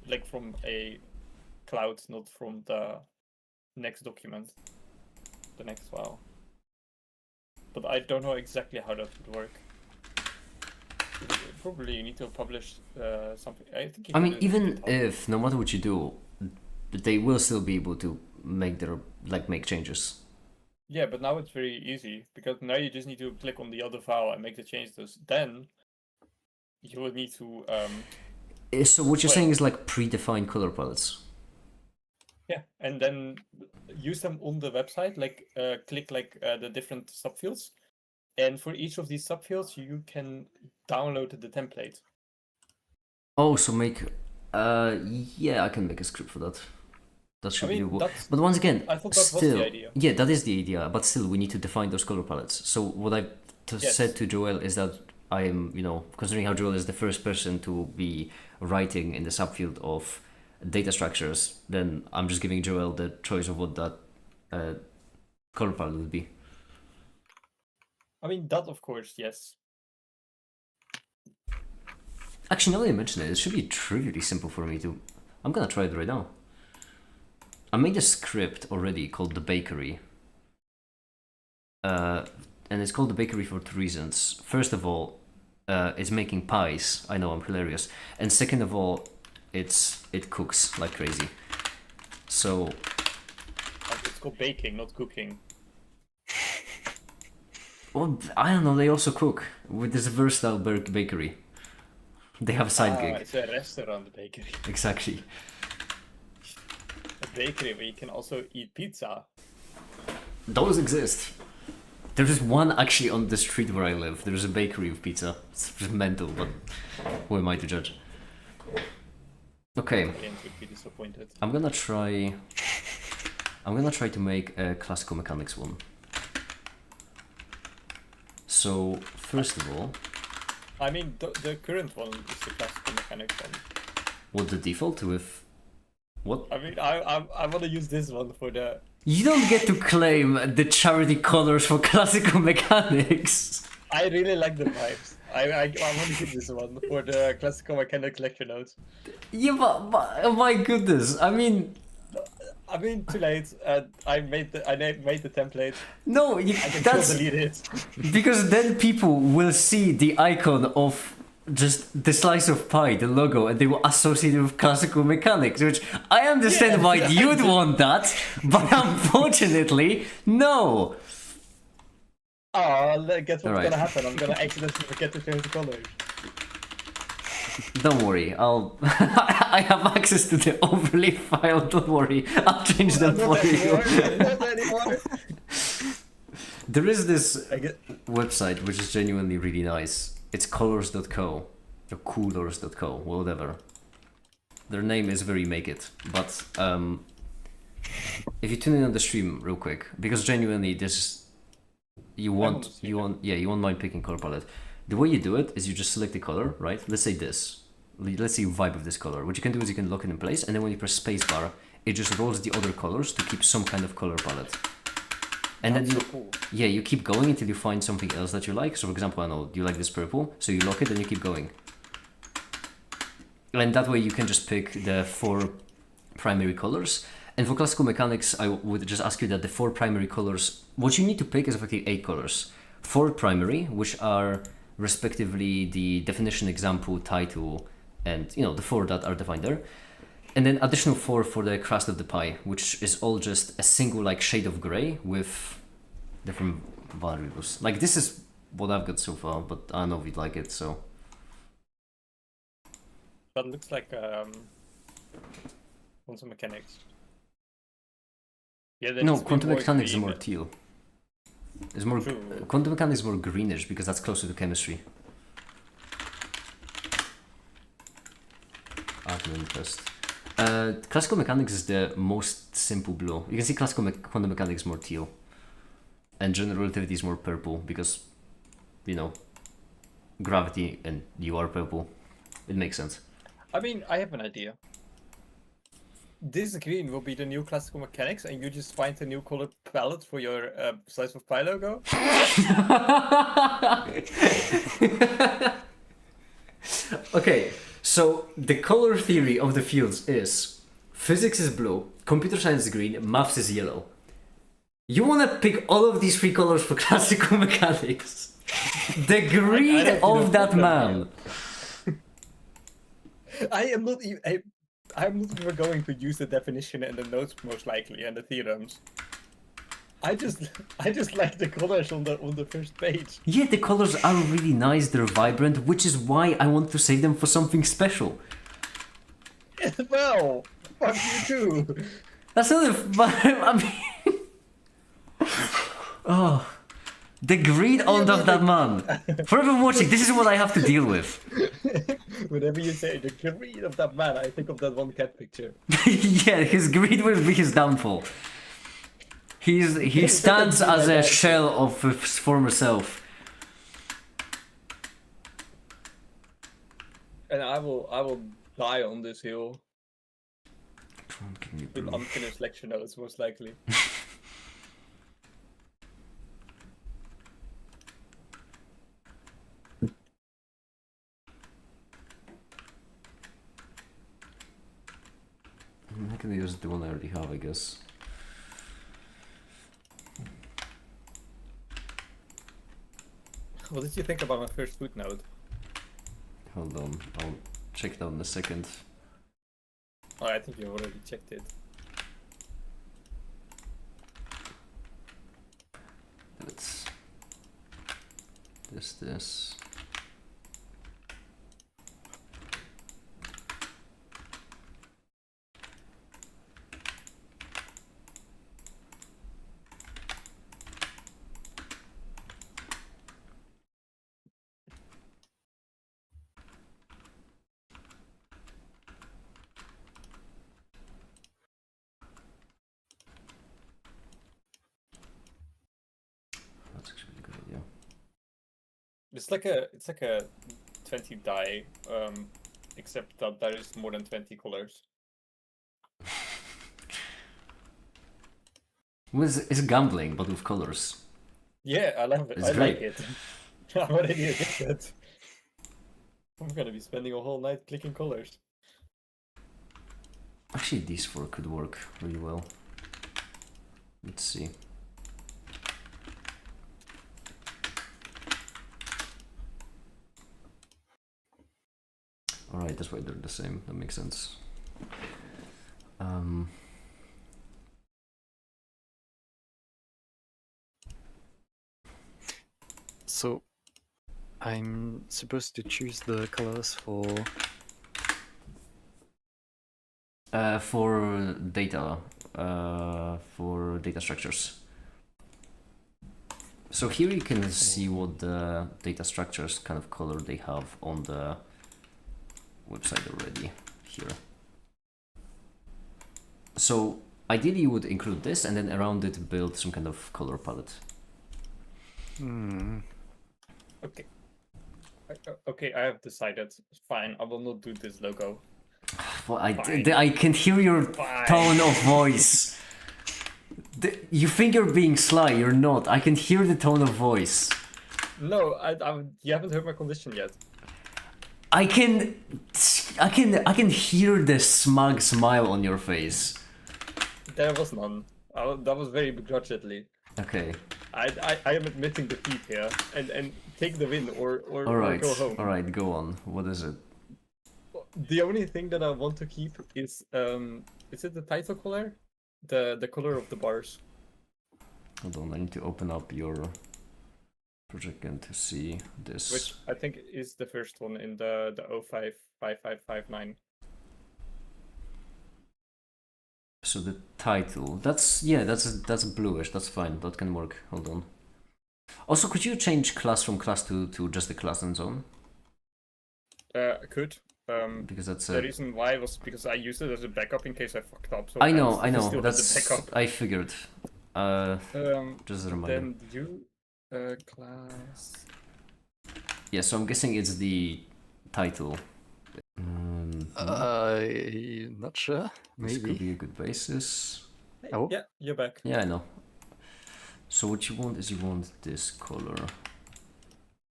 like from a cloud, not from the next document, the next file. But I don't know exactly how that would work. Probably you need to publish something. I think.
I mean, even if no matter what you do, they will still be able to make make changes.
Yeah, but now it's very easy, because now you just need to click on the other file and make the changes. Then you will need to.
So what you're saying is like predefined color palettes.
Yeah, and then use them on the website. Like click the different subfields, and for each of these subfields, you can download the template.
Oh, so make. Yeah, I can make a script for that. That should be doable.
But
once again,
I thought that
still,
was the idea.
Yeah, that is the idea. But still, we need to define those color palettes. So what I said to Joel is that I am, considering how Joel is the first person to be writing in the subfield of data structures, then I'm just giving Joel the choice of what that color palette would be.
I mean, that of course, yes.
Actually, now that you mention it, it should be trivially simple for me to. I'm gonna try it right now. I made a script already called The Bakery. And it's called The Bakery for 2 reasons. First of all, it's making pies. I know, I'm hilarious. And second of all, it cooks like crazy. So...
It's called baking, not cooking.
Well, I don't know, they also cook. With this versatile bakery. They have a side gig.
It's a restaurant bakery.
Exactly.
Bakery where you can also eat pizza.
Those exist. There is one actually on the street where I live. There is a bakery of pizza. It's just mental, but who am I to judge? Okay.
Would be disappointed.
I'm gonna try to make a classical mechanics one. So first of all,
I mean the current one is the classical mechanics one.
What the default with? What?
I mean, I want to use this one for the...
You don't get to claim the charity colors for classical mechanics.
I really like the vibes. I want to use this one for the classical mechanics lecture notes.
Yeah, but oh my goodness, I mean,
too late. I made the template.
no,
I can
that's
still delete it.
because then people will see the icon of just the slice of pie, the logo, and they will associate it with classical mechanics, which I understand why you'd want that, but unfortunately, no.
Oh, guess what's
Alright.
gonna happen? I'm gonna accidentally forget to change the colors.
Don't worry, I have access to the overlay file, don't worry, I'll change them for you.
Not anymore.
There is this website which is genuinely really nice. It's colors.co, or coolors.co, whatever. Their name is very make it, but if you tune in on the stream real quick, because genuinely this, you want mind picking color palette. The way you do it is you just select the color, right? Let's say this. Let's say you vibe with this color. What you can do is you can lock it in place, and then when you press spacebar, it just rolls the other colors to keep some kind of color palette. And then you keep going until you find something else that you like. So for example, I know you like this purple, so you lock it and you keep going. And that way you can just pick the 4 primary colors. And for classical mechanics, I would just ask you that the 4 primary colors, what you need to pick is effectively 8 colors. 4 primary, which are respectively the definition, example, title, and the 4 that are defined there. And then additional 4 for the crust of the pie, which is all just a single shade of gray with different variables. Like, this is what I've got so far, but I don't know if you'd like it, so.
That looks like Quantum mechanics. Yeah,
No,
needs to be
quantum
more
mechanics is
green.
more teal. It's more
True.
quantum mechanics is more greenish because that's closer to chemistry. Art and interest. Classical mechanics is the most simple blue. You can see classical quantum mechanics more teal, and general relativity is more purple because, you know, gravity and you are purple. It makes sense.
I mean, I have an idea. This green will be the new classical mechanics, and you just find a new color palette for your Slice of Pie logo.
Okay, so the color theory of the fields is physics is blue, computer science is green, maths is yellow. You want to pick all of these three colors for classical mechanics? The greed of that man.
I am not even. I'm not even going to use the definition and the notes most likely and the theorems. I just like the colors on the first page.
Yeah, the colors are really nice, they're vibrant, which is why I want to save them for something special.
Well, fuck you too.
That's not I mean... Oh... The greed of that man. For everyone watching, this is what I have to deal with.
Whenever you say the greed of that man, I think of that one cat picture.
Yeah, his greed will be his downfall. He stands as a shell of his former self.
And I will die on this hill with
Blue.
unfinished lecture notes, most likely.
I can use the one I already have, I guess.
What did you think about my first footnote?
Hold on, I'll check it out in a second.
Oh, I think you already checked it.
Let's... This... That's actually a good idea.
It's like a 20 die, except that there is more than 20 colors.
It's gambling, but with colors.
Yeah, I love it.
It's
I
great.
like it. I'm already addicted. I'm gonna be spending a whole night clicking colors.
Actually, these four could work really well. Let's see. Alright, that's why they're the same. That makes sense.
So, I'm supposed to choose the colors for...
For data structures. So here you can see what the data structures kind of color they have on the website already here. So ideally you would include this and then around it build some kind of color palette.
Okay. Okay, I have decided. Fine, I will not do this logo.
Well, I
Fine.
can hear your
Fine.
tone of voice. You think you're being sly, you're not. I can hear the tone of voice.
No, you haven't heard my condition yet.
I can hear the smug smile on your face.
There was none. That was very begrudgingly.
Okay.
I am admitting defeat here, and take the win or
Alright,
go home.
alright, go on. What is it?
The only thing that I want to keep is it the title color? The color of the bars.
Hold on, I need to open up your project again to see this.
Which I think is the first one in the 055559.
So the title, that's bluish, that's fine, that can work. Hold on. Also, could you change class from class to just the class and zone?
I could.
Because that's
The reason why was because I used it as a backup in case I fucked up. So
I know,
still had the
that's
backup.
I figured. Just a reminder.
Then you class.
Yeah, so I'm guessing it's the title.
Not sure.
This could
Maybe.
be a good basis.
Oh.
Yeah, you're back.
Yeah, I know. So what you want is you want this color,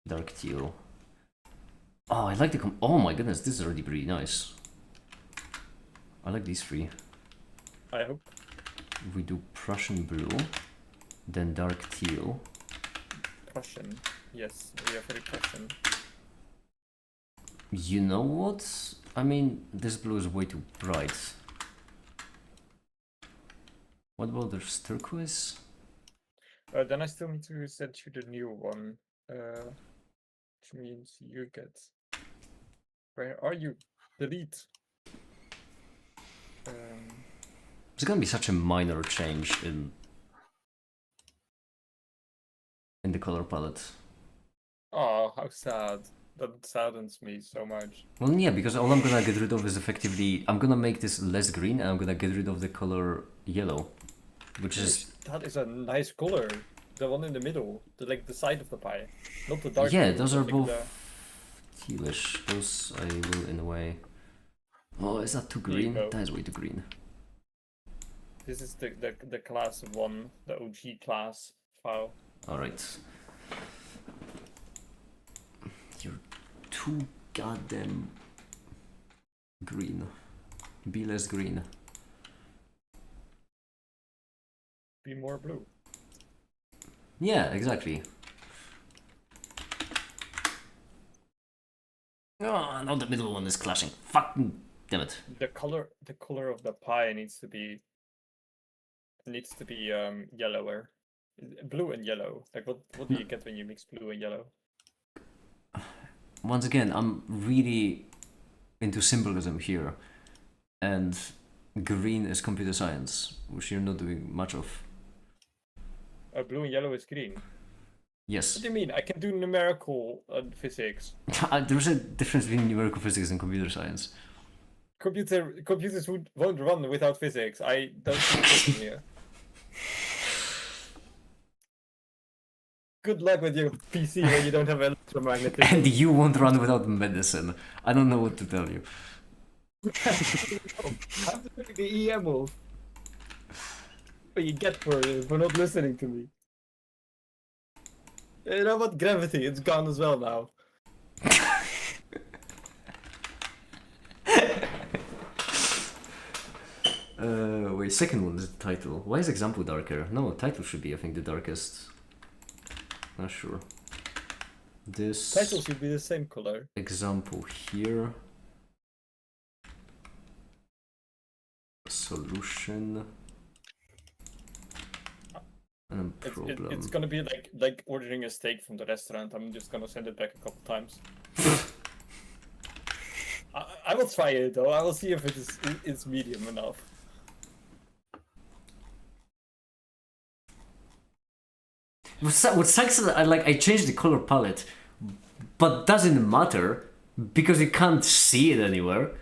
dark teal. Oh, I like the oh my goodness, this is already pretty nice. I like these three.
I hope.
If we do Prussian blue, then dark teal.
Prussian. Yes, we are very Prussian.
You know what? I mean, this blue is way too bright. What about this turquoise?
Then I still need to send you the new one. Which means you get. Where are you? Delete.
It's gonna be such a minor change in the color palette.
Oh, how sad. That saddens me so much.
Well, yeah, because all I'm gonna get rid of is effectively I'm gonna make this less green and I'm gonna get rid of the color yellow, which is
That is a nice color. The one in the middle, like the side of the pie, not the dark.
yeah,
blue,
those
but
are
like
both
the-
tealish. Those I will in a way. Oh, is that too
There you
green?
go.
That is way too green.
This is the class 1, the OG class file.
All right. You're too goddamn green. Be less green.
Be more blue.
Yeah, exactly. Oh, now the middle one is clashing. Fucking damn it.
The color of the pie needs to be yellower. Blue and yellow. Like what do you get when you mix blue and yellow?
Once again, I'm really into symbolism here. And green is computer science, which you're not doing much of.
Blue and yellow is green.
Yes.
What do you mean? I can do numerical physics.
There's a difference between numerical physics and computer science.
Computers won't run without physics. I don't see physics here. Good luck with your PC when you don't have electromagnetism.
And you won't run without medicine. I don't know what to tell you.
I'm doing the EM move. What you get for not listening to me. You know what? Gravity, it's gone as well now.
Wait, second one is the title. Why is example darker? No, title should be, I think, the darkest. Not sure. This
Title should be the same color.
example here. Solution. And problem.
It's gonna be like ordering a steak from the restaurant. I'm just gonna send it back a couple times. I will try it though. I will see if it's medium enough.
What sucks is that I changed the color palette, but doesn't matter because you can't see it anywhere.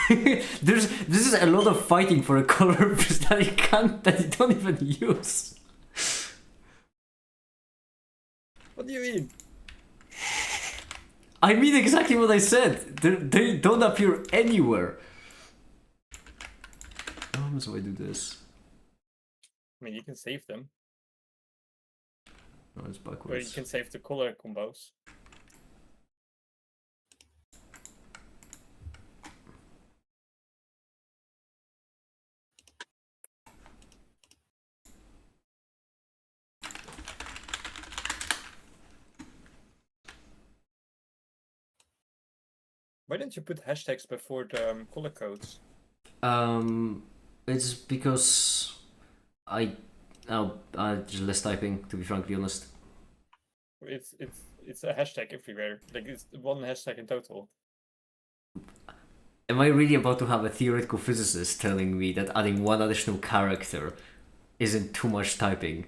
This is a lot of fighting for a color that you don't even use.
What do you mean?
I mean exactly what I said. They don't appear anywhere. How do I do this?
I mean, you can save them,
No, it's
or you
backwards.
can save the color combos. Why didn't you put hashtags before the color codes?
It's because I just less typing, to be frankly honest.
It's a hashtag everywhere. Like it's one hashtag in total.
Am I really about to have a theoretical physicist telling me that adding one additional character isn't too much typing?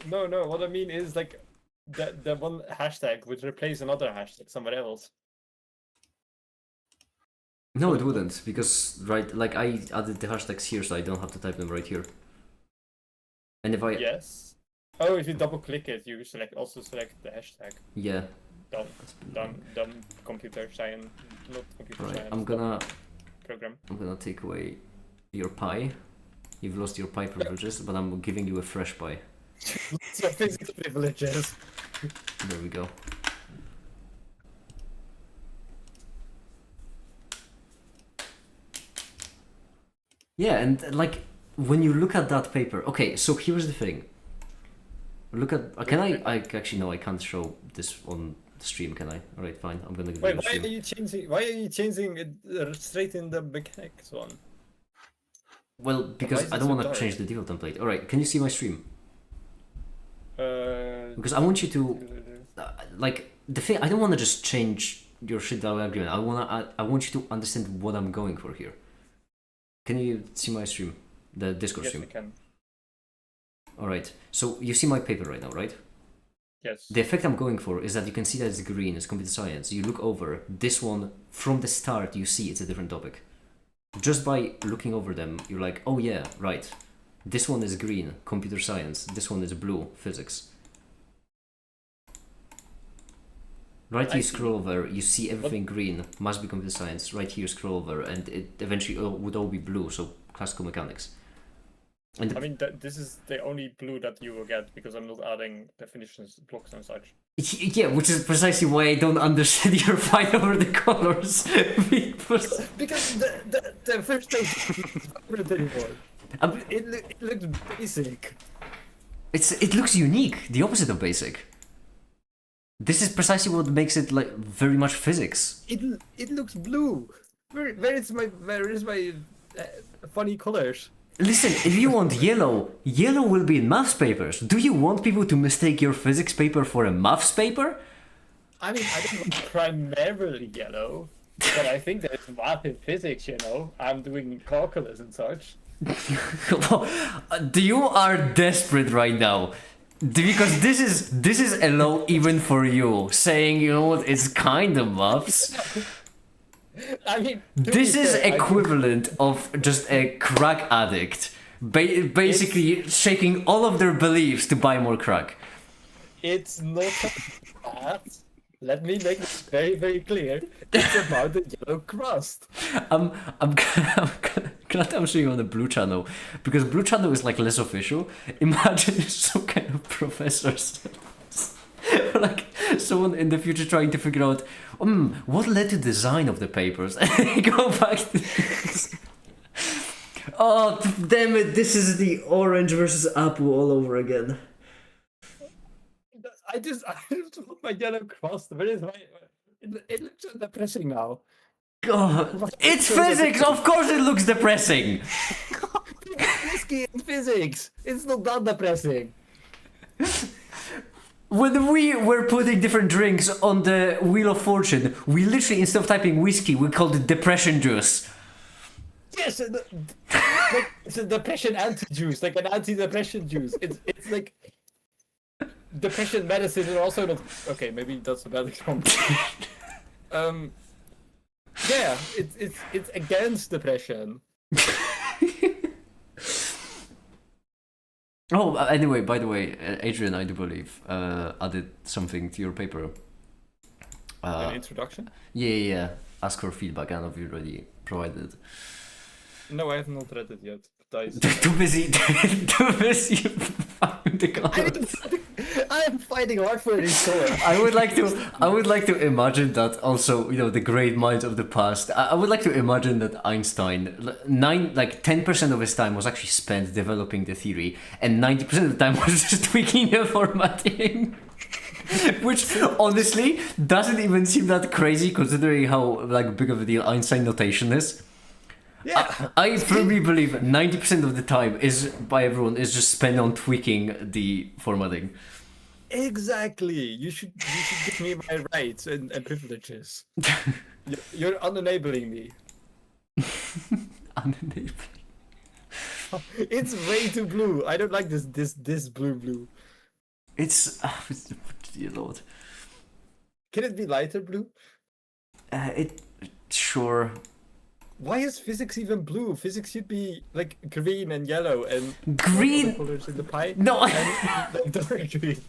No. What I mean is like the one hashtag would replace another hashtag somewhere else.
No, it wouldn't, because like I added the hashtags here, so I don't have to type them right here. And if I
Yes. Oh, if you double click it, you also select the hashtag.
yeah,
Dumb computer science, not computer
right.
science.
I'm
dumb program.
gonna take away your pie. You've lost your pie privileges, but I'm giving you a fresh pie.
It's your physics privileges.
There we go. Yeah, and like when you look at that paper, okay, so here's the thing. Look at can I actually no, I can't show this on the stream, can I? Alright, fine. I'm gonna give
Wait,
you a stream.
why are you changing it straight in the mechanics one?
Well, because
is
I
it
don't
so
want to
dark?
change the default template. Alright, can you see my stream?
Uh,
Because I want you to like the thing. I don't want to just change your shit dialogue agreement. I want you to understand what I'm going for here. Can you see my stream? The Discord
yes, I
stream.
can.
Alright, so you see my paper right now, right?
Yes.
The effect I'm going for is that you can see that it's green, it's computer science. You look over, this one, from the start, you see it's a different topic. Just by looking over them, you're like, oh yeah, right. This one is green, computer science. This one is blue, physics. Right, you scroll over, you see everything green, must be computer science. Right here, scroll over, and it eventually would all be blue, so classical mechanics. And
I mean, this is the only blue that you will get because I'm not adding definitions, blocks, and such.
yeah, which is precisely why I don't understand your fight over the colors.
Because the first thing is not anymore. It looks basic.
It looks unique, the opposite of basic. This is precisely what makes it like very much physics.
It looks blue. Where is my funny colors?
Listen, if you want yellow, yellow will be in maths papers. Do you want people to mistake your physics paper for a maths paper?
I mean, I don't want primarily yellow, but I think there's math in physics, you know. I'm doing calculus and such.
You are desperate right now. Because this is a low even for you, saying, you know what, it's kind of maths.
I mean,
This is equivalent of just a crack addict, basically shaking all of their beliefs to buy more crack.
It's not about math. Let me make this very, very clear. It's about the yellow crust.
I'm glad I'm showing you on the Blue Channel, because Blue Channel is like less official. Imagine some kind of professors. Or like someone in the future trying to figure out what led to design of the papers. And go back to this. Oh damn it, this is the orange versus apple all over again.
I just want my yellow crust. Where is my? It looks so depressing now.
God, it's physics, of course it looks depressing.
Whiskey in physics. It's not that depressing.
When we were putting different drinks on the Wheel of Fortune, we literally, instead of typing whiskey, we called it depression juice.
Yes, it's a depression anti-juice, like an anti-depression juice. It's like depression medicine, and also not. Okay, maybe that's a bad example. Yeah, it's against depression.
Oh, anyway, by the way, Adrian, I do believe, added something to your paper.
An introduction?
Yeah. Ask for feedback. I don't know if you already provided.
No, I have not read it yet.
Too busy finding the colors.
I am fighting hard for this color.
I would like to imagine that also, you know, the great minds of the past. I would like to imagine that Einstein, 10% of his time was actually spent developing the theory, and 90% of the time was just tweaking the formatting. Which honestly doesn't even seem that crazy considering how like big of a deal Einstein notation is.
Yeah.
I firmly believe 90% of the time is by everyone is just spent on tweaking the formatting.
Exactly. You should give me my rights and privileges. You're unenabling me.
Unenabling.
It's way too blue. I don't like this blue.
It's dear lord.
Can it be lighter blue?
It sure.
Why is physics even blue? Physics should be like green and yellow and
Green?
what other colors in the pie.
No.
And like dark green.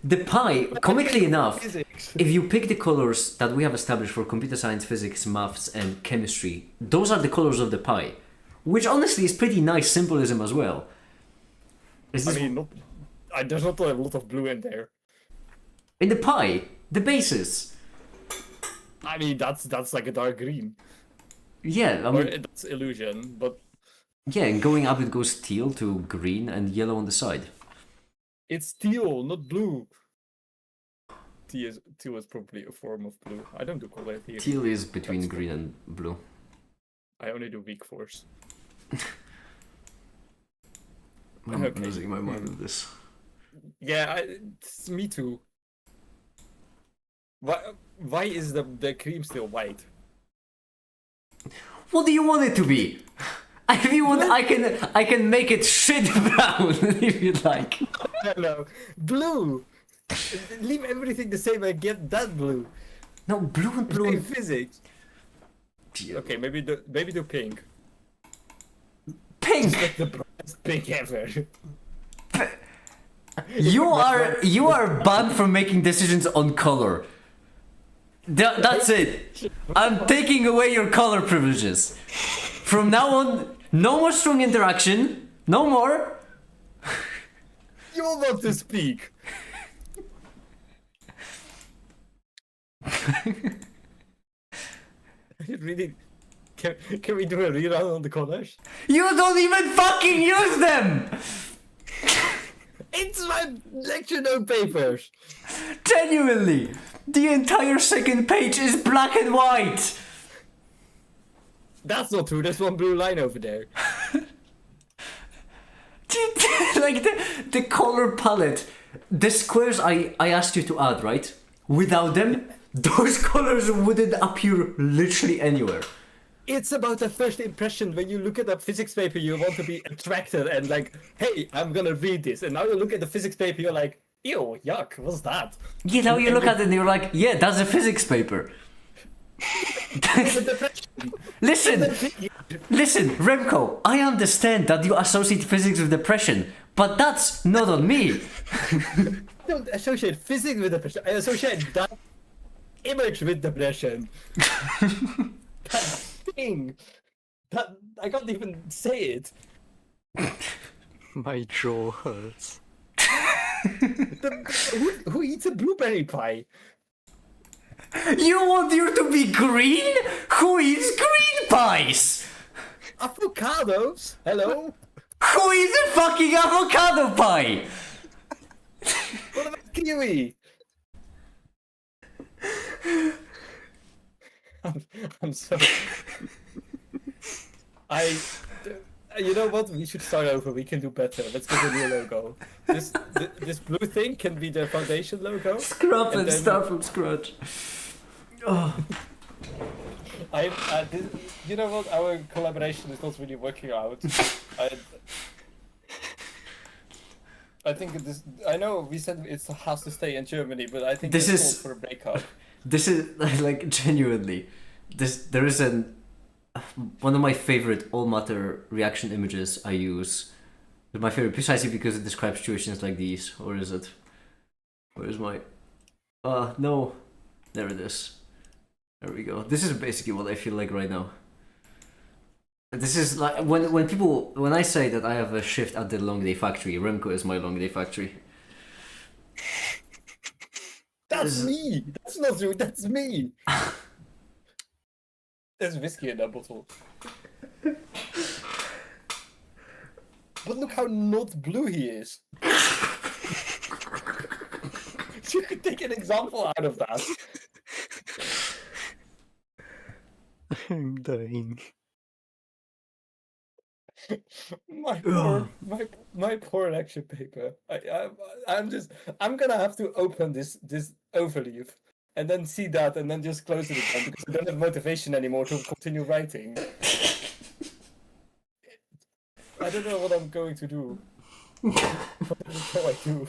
The pie, comically enough,
Physics.
if you pick the colors that we have established for computer science, physics, maths, and chemistry, those are the colors of the pie. Which honestly is pretty nice symbolism as well. Is
I
this
mean, there's not a lot of blue in there.
in the pie? The bases.
I mean, that's like a dark green.
Yeah, I
Or
mean,
that's illusion, but
yeah, and going up it goes teal to green and yellow on the side.
it's teal, not blue. Teal is probably a form of blue. I don't do color theory.
Teal is between
That's
green and blue.
I only do weak force.
I'm
Okay.
losing my mind with this.
Yeah, it's me too. Why is the cream still white?
What do you want it to be? If you want, I can make it shit brown if you'd like.
Hello, blue. Leave everything the same and get that blue.
No, blue and blue.
In
And...
physics. Okay, maybe do pink.
Pink.
Like the brightest pink ever.
You are banned from making decisions on color. That's it. I'm taking away your color privileges. From now on, no more strong interaction. No more.
You want to speak. Really? Can we do a rerun on the colors?
You don't even fucking use them.
It's my lecture note papers.
Genuinely, the entire second page is black and white.
That's not true. There's one blue line over there.
Like the color palette, the squares I asked you to add, right? Without them, those colors wouldn't appear literally anywhere.
It's about the first impression. When you look at a physics paper, you want to be attracted and like, hey, I'm gonna read this. And now you look at the physics paper, you're like, ew, yuck, what's that?
You know, you look at it and you're like, yeah, that's a physics paper.
The depression.
Listen, Remco, I understand that you associate physics with depression, but that's not on me.
I don't associate physics with depression. I associate that image with depression. That thing. That I can't even say it.
My jaw hurts.
Who eats a blueberry pie?
You want you to be green? Who eats green pies?
Avocados? Hello?
Who eats a fucking avocado pie?
What about kiwi? I'm sorry. You know what? We should start over. We can do better. Let's get a new logo. This blue thing can be the foundation logo.
Scrap and
then-
start from scratch. Oh.
You know what? Our collaboration is not really working out. I think this. I know we said it has to stay in Germany, but I think
This
it's
is-
called for a breakup.
This is like genuinely. There is one of my favorite all matter reaction images I use. It's my favorite precisely because it describes situations like these. Or is it? Where is my? No, there it is. There we go. This is basically what I feel like right now. This is like when I say that I have a shift at the long day factory. Remco is my long day factory.
That's me. That's not you. That's me. There's whiskey in that bottle. But look how not blue he is. You could take an example out of that.
I'm dying.
My poor lecture paper. I'm gonna have to open this overleaf and then see that, and then just close it again because I don't have motivation anymore to continue writing. I don't know what I'm going to do. What I do.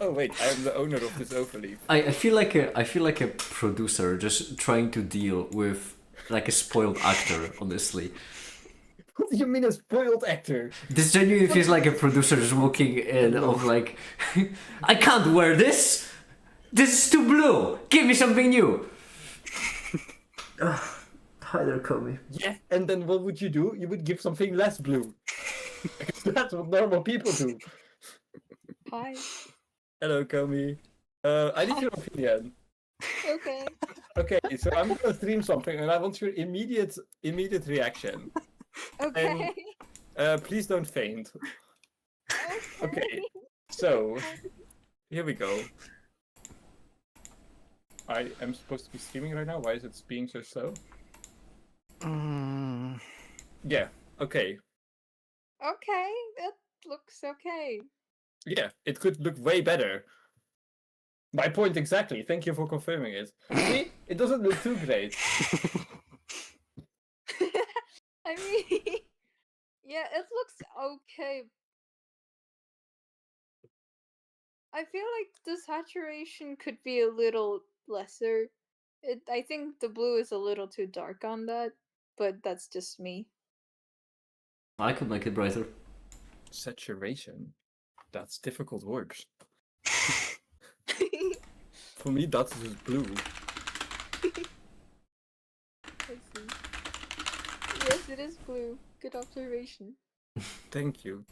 Oh wait, I am the owner of this overleaf.
I feel like a producer just trying to deal with like a spoiled actor, honestly.
What do you mean a spoiled actor?
This genuinely feels like a producer just walking in of like, I can't wear this! This is too blue! Give me something new! Hi there, Komi.
Yeah, and then what would you do? You would give something less blue. Because that's what normal people do.
Hi.
Hello, Komi. I need your opinion.
Okay.
Okay, so I'm gonna stream something, and I want your immediate reaction.
Okay.
Please don't faint. Okay, so here we go. I am supposed to be streaming right now. Why is it being so slow? Yeah. Okay.
Okay, that looks okay.
Yeah, it could look way better. My point exactly. Thank you for confirming it. See, it doesn't look too great.
I mean, yeah, it looks okay. I feel like the saturation could be a little lesser. I think the blue is a little too dark on that, but that's just me.
I could make it brighter.
Saturation. That's difficult words. For me, that's just blue.
Let's see. Yes, it is blue. Good observation.
Thank you.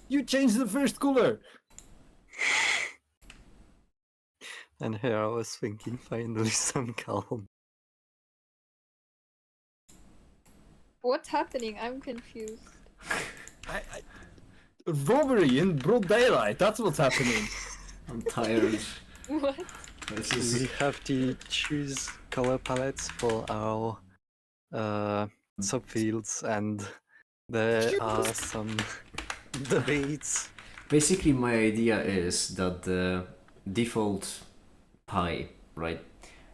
You changed the first color.
And here I was thinking, finally some calm.
What's happening? I'm confused.
Robbery in broad daylight. That's what's happening.
I'm tired.
What?
This
We
is...
have to choose color palettes for our subfields, and there are some debates.
Basically, my idea is that the default pie, right?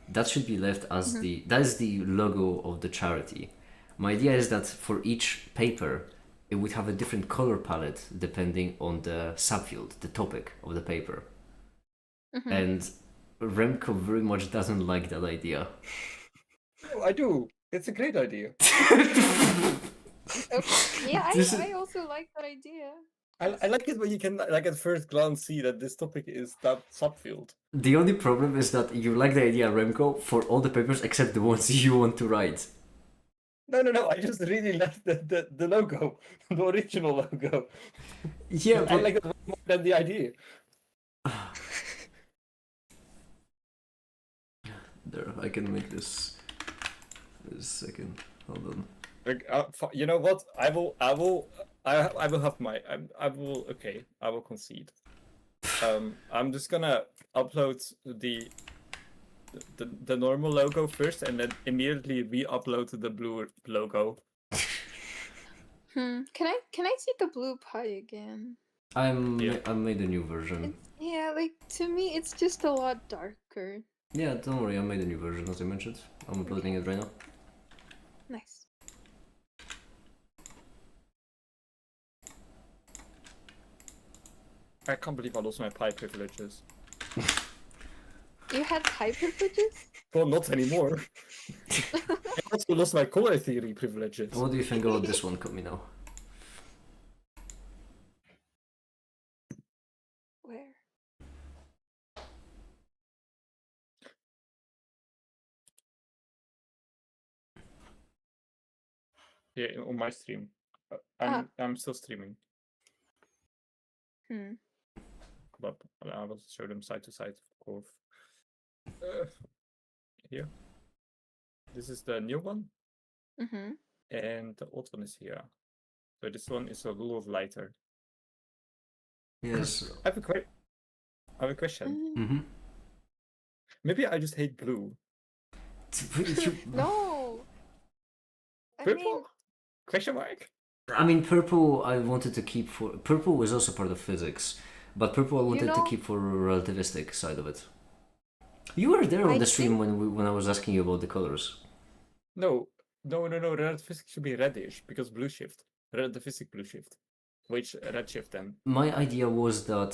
That should be left as that is the logo of the charity. My idea is that for each paper, it would have a different color palette depending on the subfield, the topic of the paper. And Remco very much doesn't like that idea.
Oh, I do. It's a great idea.
Okay. Yeah,
This is-
I also like that idea.
I like it when you can, like, at first glance see that this topic is that subfield.
The only problem is that you like the idea, Remco, for all the papers except the ones you want to write.
No. I just really like the logo, the original logo.
Yeah,
I
but
like it way more than the idea.
there, I can make this. A second, hold on.
Like, you know what? I will have my. I will. Okay, I will concede. I'm just gonna upload the normal logo first, and then immediately re-upload the blue logo.
Can I see the blue pie again?
I made a new version.
Yeah, like to me, it's just a lot darker.
Yeah, don't worry, I made a new version as I mentioned. I'm uploading it right now.
Nice.
I can't believe I lost my pie privileges.
You had pie privileges?
Well, not anymore. I also lost my color theory privileges.
What do you think about this one, Komi, now?
Where?
Yeah, on my stream. I'm still streaming, but I will show them side to side, of course. Here. This is the new one,
Mm-hmm.
and the old one is here. So this one is a little lighter.
Yes.
I have a question.
Mm-hmm.
Maybe I just hate blue.
No. I
Purple?
mean,
Question mark?
I mean, purple I wanted to keep for... Purple was also part of physics, but purple I
You
wanted to
know-
keep for relativistic side of it. You were there on
I
the stream
think-
when I was asking you about the colors.
No. Relativistic should be reddish because blue shift. Relativistic blue shift. Which red shift then?
My idea was that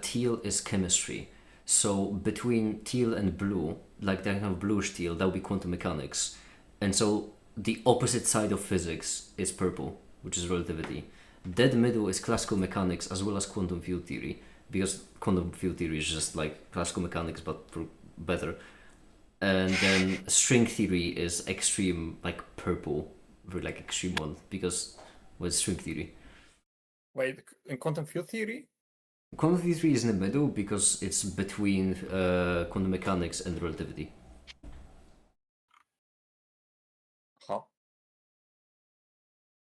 teal is chemistry. So between teal and blue, like that kind of bluish teal, that would be quantum mechanics. And so the opposite side of physics is purple, which is relativity. Dead middle is classical mechanics as well as quantum field theory, because quantum field theory is just like classical mechanics but for better. And then string theory is extreme, like purple, very like extreme one, because with string theory.
Wait, in quantum field theory?
Quantum field theory is in the middle because it's between quantum mechanics and relativity.
Huh.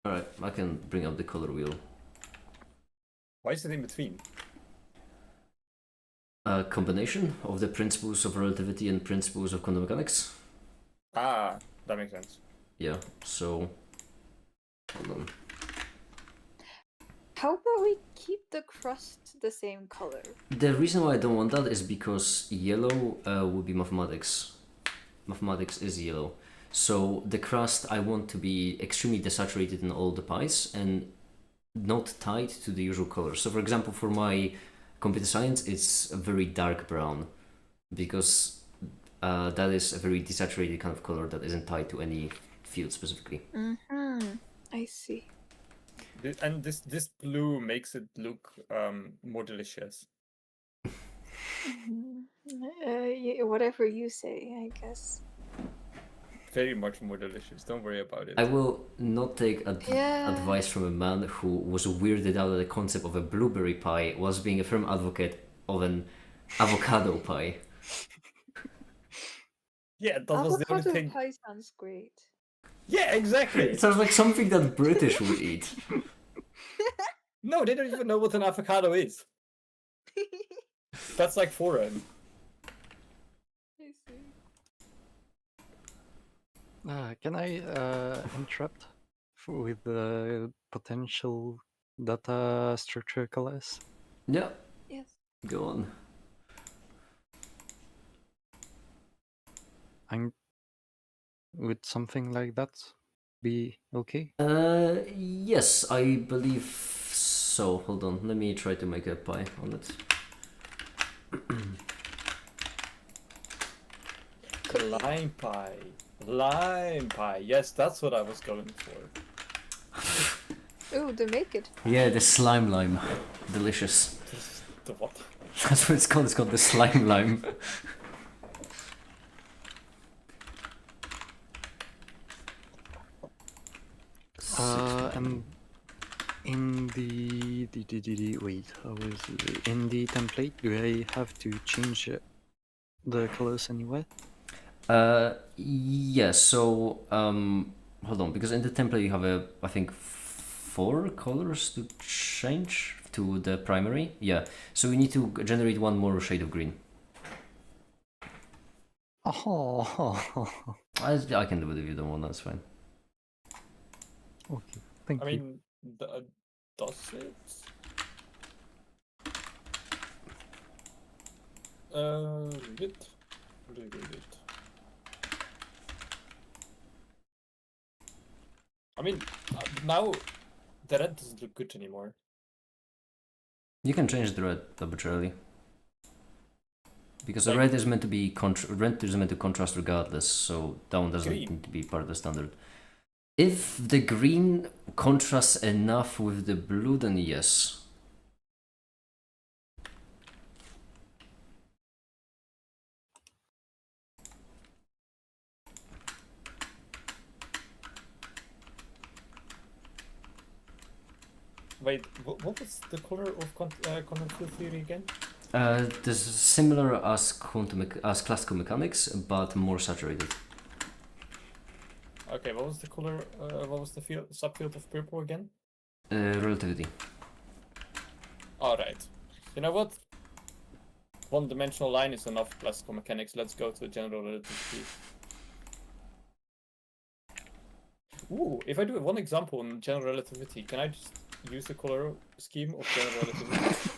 Alright, I can bring up the color wheel.
Why is it in between?
A combination of the principles of relativity and principles of quantum mechanics.
Ah, that makes sense.
Yeah, so... Hold on.
how about we keep the crust the same color?
The reason why I don't want that is because yellow would be mathematics. Mathematics is yellow. So the crust I want to be extremely desaturated in all the pies and not tied to the usual colors. So for example, for my computer science, it's a very dark brown because that is a very desaturated kind of color that isn't tied to any field specifically.
Mm-hmm. I see.
And this blue makes it look more delicious.
Whatever you say, I guess.
Very much more delicious. Don't worry about it.
I will not take
Yeah.
advice from a man who was weirded out at the concept of a blueberry pie whilst being a firm advocate of an avocado pie.
Yeah, that was the only
Avocado
thing.
pie sounds great.
Yeah, exactly.
It sounds like something that British would eat.
No, they don't even know what an avocado is. That's like foreign.
I see.
Can I interrupt with the potential data structure class?
Yeah,
Yes.
go on.
Would something like that be okay?
Yes, I believe so. Hold on, let me try to make a pie on it.
Lime pie. Lime pie. Yes, that's what I was going for.
Ooh, to make it.
Yeah, the slime lime. Delicious.
The what?
That's what it's called. It's called the slime lime.
And in the wait, how is it? In the template, do I have to change the colors anywhere?
Yeah, so, hold on, because in the template you have I think 4 colors to change to the primary. Yeah, so we need to generate one more shade of green.
Oh,
I can do it if you don't want, that's fine.
okay. Thank
I
you.
mean, does it? Read it. Read it. I mean, now the red doesn't look good anymore.
You can change the red arbitrarily. Because the
Like-
red is meant to be red is meant to contrast regardless, so that one doesn't
Green.
need to be part of the standard. If the green contrasts enough with the blue, then yes.
Wait, what was the color of quantum field theory again?
This is similar as classical mechanics, but more saturated.
was the color? What was the subfield of purple again?
Relativity.
All right. You know what? One-dimensional line is enough classical mechanics. Let's go to general relativity. Ooh, if I do one example in general relativity, can I just use the color scheme of general relativity?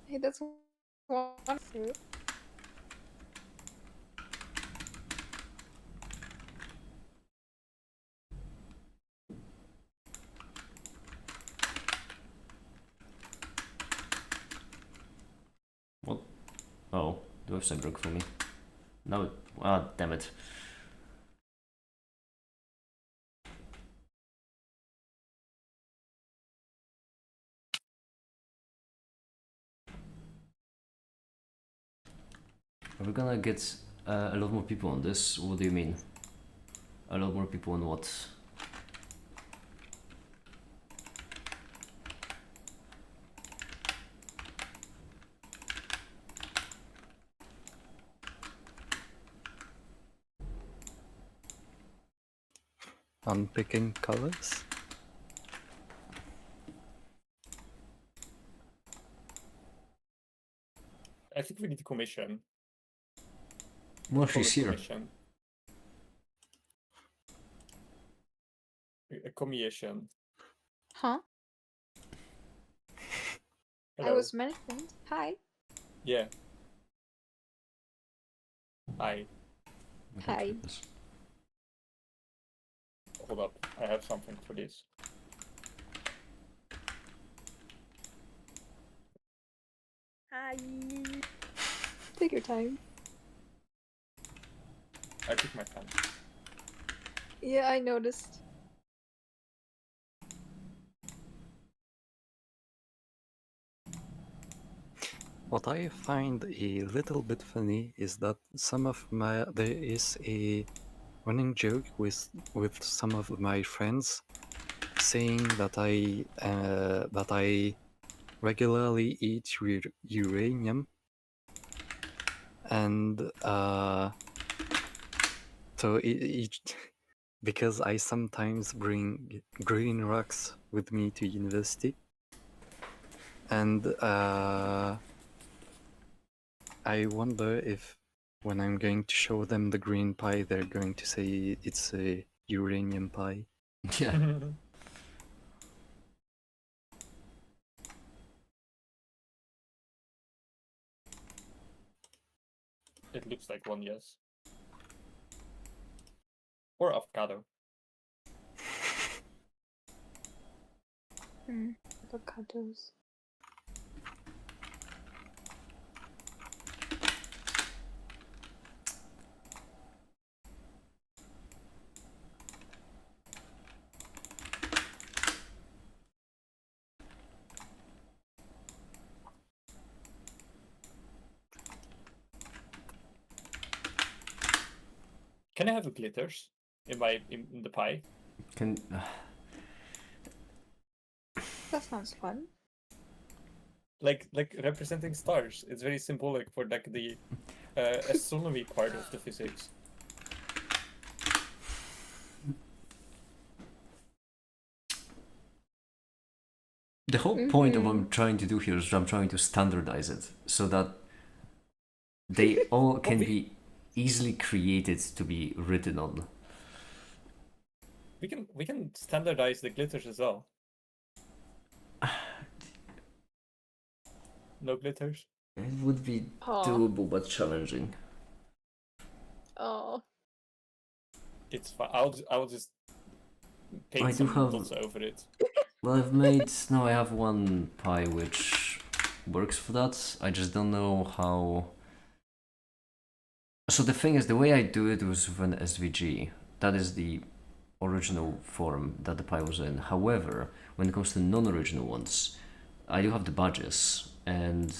Hey, that's one through.
What? Oh, the website broke for me. No, ah, damn it. Are we gonna get a lot more people on this? What do you mean? A lot more people on what?
Unpicking colors.
I think we need a commission.
Well,
Color
she's here.
commission. A commission.
Huh?
Hello.
I was mentioned. Hi.
Yeah. Hi.
Hi.
Hold up. I have something for this.
Hi. Take your time.
I took my time.
Yeah, I noticed.
What I find a little bit funny is that there is a running joke with some of my friends saying that I regularly eat uranium, and so because I sometimes bring green rocks with me to university, and I wonder if when I'm going to show them the green pie, they're going to say it's a uranium pie.
Yeah.
It looks like one, yes. Or avocado.
Avocados.
Can I have glitters in the pie?
Can
That sounds fun.
Like representing stars. It's very symbolic for like the astronomy part of the physics.
the whole point of what I'm trying to do here is I'm trying to standardize it so that they all can be easily created to be written on.
We can standardize the glitters as well. No glitters.
It would be
Oh.
doable but challenging.
Oh.
It's fine. I'll just
I
paint
do
some
have-
dots over it.
Well, I have one pie which works for that. I just don't know how. So the thing is, the way I do it was with an SVG. That is the original form that the pie was in. However, when it comes to non-original ones, I do have the badges, and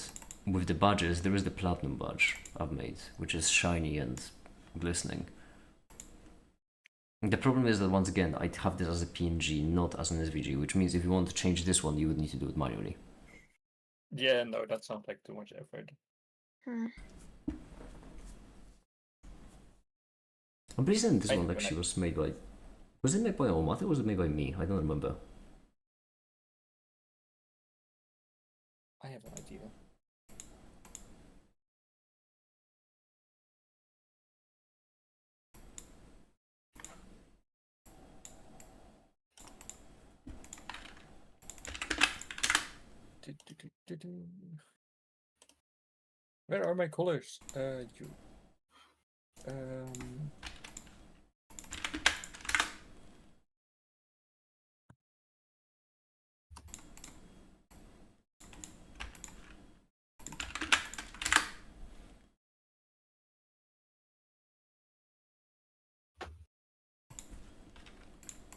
with the badges, there is the platinum badge I've made, which is shiny and glistening. The problem is that once again, I have this as a PNG, not as an SVG, which means if you want to change this one, you would need to do it manually.
Yeah, no, that sounds like too much effort.
I'm pretty certain this
I
one
do when
actually
I-
was made by... Was it made by Omate or was it made by me? I don't remember.
I have an idea. Do. Where are my colors? You. Um.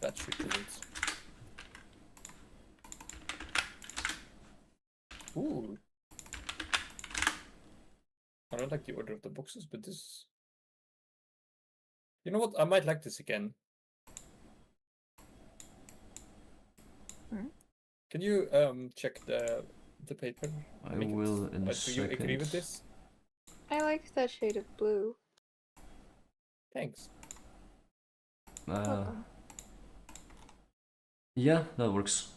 That should do it. Ooh. I don't like the order of the boxes, but this. You know what? I might like this again.
Hmm?
Can you check the paper?
I
Make it-
will in a
Do you agree with
second.
this?
I like that shade of blue.
Thanks.
Welcome.
Yeah, that works.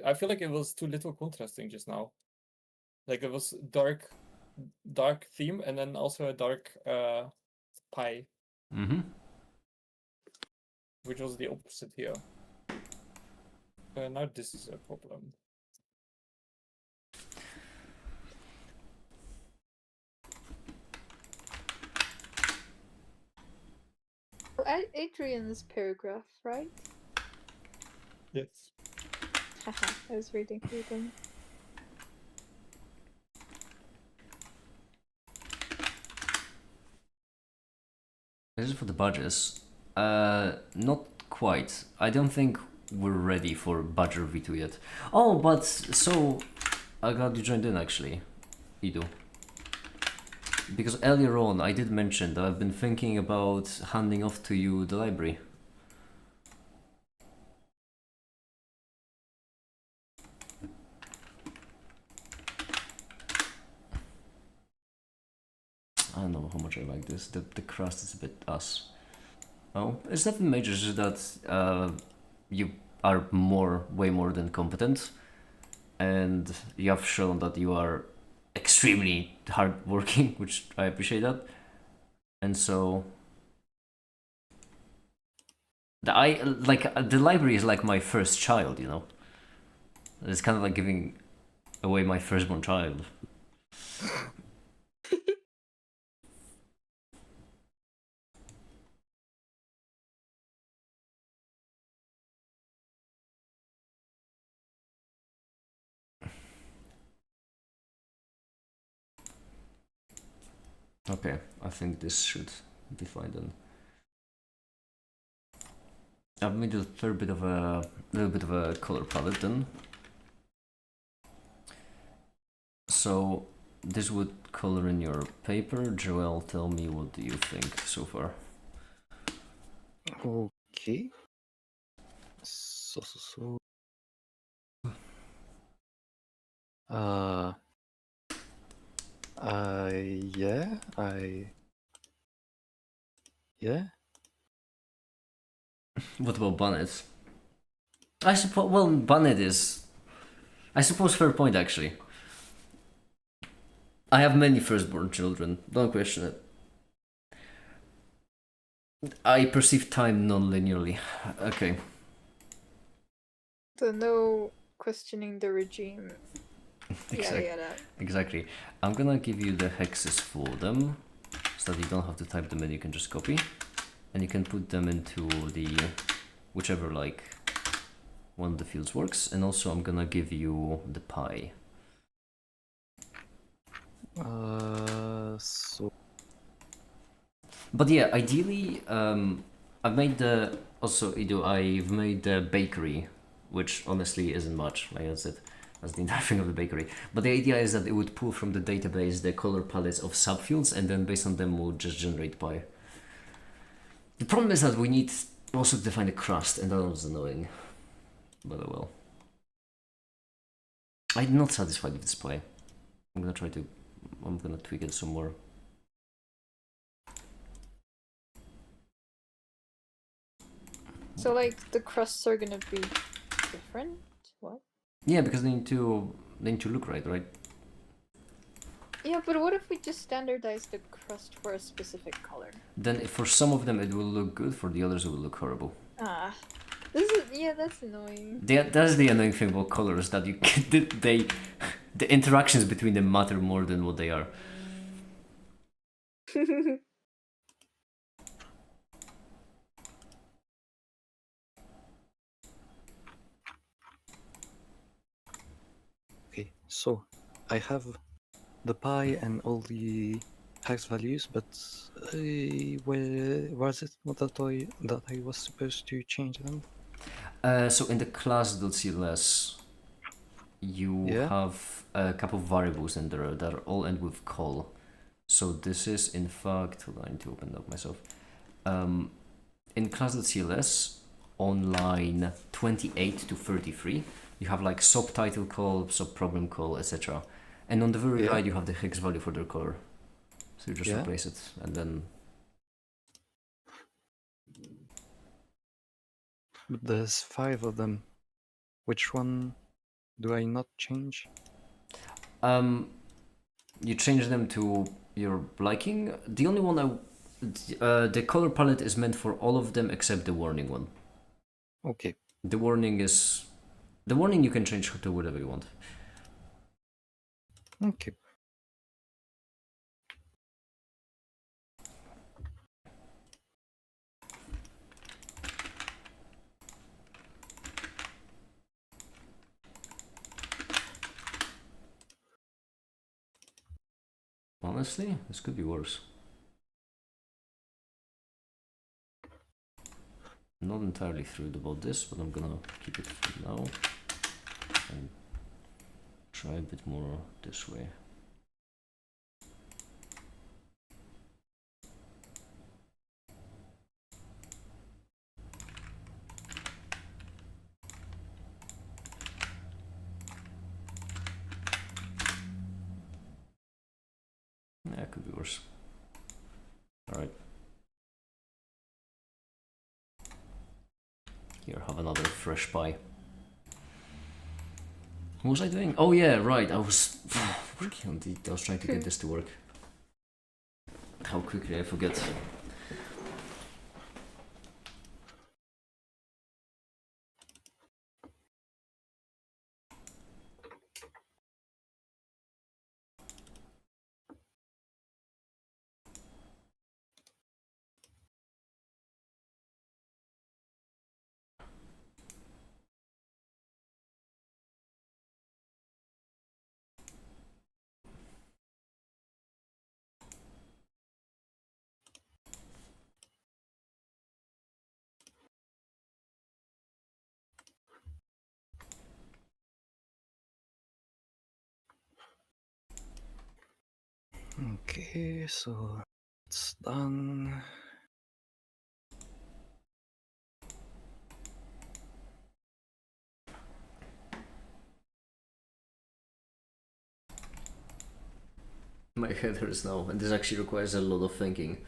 I feel like it was too little contrasting just now. Like it was dark theme and then also a dark pie,
Mm-hmm.
which was the opposite here. Now this is a problem.
Oh, Adrian's paragraph, right?
Yes.
Haha, I was reading through them.
This is for the badges. Not quite. I don't think we're ready for Badger V2 yet. Oh, but so I glad you joined in actually, Ido. Because earlier on I did mention that I've been thinking about handing off to you the library. I don't know how much I like this. The crust is a bit us. Oh, it's nothing major. It's just that you are way more than competent, and you have shown that you are extremely hardworking, which I appreciate that. And so, the library is like my first child, you know. It's kind of like giving away my firstborn child. Okay, I think this should be fine then. I've made a little bit of a color palette then. So this would color in your paper. Joel, tell me, what do you think so far?
Okay. So. Uh. Yeah. Yeah.
What about Bonnet? I suppose. Well, Bonnet is. I suppose fair point actually. I have many firstborn children. Don't question it. I perceive time non-linearly. Okay.
So no questioning the regime.
Exactly.
Yada.
Exactly. I'm gonna give you the hexes for them, so that you don't have to type them in. You can just copy, and you can put them into the whichever like one of the fields works. And also, I'm gonna give you the pie.
So.
But yeah, ideally, I've made the also Ido. I've made the bakery, which honestly isn't much. Like that's it. That's the entire thing of the bakery. But the idea is that it would pull from the database the color palettes of subfields, and then based on them, we'll just generate pie. The problem is that we need also to define the crust, and that was annoying. But oh well. I'm not satisfied with this pie. I'm gonna tweak it some more.
So like the crusts are gonna be different? What?
Yeah, because they need to look right?
Yeah, but what if we just standardize the crust for a specific color?
Then for some of them it will look good, for the others it will look horrible.
Ah, this is that's annoying.
That's the annoying thing about colors, that you the interactions between them matter more than what they are.
Okay, so I have the pi and all the hex values, but where was it that I was supposed to change them?
So in the class.cls, you have a couple of variables in there that all end with col. So this is in fact, hold on, I need to open it up myself. In class.cls, on line 28 to 33, you have like subtitle call, subprogram call, etc. And on the very right, you have the hex value for their color. So you just replace it, and then.
But there's 5 of them. Which one do I not change?
You change them to your liking. The only one the color palette is meant for all of them except the warning one.
Okay.
The warning you can change to whatever you want.
Okay.
Honestly, this could be worse. I'm not entirely thrilled about this, but I'm gonna keep it for now and try a bit more this way. Yeah, it could be worse. Alright. Here, have another fresh pie. What was I doing? Oh yeah, right, I was working on I was trying to get this to work. How quickly I forget.
Okay, so it's done.
My head hurts now, and this actually requires a lot of thinking.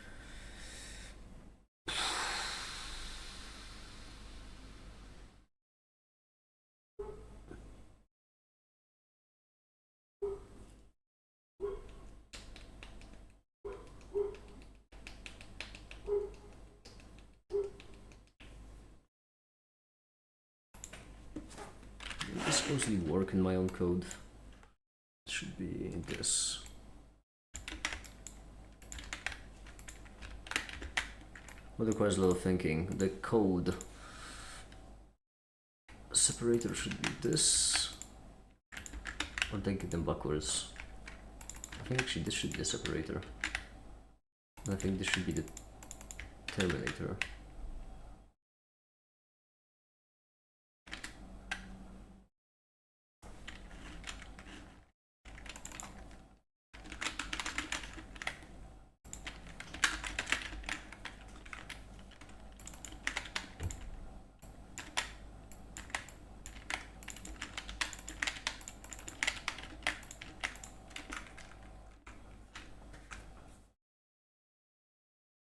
Will this supposedly work in my own code? It should be this. But requires a lot of thinking. The code separator should be this. Or take it them backwards. I think actually this should be the separator. I think this should be the terminator.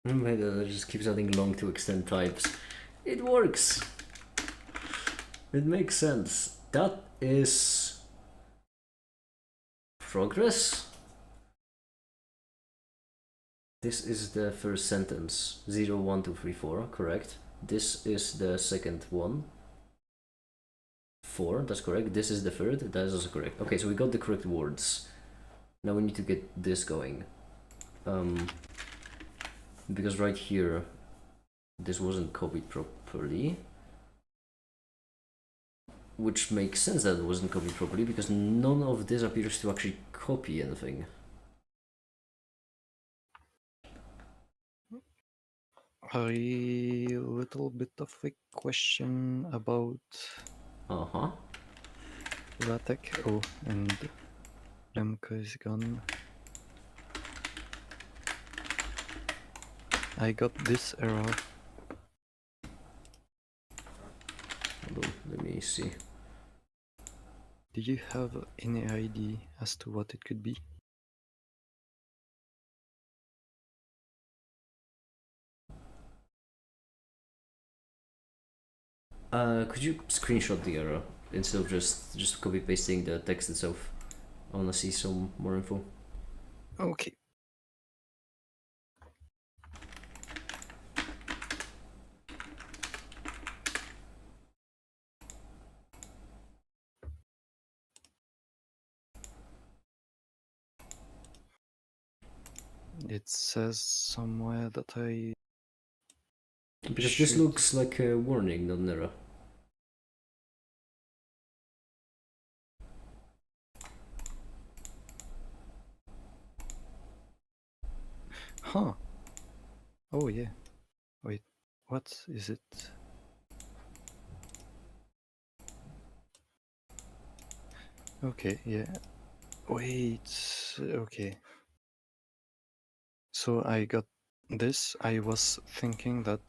My data just keeps adding long to extend types. It works. It makes sense. That is progress. This is the first sentence. 0, 1, 2, 3, 4, correct. This is the second one. 4, that's correct. This is the third, that is also correct. Okay, so we got the correct words. Now we need to get this going. Because right here, this wasn't copied properly. Which makes sense that it wasn't copied properly, because none of this appears to actually copy anything.
A little bit of a question about
Uh-huh.
LaTeX. Oh, and Remco is gone. I got this error.
Hold on, let me see.
Do you have any idea as to what it could be?
Could you screenshot the error instead of just copy pasting the text itself? I wanna see some more info.
Okay. It says somewhere that I
Because this
should-
looks like a warning, not an error.
Huh. Oh yeah. Wait, what is it? Okay, yeah. Wait, okay. So I got this. I was thinking that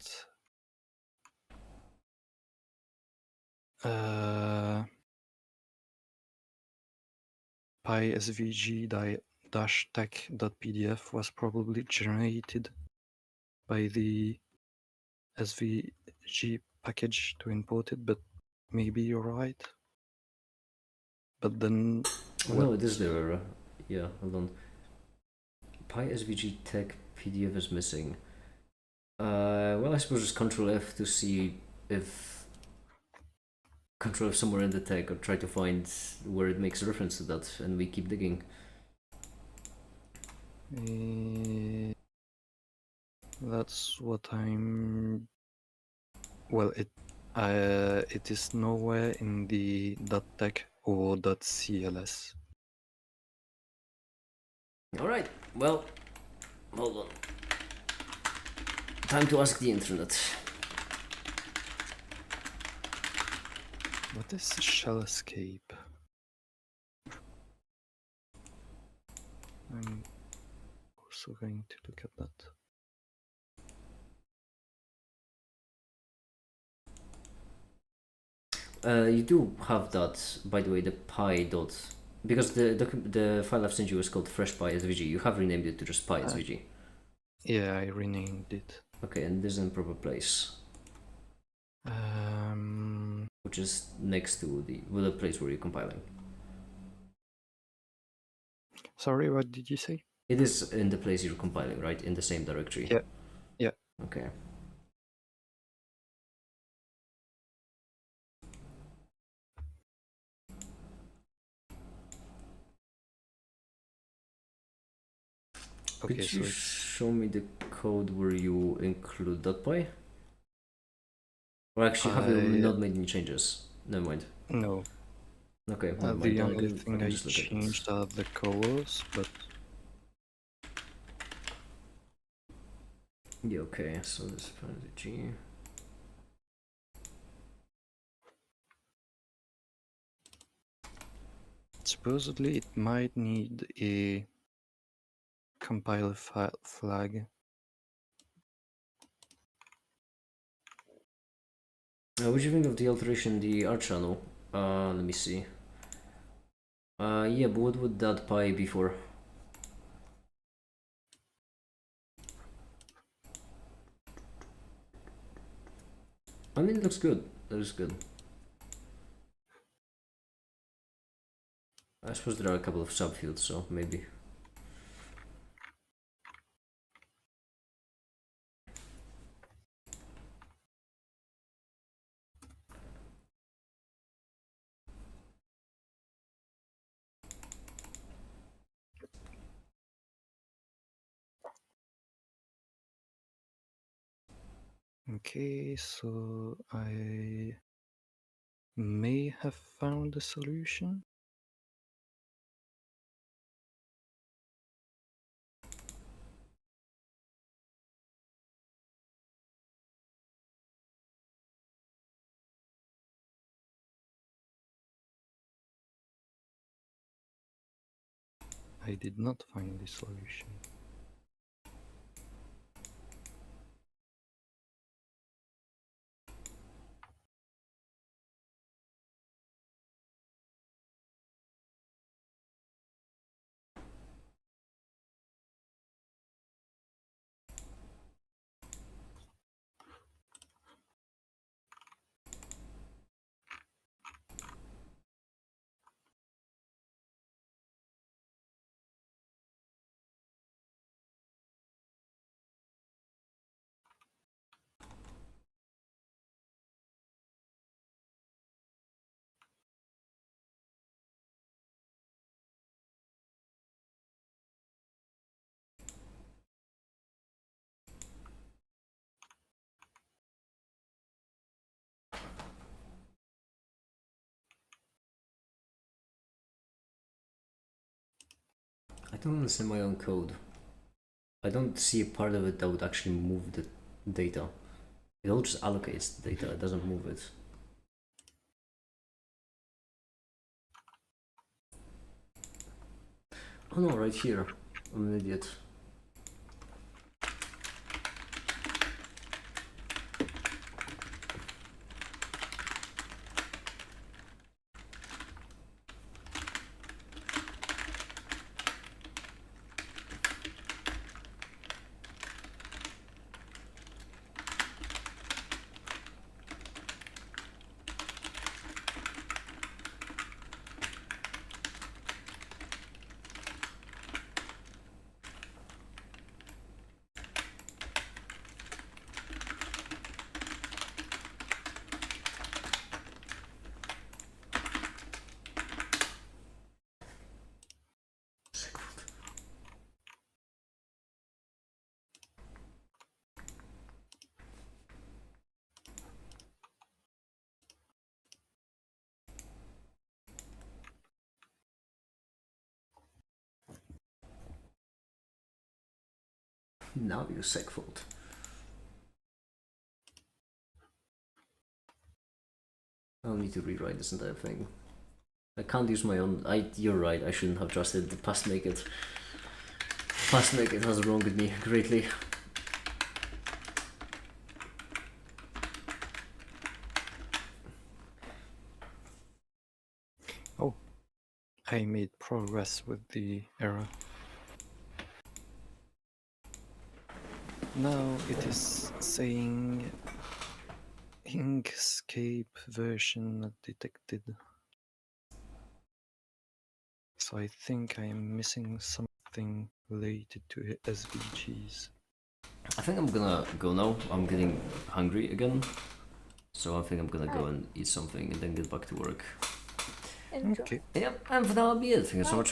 py-svg-tech.pdf was probably generated by the svg package to import it, but maybe you're right. But then
Oh, no, it is the error. Yeah, hold on. PySVG tech PDF is missing. Well, I suppose just Control F to see if Control F somewhere in the tag, or try to find where it makes reference to that, and we keep digging.
That's what I'm. Well, it is nowhere in the .tech or .cls.
Alright, well, hold on. Time to ask the internet.
What is shell escape? I'm also going to look at that.
You do have that, by the way, the py dot, because the file I've sent you is called fresh.py.svg. You have renamed it to just py.svg.
Yeah, I renamed it.
Okay, and this is in proper place, which is next to the place where you're compiling.
Sorry, what did you say?
It is in the place you're compiling, right? In the same directory.
Yeah. Yeah.
Okay.
Okay,
Could
so
you
it's
show me the code where you include .py? Or actually, have you not made any changes? Never mind.
no.
Okay, never mind.
The
Then
only
I
thing
can
I
just look at it.
changed are the colors, but
Yeah, okay, so this is G.
supposedly it might need a compile flag.
What do you think of the alteration in the R channel? Let me see. Yeah, but what would that pi be for? I mean, it looks good. It looks good. I suppose there are a couple of subfields, so maybe.
Okay, so I may have found a solution. I did not find the solution.
I don't understand my own code. I don't see a part of it that would actually move the data. It all just allocates the data, it doesn't move it. Oh no, right here. I'm an idiot. Now you segfault. I'll need to rewrite this entire thing. I can't use my own. You're right. I shouldn't have trusted the past naked. Past naked has wronged me greatly.
Oh, I made progress with the error. Now it is saying Inkscape version not detected. So I think I am missing something related to SVGs.
I think I'm gonna go now. I'm getting hungry again. So I think I'm gonna go and eat something and then get back to work.
Enjoy.
Okay.
Yep, and for now, that'll be it. Thank you so much for